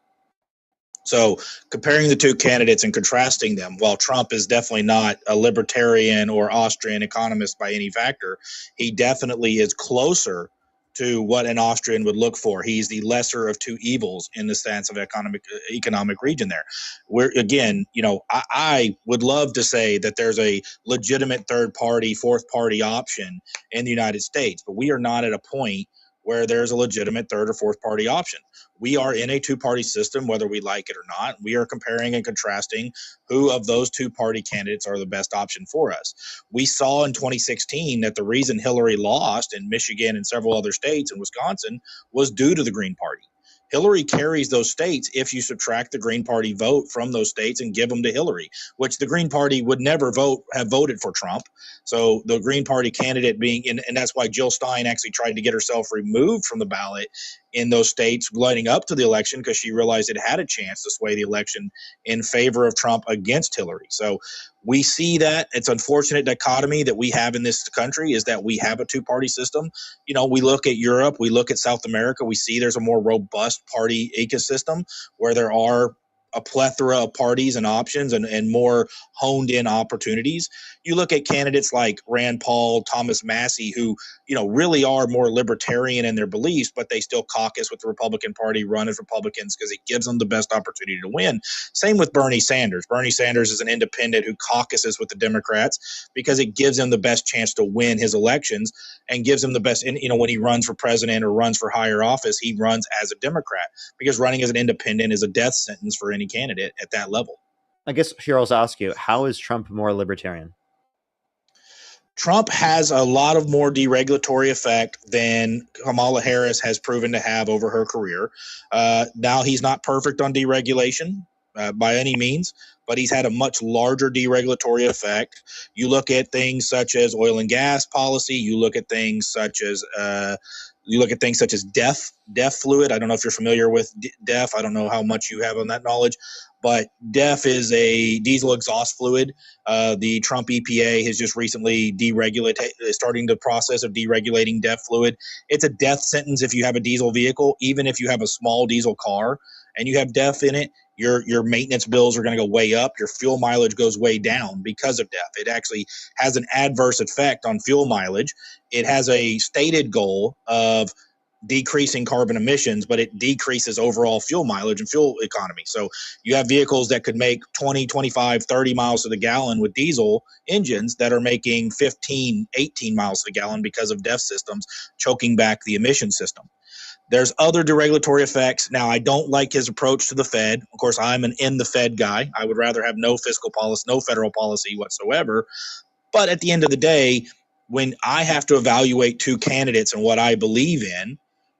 S8: So comparing the two candidates and contrasting them, while Trump is definitely not a libertarian or Austrian economist by any factor, he definitely is closer to what an Austrian would look for. He's the lesser of two evils in the stance of economic region there. Where again, I would love to say that there's a legitimate third party, fourth party option in the United States, but we are not at a point where there's a legitimate third or fourth party option. We are in a two-party system, whether we like it or not. We are comparing and contrasting who of those two-party candidates are the best option for us. We saw in 2016 that the reason Hillary lost in Michigan and several other states and Wisconsin was due to the Green Party. Hillary carries those states if you subtract the Green Party vote from those states and give them to Hillary, which the Green Party would never have voted for Trump. So the Green Party candidate being, and that's why Jill Stein actually tried to get herself removed from the ballot in those states leading up to the election because she realized it had a chance to sway the election in favor of Trump against Hillary. So we see that. It's unfortunate dichotomy that we have in this country is that we have a two-party system. You know, we look at Europe, we look at South America, we see there's a more robust party ecosystem where there are a plethora of parties and options and more honed in opportunities. You look at candidates like Rand Paul, Thomas Massey, who, you know, really are more libertarian in their beliefs, but they still caucus with the Republican Party, run as Republicans because it gives them the best opportunity to win. Same with Bernie Sanders. Bernie Sanders is an independent who caucuses with the Democrats because it gives him the best chance to win his elections and gives him the best, you know, when he runs for president or runs for higher office, he runs as a Democrat because running as an independent is a death sentence for any candidate at that level.
S1: I guess here I'll ask you, how is Trump more libertarian?
S8: Trump has a lot of more deregulatory effect than Kamala Harris has proven to have over her career. Now, he's not perfect on deregulation by any means, but he's had a much larger deregulatory effect. You look at things such as oil and gas policy. You look at things such as DEF fluid. I don't know if you're familiar with DEF. I don't know how much you have on that knowledge, but DEF is a diesel exhaust fluid. The Trump EPA has just recently starting the process of deregulating DEF fluid. It's a death sentence if you have a diesel vehicle, even if you have a small diesel car and you have DEF in it. Your maintenance bills are going to go way up. Your fuel mileage goes way down because of DEF. It actually has an adverse effect on fuel mileage. It has a stated goal of decreasing carbon emissions, but it decreases overall fuel mileage and fuel economy. So you have vehicles that could make 20, 25, 30 miles to the gallon with diesel engines that are making 15, 18 miles to the gallon because of DEF systems choking back the emission system. There's other deregulatory effects. Now, I don't like his approach to the Fed. Of course, I'm an in the Fed guy. I would rather have no fiscal policy, no federal policy whatsoever. But at the end of the day, when I have to evaluate two candidates and what I believe in,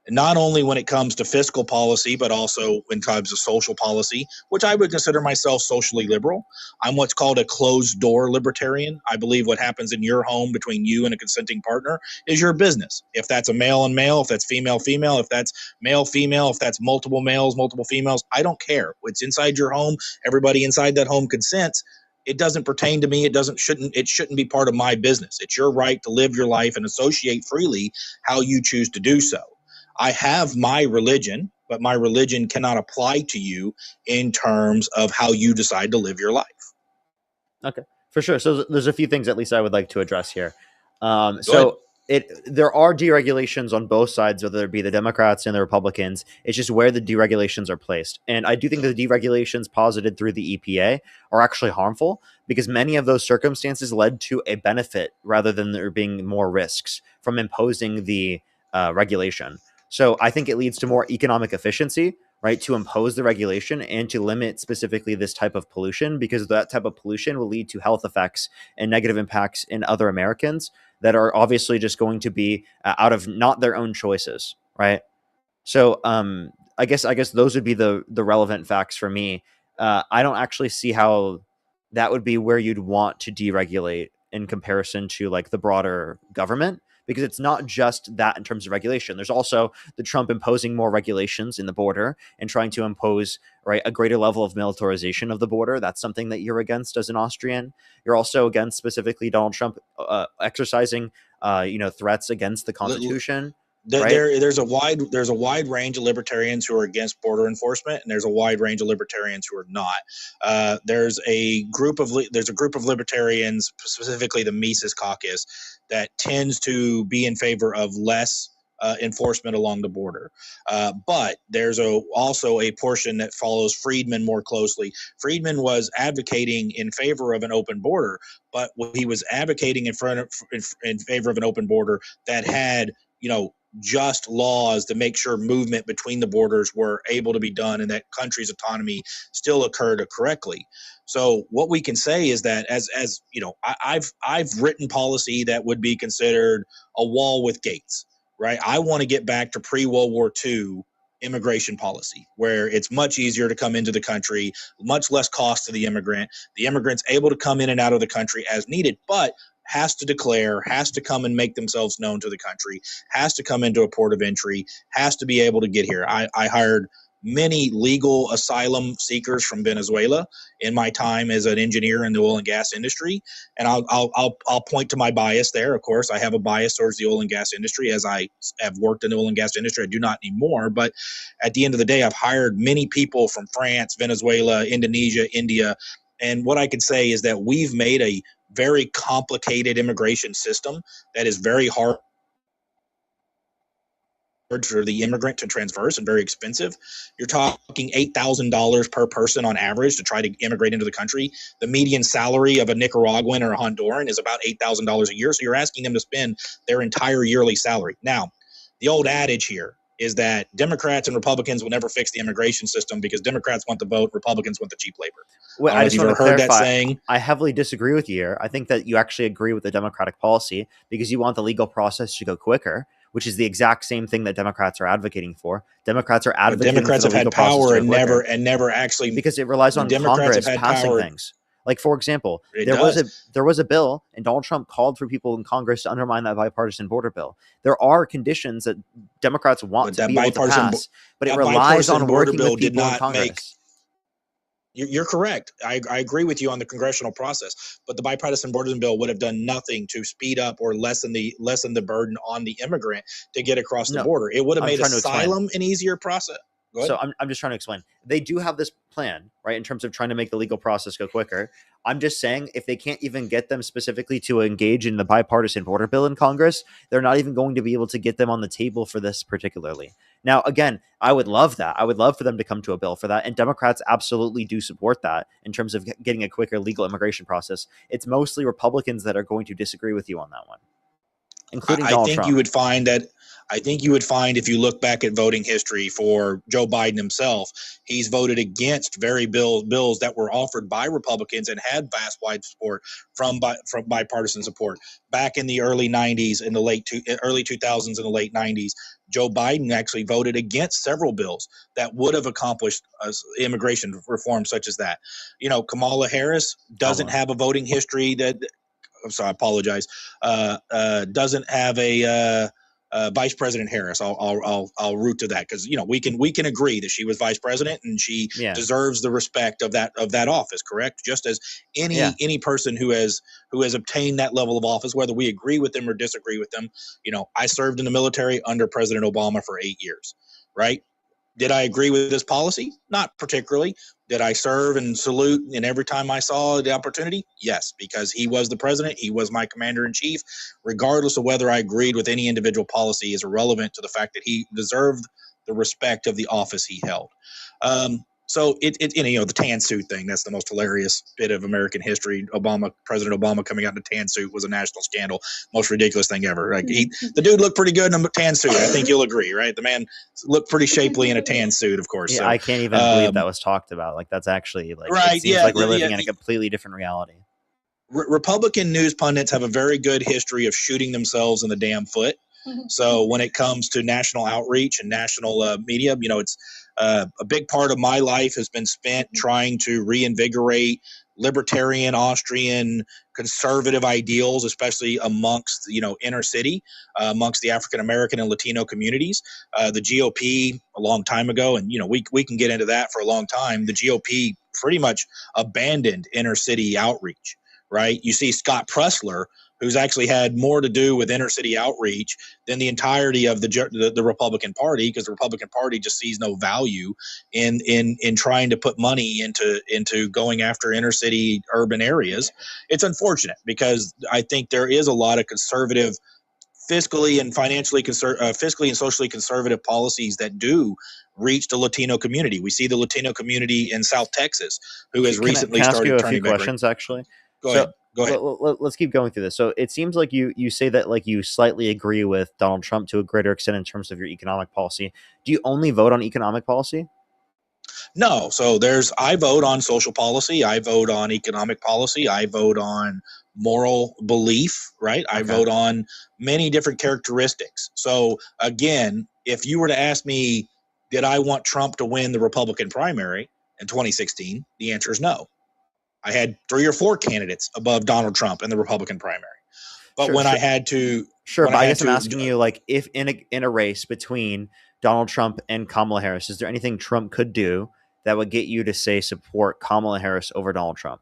S8: not only when it comes to fiscal policy, but also when it comes to social policy, which I would consider myself socially liberal. I'm what's called a closed door libertarian. I believe what happens in your home between you and a consenting partner is your business. If that's a male and male, if that's female, female, if that's male, female, if that's multiple males, multiple females, I don't care. It's inside your home. Everybody inside that home consents. It doesn't pertain to me. It shouldn't be part of my business. It's your right to live your life and associate freely how you choose to do so. I have my religion, but my religion cannot apply to you in terms of how you decide to live your life.
S1: Okay, for sure. So there's a few things at least I would like to address here. There are deregulations on both sides, whether it be the Democrats and the Republicans. It's just where the deregulations are placed. And I do think the deregulations posited through the EPA are actually harmful because many of those circumstances led to a benefit rather than there being more risks from imposing the regulation. So I think it leads to more economic efficiency, right, to impose the regulation and to limit specifically this type of pollution, because that type of pollution will lead to health effects and negative impacts in other Americans that are obviously just going to be out of not their own choices, right? So I guess those would be the relevant facts for me. I don't actually see how that would be where you'd want to deregulate in comparison to like the broader government, because it's not just that in terms of regulation. There's also the Trump imposing more regulations in the border and trying to impose, right, a greater level of militarization of the border. That's something that you're against as an Austrian. You're also against specifically Donald Trump exercising, threats against the Constitution. Right?
S8: There's a wide range of libertarians who are against border enforcement, and there's a wide range of libertarians who are not. There's a group of libertarians, specifically the Mises Caucus, that tends to be in favor of less enforcement along the border. But there's also a portion that follows Friedman more closely. Friedman was advocating in favor of an open border, but he was advocating in favor of an open border that had, just laws to make sure movement between the borders were able to be done and that country's autonomy still occurred correctly. So what we can say is that I've written policy that would be considered a wall with gates, right? I want to get back to pre-World War II immigration policy, where it's much easier to come into the country, much less cost to the immigrant. The immigrant's able to come in and out of the country as needed, but has to declare, has to come and make themselves known to the country, has to come into a port of entry, has to be able to get here. I hired many legal asylum seekers from Venezuela in my time as an engineer in the oil and gas industry. And I'll point to my bias there. Of course, I have a bias towards the oil and gas industry, as I have worked in the oil and gas industry. I do not anymore, but at the end of the day, I've hired many people from France, Venezuela, Indonesia, India. And what I can say is that we've made a very complicated immigration system that is very hard for the immigrant to transverse and very expensive. You're talking $8,000 per person on average to try to immigrate into the country. The median salary of a Nicaraguan or a Honduran is about $8,000 a year. So you're asking them to spend their entire yearly salary. Now, the old adage here is that Democrats and Republicans will never fix the immigration system because Democrats want the vote, Republicans want the cheap labor.
S1: Well,
S8: I just want to clarify.
S1: I heavily disagree with you here. I think that you actually agree with the Democratic policy because you want the legal process to go quicker, which is the exact same thing that Democrats are advocating for. Democrats are advocating
S8: Democrats
S1: for the
S8: have
S1: legal
S8: had power
S1: process
S8: and never actually,
S1: because it relies on Congress passing things. Like, for example, there was a bill, and Donald Trump called for people in Congress to undermine that bipartisan border bill. There are conditions that Democrats want to be able to pass, but it relies on working with people in Congress.
S8: You're correct. I agree with you on the congressional process, but the bipartisan border bill would have done nothing to speed up or lessen the burden on the immigrant to get across the border. It would have made asylum an easier process.
S1: So I'm just trying to explain. They do have this plan, right, in terms of trying to make the legal process go quicker. I'm just saying if they can't even get them specifically to engage in the bipartisan border bill in Congress, they're not even going to be able to get them on the table for this particularly. Now, again, I would love that. I would love for them to come to a bill for that. And Democrats absolutely do support that in terms of getting a quicker legal immigration process. It's mostly Republicans that are going to disagree with you on that one, including Donald Trump.
S8: I think you would find if you look back at voting history for Joe Biden himself, he's voted against very bills that were offered by Republicans and had vast wide support from bipartisan support. Back in the early 90s, in the early 2000s and the late 90s, Joe Biden actually voted against several bills that would have accomplished immigration reform such as that. You know, Kamala Harris doesn't have a voting history that – I'm sorry, I apologize. Doesn't have a Vice President Harris. I'll root to that because we can agree that she was vice president and she deserves the respect of that office. Correct? Just as any person who has obtained that level of office, whether we agree with them or disagree with them. I served in the military under President Obama for 8 years. Right? Did I agree with this policy? Not particularly. Did I serve and salute and every time I saw the opportunity? Yes, because he was the president. He was my commander in chief. Regardless of whether I agreed with any individual policy is irrelevant to the fact that he deserved the respect of the office he held. So the tan suit thing, that's the most hilarious bit of American history. President Obama coming out in a tan suit was a national scandal. Most ridiculous thing ever. Like the dude looked pretty good in a tan suit. I think you'll agree, right? The man looked pretty shapely in a tan suit, of course.
S1: Yeah,
S8: so,
S1: I can't even believe that was talked about. Like that's actually
S8: right.
S1: It seems like we're living in a completely different reality.
S8: Republican news pundits have a very good history of shooting themselves in the damn foot. So when it comes to national outreach and national media, it's a big part of my life has been spent trying to reinvigorate libertarian, Austrian, conservative ideals, especially amongst, inner city, amongst the African-American and Latino communities. The GOP a long time ago, and, we can get into that for a long time. The GOP pretty much abandoned inner city outreach, right? You see Scott Pressler, who's actually had more to do with inner city outreach than the entirety of the Republican Party, because the Republican Party just sees no value in trying to put money into going after inner city urban areas. It's unfortunate because I think there is a lot of conservative, fiscally and socially conservative policies that do reach the Latino community. We see the Latino community in South Texas, who has recently started turning.
S1: Can I ask you a few questions, actually?
S8: Go ahead.
S1: Let's keep going through this. So it seems like you say that like you slightly agree with Donald Trump to a greater extent in terms of your economic policy. Do you only vote on economic policy?
S8: No. So I vote on social policy. I vote on economic policy. I vote on moral belief, right? I vote on many different characteristics. So again, if you were to ask me, did I want Trump to win the Republican primary in 2016? The answer is no. I had 3 or 4 candidates above Donald Trump in the Republican primary. But
S1: Sure,
S8: when I
S1: sure.
S8: had to,
S1: Sure,
S8: when
S1: but
S8: I
S1: I
S8: had
S1: guess I'm
S8: to,
S1: asking you, like, if in a race between Donald Trump and Kamala Harris, is there anything Trump could do that would get you to say support Kamala Harris over Donald Trump?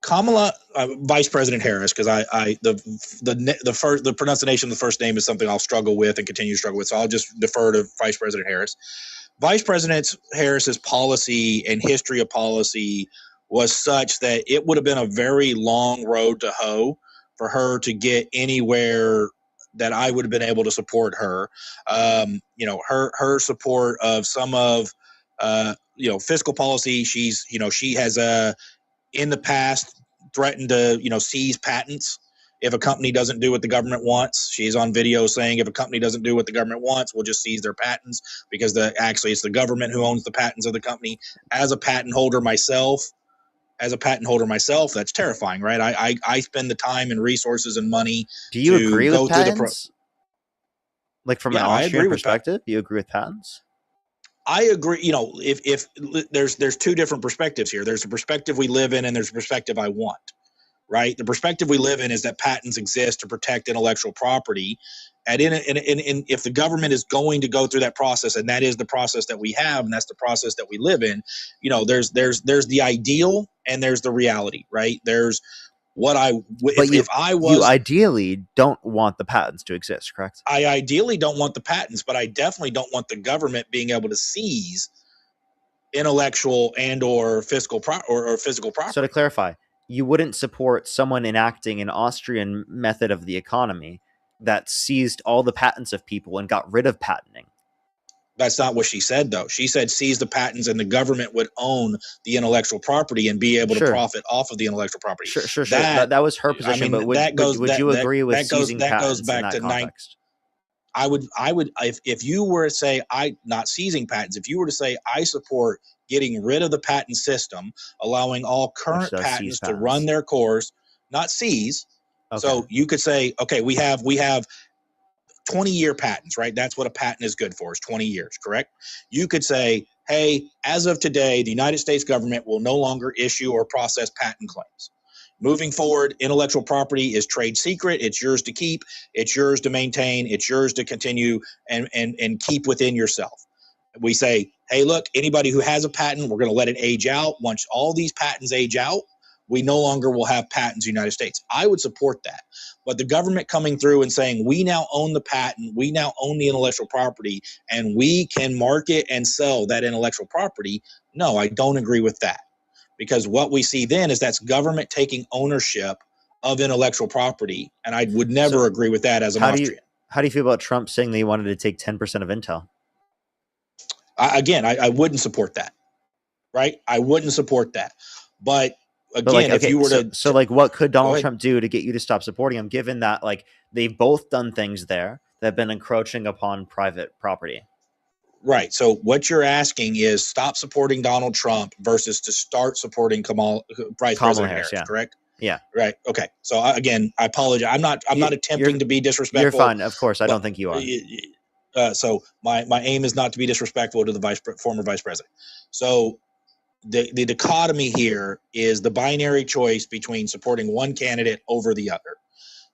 S8: Kamala, Vice President Harris, because the pronunciation of the first name is something I'll struggle with and continue to struggle with, so I'll just defer to Vice President Harris. Vice President Harris's policy and history of policy was such that it would have been a very long road to hoe for her to get anywhere that I would have been able to support her. Her support of some of fiscal policy. She has in the past threatened to seize patents if a company doesn't do what the government wants. She's on video saying if a company doesn't do what the government wants, we'll just seize their patents because actually it's the government who owns the patents of the company. As a patent holder myself, that's terrifying, right? I spend the time and resources and money.
S1: Do you agree
S8: go
S1: with
S8: through
S1: patents? Like from an
S8: I agree
S1: Austrian
S8: with
S1: perspective, do you agree with patents?
S8: I agree. If there's two different perspectives here. There's the perspective we live in, and there's the perspective I want. Right. The perspective we live in is that patents exist to protect intellectual property. And if the government is going to go through that process, and that is the process that we have, and that's the process that we live in, there's the ideal and there's the reality, right? There's what
S1: you ideally don't want the patents to exist, correct?
S8: I ideally don't want the patents, but I definitely don't want the government being able to seize intellectual and or physical physical property.
S1: So to clarify, you wouldn't support someone enacting an Austrian method of the economy that seized all the patents of people and got rid of patenting.
S8: That's not what she said, though. She said seize the patents and the government would own the intellectual property and be able to profit off of the intellectual property.
S1: Sure. That was her position, but would you agree with seizing patents in that context?
S8: I would if you were to say not seizing patents, if you were to say I support getting rid of the patent system, allowing all current patents to run their course, not seize. Okay. So you could say, okay, we have 20-year patents, right? That's what a patent is good for, is 20 years, correct? You could say, hey, as of today, the United States government will no longer issue or process patent claims. Moving forward, intellectual property is trade secret. It's yours to keep. It's yours to maintain. It's yours to continue and keep within yourself. We say, hey, look, anybody who has a patent, we're going to let it age out. Once all these patents age out, we no longer will have patents in the United States. I would support that. But the government coming through and saying, we now own the patent, we now own the intellectual property, and we can market and sell that intellectual property, no, I don't agree with that. Because what we see then is that's government taking ownership of intellectual property, and I would never agree with that as an Austrian.
S1: How do you feel about Trump saying that he wanted to take 10% of Intel?
S8: I wouldn't support that, right? I wouldn't support that. But again, if you were
S1: so what could Donald Trump do to get you to stop supporting him, given that they've both done things there that have been encroaching upon private property?
S8: Right. So what you're asking is stop supporting Donald Trump versus to start supporting Kamala President Harris, correct?
S1: Yeah.
S8: Right. Okay. So again, I apologize. I'm not attempting to be disrespectful.
S1: You're fine. Of course. I don't think you are.
S8: So my aim is not to be disrespectful to the former vice president. So the dichotomy here is the binary choice between supporting one candidate over the other.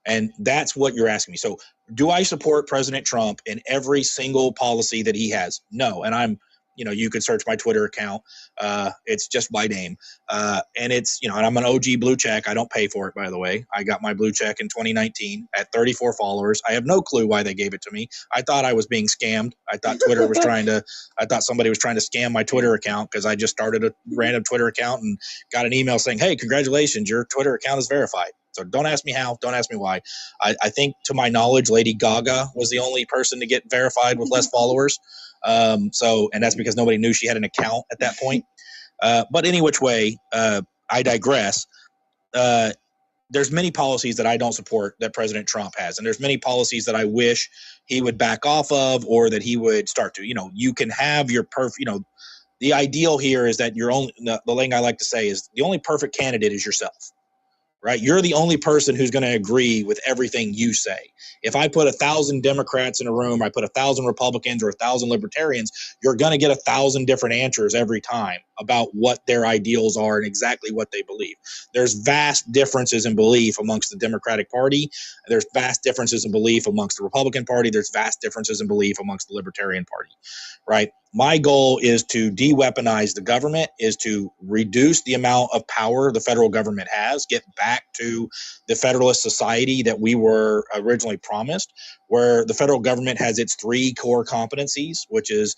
S8: And that's what you're asking me. So do I support President Trump in every single policy that he has? No. And you could search my Twitter account. It's just my name. And it's, and I'm an OG blue check. I don't pay for it, by the way. I got my blue check in 2019 at 34 followers. I have no clue why they gave it to me. I thought I was being scammed. I thought somebody was trying to scam my Twitter account because I just started a random Twitter account and got an email saying, hey, congratulations, your Twitter account is verified. So don't ask me how, don't ask me why. I think, to my knowledge, Lady Gaga was the only person to get verified with less followers. And that's because nobody knew she had an account at that point. But any which way, I digress. There's many policies that I don't support that President Trump has. And there's many policies that I wish he would back off of or that he would start to. You can have your the ideal here is that the thing I like to say is the only perfect candidate is yourself. Right? You're the only person who's going to agree with everything you say. If I put 1,000 Democrats in a room, I put 1,000 Republicans or 1,000 Libertarians, you're going to get 1,000 different answers every time about what their ideals are and exactly what they believe. There's vast differences in belief amongst the Democratic Party. There's vast differences in belief amongst the Republican Party. There's vast differences in belief amongst the Libertarian Party, right? My goal is to de-weaponize the government, is to reduce the amount of power the federal government has, get back to the federalist society that we were originally promised, where the federal government has its three core competencies, which is,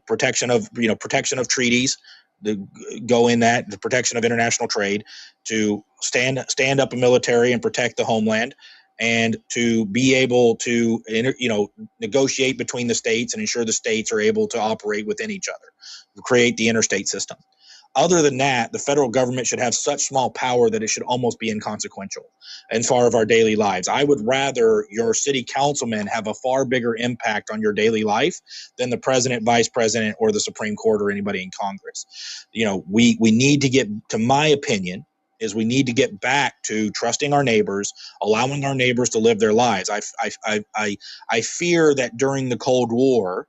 S8: protection of treaties, the protection of international trade, to stand up a military and protect the homeland, and to be able to negotiate between the states and ensure the states are able to operate within each other, create the interstate system. Other than that, the federal government should have such small power that it should almost be inconsequential as far as our daily lives. I would rather your city councilman have a far bigger impact on your daily life than the president, vice president, or the Supreme Court or anybody in Congress. We need to get, to my opinion, is we need to get back to trusting our neighbors, allowing our neighbors to live their lives. I fear that during the Cold War,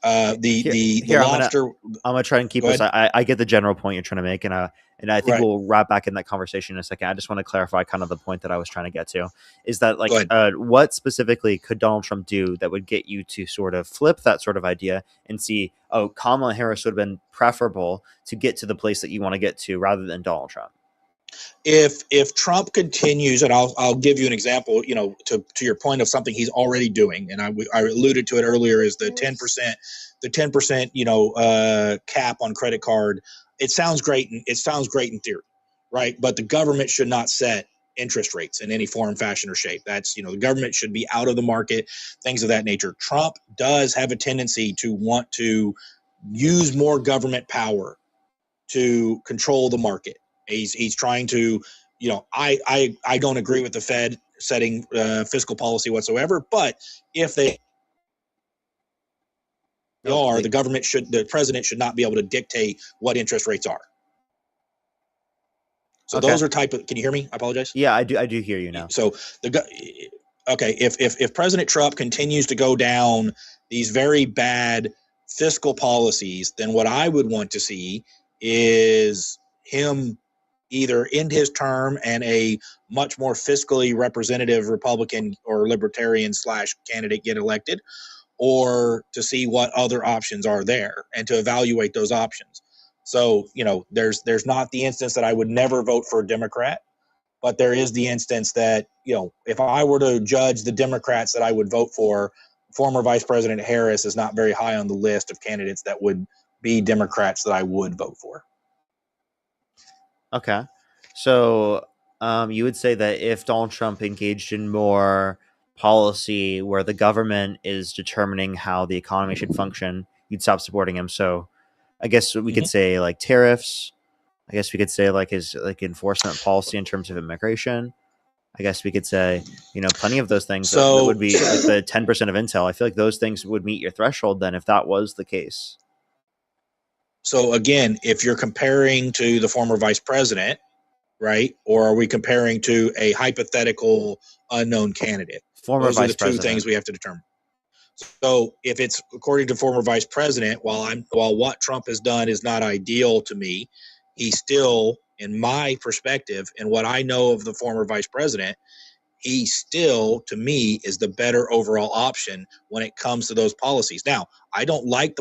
S8: the lobster.
S1: I'm gonna try and keep this. I get the general point you're trying to make, and I think we'll wrap back in that conversation in a second. I just want to clarify kind of the point that I was trying to get to, is that what specifically could Donald Trump do that would get you to sort of flip that sort of idea and see, oh, Kamala Harris would have been preferable to get to the place that you want to get to rather than Donald Trump?
S8: If Trump continues, and I'll give you an example, to your point of something he's already doing, and I alluded to it earlier, is the 10% cap on credit card. It sounds great in theory, right? But the government should not set interest rates in any form, fashion, or shape. That's, the government should be out of the market, things of that nature. Trump does have a tendency to want to use more government power to control the market. He's trying to, I don't agree with the Fed setting fiscal policy whatsoever, but if they are, the president should not be able to dictate what interest rates are. So those are can you hear me? I apologize.
S1: Yeah, I do hear you now.
S8: So if President Trump continues to go down these very bad fiscal policies, then what I would want to see is him either end his term and a much more fiscally representative Republican or Libertarian / candidate get elected, or to see what other options are there and to evaluate those options. So, there's not the instance that I would never vote for a Democrat, but there is the instance that, if I were to judge the Democrats that I would vote for, former Vice President Harris is not very high on the list of candidates that would be Democrats that I would vote for.
S1: Okay. So you would say that if Donald Trump engaged in more policy where the government is determining how the economy should function, you'd stop supporting him. So I guess we could say like tariffs. I guess we could say like his enforcement policy in terms of immigration. I guess we could say, plenty of those things that would be like the 10% of Intel. I feel like those things would meet your threshold then if that was the case.
S8: So again, if you're comparing to the former vice president, right, or are we comparing to a hypothetical unknown candidate?
S1: Former
S8: Those
S1: vice
S8: are the
S1: president.
S8: two things we have to determine. So if it's according to former vice president, while what Trump has done is not ideal to me, he still, in my perspective and what I know of the former vice president, he still, to me, is the better overall option when it comes to those policies. Now, I don't like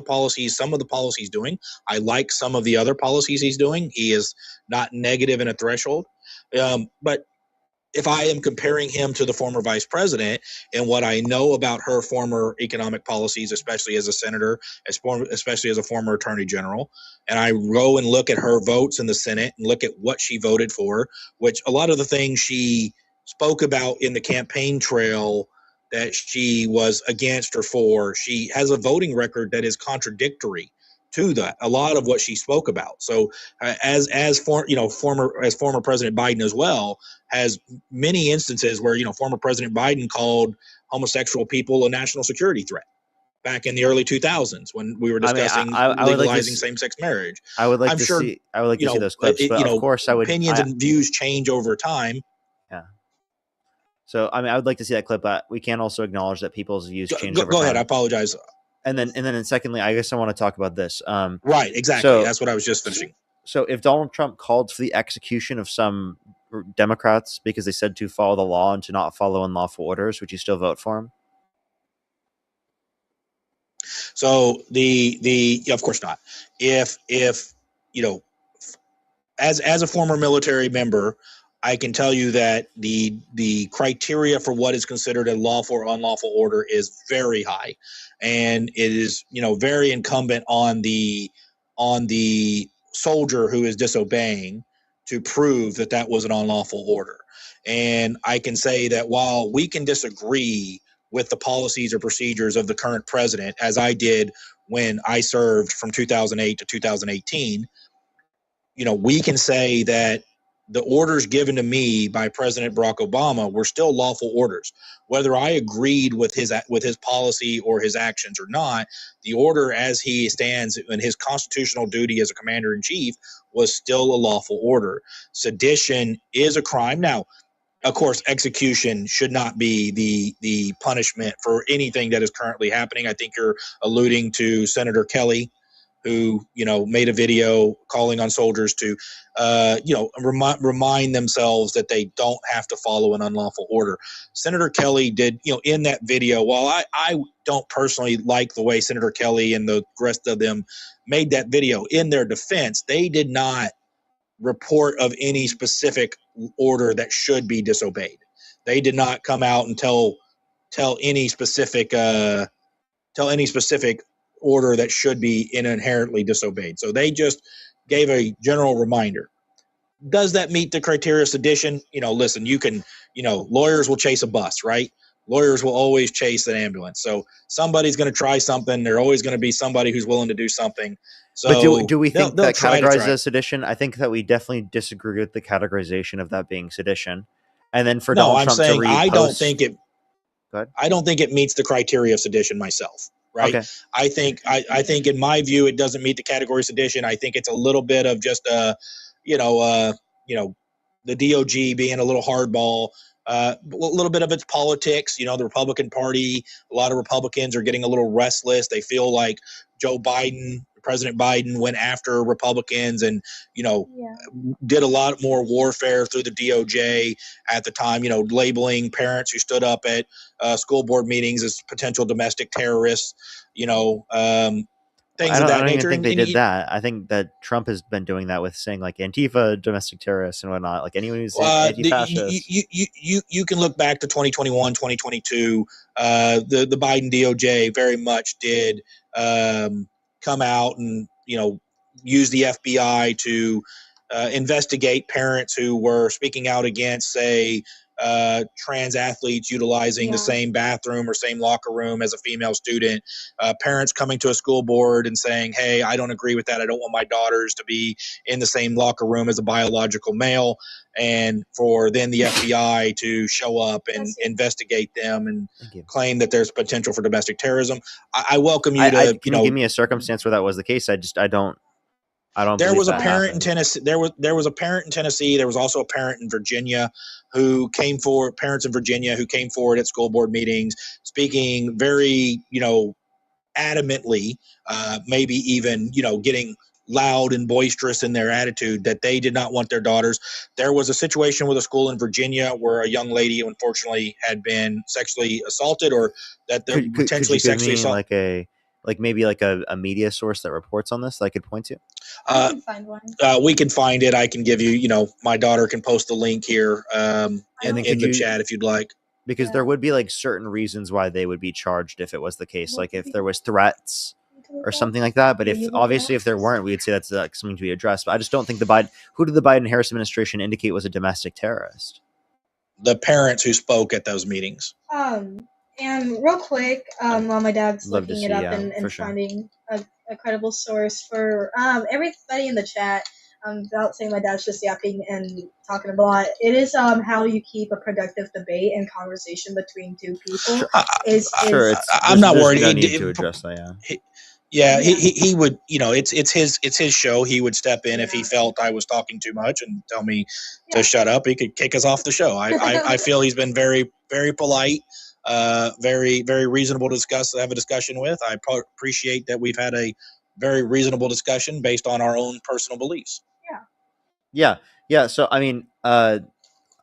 S8: some of the policies he's doing. I like some of the other policies he's doing. He is not negative in a threshold. But if I am comparing him to the former vice president and what I know about her former economic policies, especially as a senator, especially as a former attorney general, and I go and look at her votes in the Senate and look at what she voted for, which a lot of the things she spoke about in the campaign trail that she was against or for, she has a voting record that is contradictory to that, a lot of what she spoke about. So as former President Biden as well has many instances where, former President Biden called homosexual people a national security threat back in the early 2000s when we were discussing legalizing same-sex marriage.
S1: I would like to see those clips, but of course
S8: opinions and views change over time.
S1: Yeah. So, I would like to see that clip, but we can also acknowledge that people's views change over time.
S8: Go ahead. I apologize.
S1: And then secondly, I guess I want to talk about this.
S8: Right, exactly.
S1: So-
S8: That's what I was just finishing.
S1: So if Donald Trump called for the execution of some Democrats because they said to follow the law and to not follow unlawful orders, would you still vote for him?
S8: So of course not. If you know, as a former military member, I can tell you that the criteria for what is considered a lawful or unlawful order is very high, and it is very incumbent on the soldier who is disobeying to prove that that was an unlawful order. And I can say that while we can disagree with the policies or procedures of the current president, as I did when I served from 2008 to 2018, we can say that the orders given to me by President Barack Obama were still lawful orders. Whether I agreed with his policy or his actions or not, the order as he stands in his constitutional duty as a commander in chief was still a lawful order. Sedition is a crime. Now, of course, execution should not be the punishment for anything that is currently happening. I think you're alluding to Senator Kelly, who made a video calling on soldiers to remind themselves that they don't have to follow an unlawful order. Senator Kelly did, in that video, while I don't personally like the way Senator Kelly and the rest of them made that video, in their defense, they did not report of any specific order that should be disobeyed. They did not come out and tell any specific order that should be inherently disobeyed. So they just gave a general reminder. Does that meet the criteria of sedition? Listen, you can, lawyers will chase a bus, right? Lawyers will always chase an ambulance. So somebody's going to try something. There's always going to be somebody who's willing to do something. So
S1: but do we think
S8: they'll
S1: that
S8: try to
S1: categorizes
S8: try.
S1: as sedition? I think that we definitely disagree with the categorization of that being sedition. And then for
S8: No,
S1: Donald
S8: I'm
S1: Trump
S8: saying
S1: to
S8: I don't
S1: repost,
S8: think it.
S1: Go ahead.
S8: I don't think it meets the criteria of sedition myself. Right.
S1: Okay.
S8: I think in my view, it doesn't meet the category of sedition. I think it's a little bit of just the DOG being a little hardball, a little bit of its politics. The Republican Party, a lot of Republicans are getting a little restless. They feel like President Biden went after Republicans and, did a lot more warfare through the DOJ at the time, labeling parents who stood up at school board meetings as potential domestic terrorists, things of that
S1: I don't
S8: nature.
S1: even think they did that. I think that Trump has been doing that with saying like Antifa, domestic terrorists and whatnot. Like anyone who's anti-fascist.
S8: You can look back to 2021, 2022. The Biden DOJ very much did come out and use the FBI to investigate parents who were speaking out against, say, trans athletes utilizing the same bathroom or same locker room as a female student, parents coming to a school board and saying, hey, I don't agree with that. I don't want my daughters to be in the same locker room as a biological male. And for then the FBI to show up and investigate them and claim that there's potential for domestic terrorism. I welcome you to,
S1: can you give me a circumstance where that was the case? I don't.
S8: There was a parent
S1: happened.
S8: in Tennessee. There was a parent in Tennessee. There was also a parent in Virginia who came forward. Parents in Virginia who came forward at school board meetings, speaking very, adamantly, maybe even, getting loud and boisterous in their attitude that they did not want their daughters. There was a situation with a school in Virginia where a young lady, unfortunately, had been sexually assaulted, or that they're potentially sexually assaulted.
S1: Maybe a media source that reports on this that I could point to?
S7: I can find one.
S8: We can find it. I can give you, my daughter can post the link here in the chat if you'd like.
S1: Because there would be certain reasons why they would be charged if it was the case. Like if there was threats or something like that. But if there weren't, we'd say that's something to be addressed. But I just don't think who did the Biden-Harris administration indicate was a domestic terrorist?
S8: The parents who spoke at those meetings.
S7: And real quick, while my dad's
S1: Love to
S7: looking it
S1: see,
S7: up and
S1: sure.
S7: finding a credible source for everybody in the chat, without saying my dad's just yapping and talking a lot, it is how you keep a productive debate and conversation between two people.
S1: Sure.
S8: I'm not worried.
S1: No need to address that.
S8: He would, it's his show. He would step in if he felt I was talking too much and tell me to shut up. He could kick us off the show. I feel he's been very, very polite. very, very reasonable to have a discussion with. I appreciate that we've had a very reasonable discussion based on our own personal beliefs.
S1: Yeah. So I mean,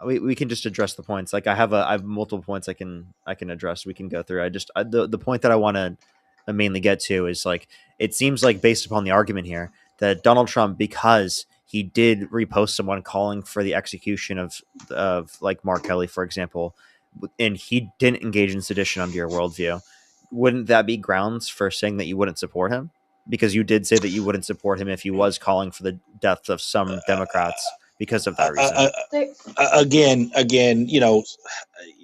S1: we can just address the points. Like I have multiple points I can address. We can go through. The point that I want to mainly get to is like, it seems like based upon the argument here that Donald Trump, because he did repost someone calling for the execution of like Mark Kelly, for example, and he didn't engage in sedition under your worldview, wouldn't that be grounds for saying that you wouldn't support him? Because you did say that you wouldn't support him if he was calling for the death of some Democrats because of that reason.
S8: Again,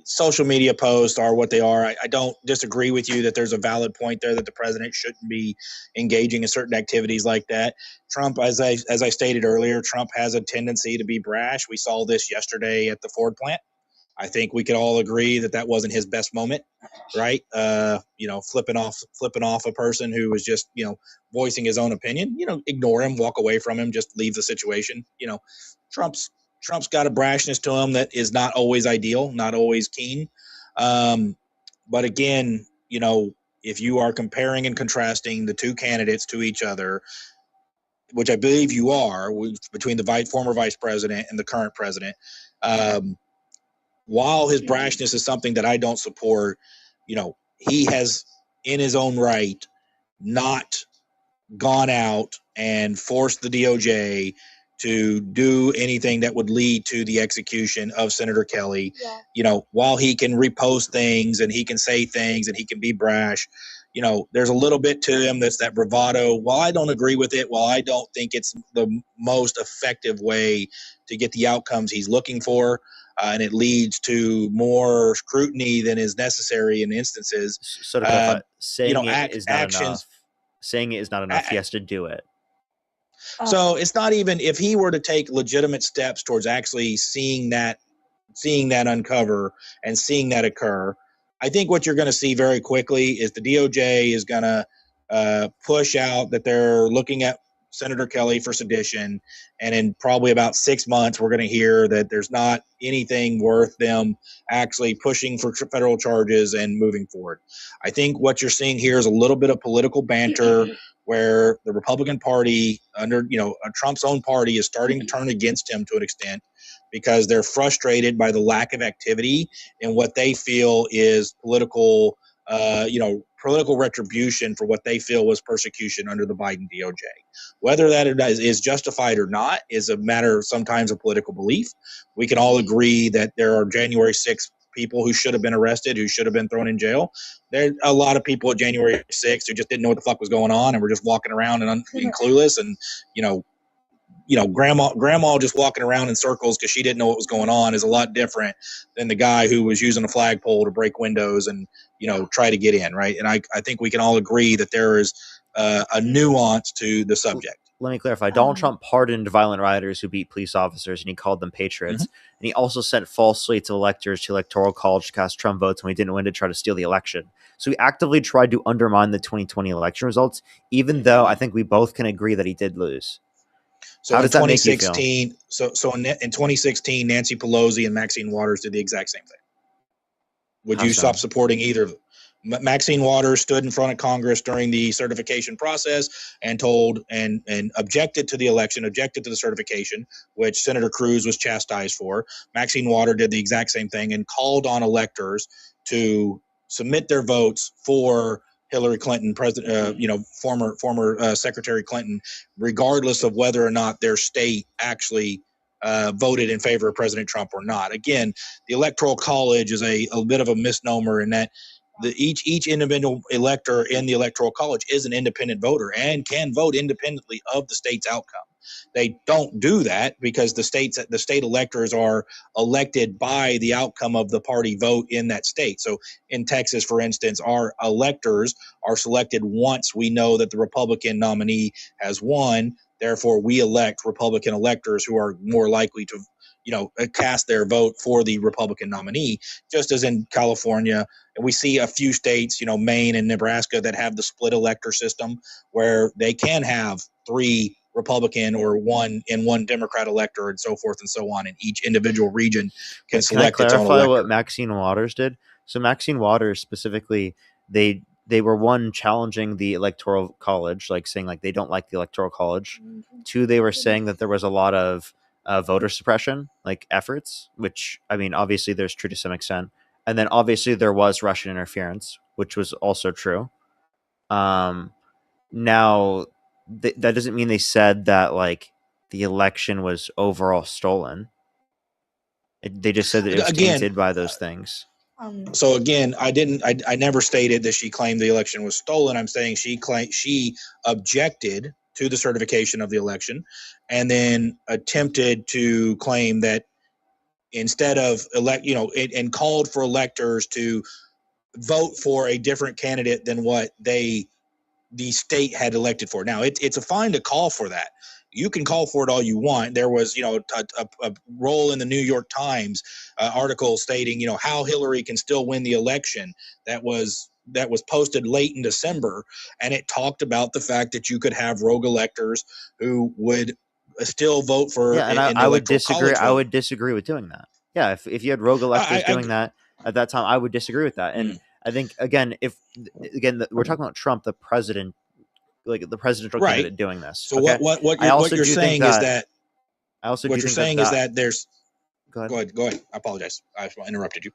S8: social media posts are what they are. I don't disagree with you that there's a valid point there that the president shouldn't be engaging in certain activities like that. Trump, as I stated earlier, Trump has a tendency to be brash. We saw this yesterday at the Ford plant. I think we could all agree that wasn't his best moment, right? Flipping off a person who was just, voicing his own opinion. Ignore him, walk away from him, just leave the situation. Trump's got a brashness to him that is not always ideal, not always keen. But again, if you are comparing and contrasting the two candidates to each other, which I believe you are, between the former vice president and the current president, while his brashness is something that I don't support, he has, in his own right, not gone out and forced the DOJ to do anything that would lead to the execution of Senator Kelly. While he can repost things and he can say things and he can be brash, there's a little bit to him that's that bravado. While I don't agree with it, while I don't think it's the most effective way to get the outcomes he's looking for, and it leads to more scrutiny than is necessary in instances.
S1: So to clarify, saying it is not enough. Saying it is not enough. He has to do it.
S8: So it's not even if he were to take legitimate steps towards actually seeing that uncover and seeing that occur. I think what you're going to see very quickly is the DOJ is going to push out that they're looking at Senator Kelly for sedition. And in probably about 6 months, we're going to hear that there's not anything worth them actually pushing for federal charges and moving forward. I think what you're seeing here is a little bit of political banter where the Republican Party, under Trump's own party, is starting to turn against him to an extent because they're frustrated by the lack of activity in what they feel is political retribution for what they feel was persecution under the Biden DOJ. Whether that is justified or not is a matter sometimes of political belief. We can all agree that there are January 6th people who should have been arrested, who should have been thrown in jail. There are a lot of people at January 6th who just didn't know what the fuck was going on and were just walking around and clueless. And, grandma just walking around in circles because she didn't know what was going on is a lot different than the guy who was using a flagpole to break windows and, try to get in. Right. And I think we can all agree that there is a nuance to the subject.
S1: Let me clarify. Donald Trump pardoned violent rioters who beat police officers, and he called them patriots. And he also sent false slates of electors to Electoral College to cast Trump votes when he didn't win to try to steal the election. So he actively tried to undermine the 2020 election results, even though I think we both can agree that he did lose.
S8: So in 2016, in 2016, Nancy Pelosi and Maxine Waters did the exact same thing. Would you stop supporting either of them? Maxine Waters stood in front of Congress during the certification process and told and objected to the election, objected to the certification, which Senator Cruz was chastised for. Maxine Waters did the exact same thing and called on electors to submit their votes for Hillary Clinton, former Secretary Clinton, regardless of whether or not their state actually voted in favor of President Trump or not. Again, the Electoral College is a bit of a misnomer in that each individual elector in the Electoral College is an independent voter and can vote independently of the state's outcome. They don't do that because the state electors are elected by the outcome of the party vote in that state. So in Texas, for instance, our electors are selected once we know that the Republican nominee has won. Therefore, we elect Republican electors who are more likely to, cast their vote for the Republican nominee, just as in California. And we see a few states, Maine and Nebraska, that have the split elector system where they can have 3 Republican or one Democrat elector and so forth and so on. And each individual region can select its own elector.
S1: Can I clarify what Maxine Waters did? So Maxine Waters specifically, they were one challenging the electoral college, like saying like they don't like the electoral college. Two, they were saying that there was a lot of voter suppression like efforts, which I mean obviously there's true to some extent, and then obviously there was Russian interference, which was also true. Um, Now that doesn't mean they said that like the election was overall stolen. They just said that it was
S8: Again,
S1: tainted by those things.
S8: So again, I never stated that she claimed the election was stolen. I'm saying she objected to the certification of the election, and then attempted to claim that instead of and called for electors to vote for a different candidate than what the state had elected for. Now it's a fine to call for that. You can call for it all you want. There was, a role in the New York Times article stating, how Hillary can still win the election. That was posted late in December, and it talked about the fact that you could have rogue electors who would still vote for.
S1: Yeah, and I would disagree. I would disagree with doing that. Yeah, if you had rogue electors doing that at that time, I would disagree with that. And I think again, we're talking about Trump, the president, like the presidential candidate doing this.
S8: So okay? what you're saying is that
S1: I also
S8: what
S1: do
S8: you're
S1: think
S8: saying
S1: that
S8: is that there's.
S1: Go ahead.
S8: Go ahead. I apologize. I interrupted you.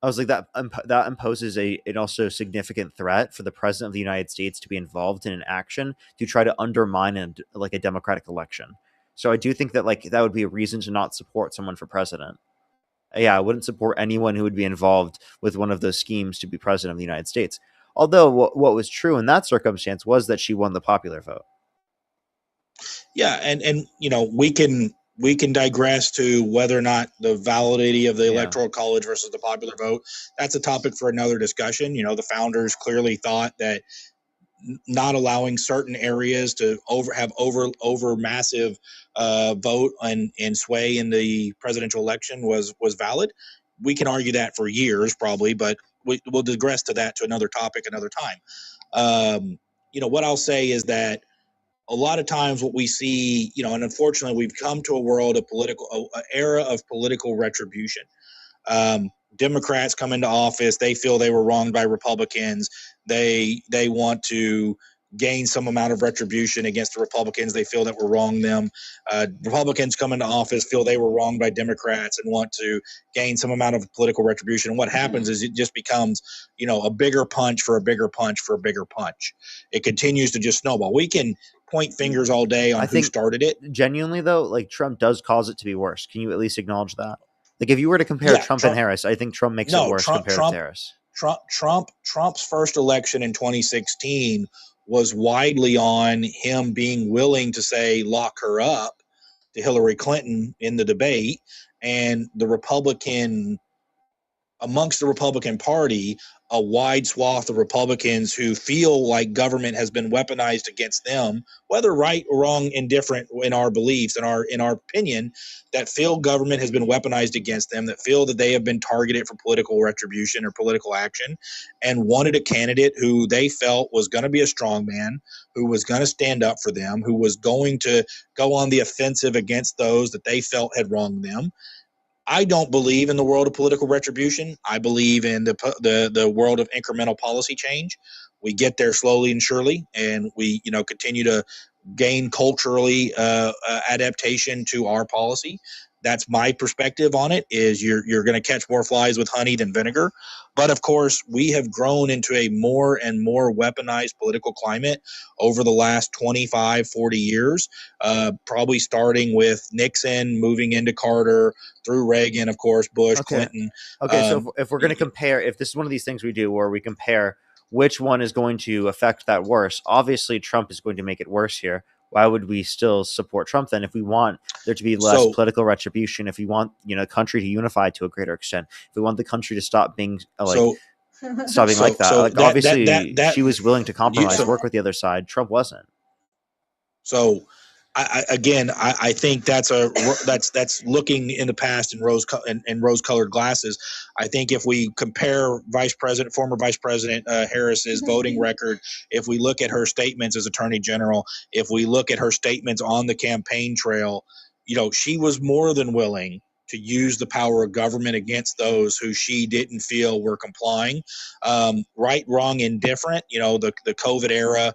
S1: I was like that imposes an also significant threat for the president of the United States to be involved in an action to try to undermine a democratic election. So I do think that like that would be a reason to not support someone for president. Yeah, I wouldn't support anyone who would be involved with one of those schemes to be president of the United States. Although what was true in that circumstance was that she won the popular vote.
S8: Yeah, and we can digress to whether or not the validity of the electoral college versus the popular vote. That's a topic for another discussion. The founders clearly thought that not allowing certain areas to have massive vote and sway in the presidential election was valid. We can argue that for years probably, but we'll digress to that to another topic another time. What I'll say is that a lot of times what we see, and unfortunately we've come to a world of era of political retribution. Democrats come into office, they feel they were wronged by Republicans. They want to gain some amount of retribution against the Republicans they feel that were wronging them. Republicans come into office, feel they were wronged by Democrats and want to gain some amount of political retribution. And what happens is it just becomes, a bigger punch for a bigger punch for a bigger punch. It continues to just snowball. We can point fingers all day on who started it.
S1: Genuinely though, like Trump does cause it to be worse. Can you at least acknowledge that? Like if you were to compare Trump and Harris, I think Trump makes it worse compared to Harris.
S8: Trump's first election in 2016 was widely on him being willing to say lock her up to Hillary Clinton in the debate, and amongst the Republican Party, a wide swath of Republicans who feel like government has been weaponized against them, whether right or wrong, indifferent in our beliefs, in our opinion, that feel government has been weaponized against them, that feel that they have been targeted for political retribution or political action, and wanted a candidate who they felt was going to be a strong man, who was going to stand up for them, who was going to go on the offensive against those that they felt had wronged them. I don't believe in the world of political retribution. I believe in the world of incremental policy change. We get there slowly and surely, and we continue to gain culturally adaptation to our policy. That's my perspective on it. Is you're going to catch more flies with honey than vinegar. But of course, we have grown into a more and more weaponized political climate over the last 25, 40 years, probably starting with Nixon, moving into Carter, through Reagan, of course, Bush, Clinton.
S1: Okay, so if we're going to compare, if this is one of these things we do where we compare which one is going to affect that worse, obviously Trump is going to make it worse here. Why would we still support Trump then if we want there to be less political retribution, if we want the country to unify to a greater extent, if we want the country to stop being like that? Like obviously she was willing to compromise, work with the other side. Trump wasn't.
S8: So I think that's looking in the past in rose-colored glasses. I think if we compare former Vice President Harris's voting record, if we look at her statements as Attorney General, if we look at her statements on the campaign trail, she was more than willing to use the power of government against those who she didn't feel were complying. Right, wrong, indifferent. The COVID era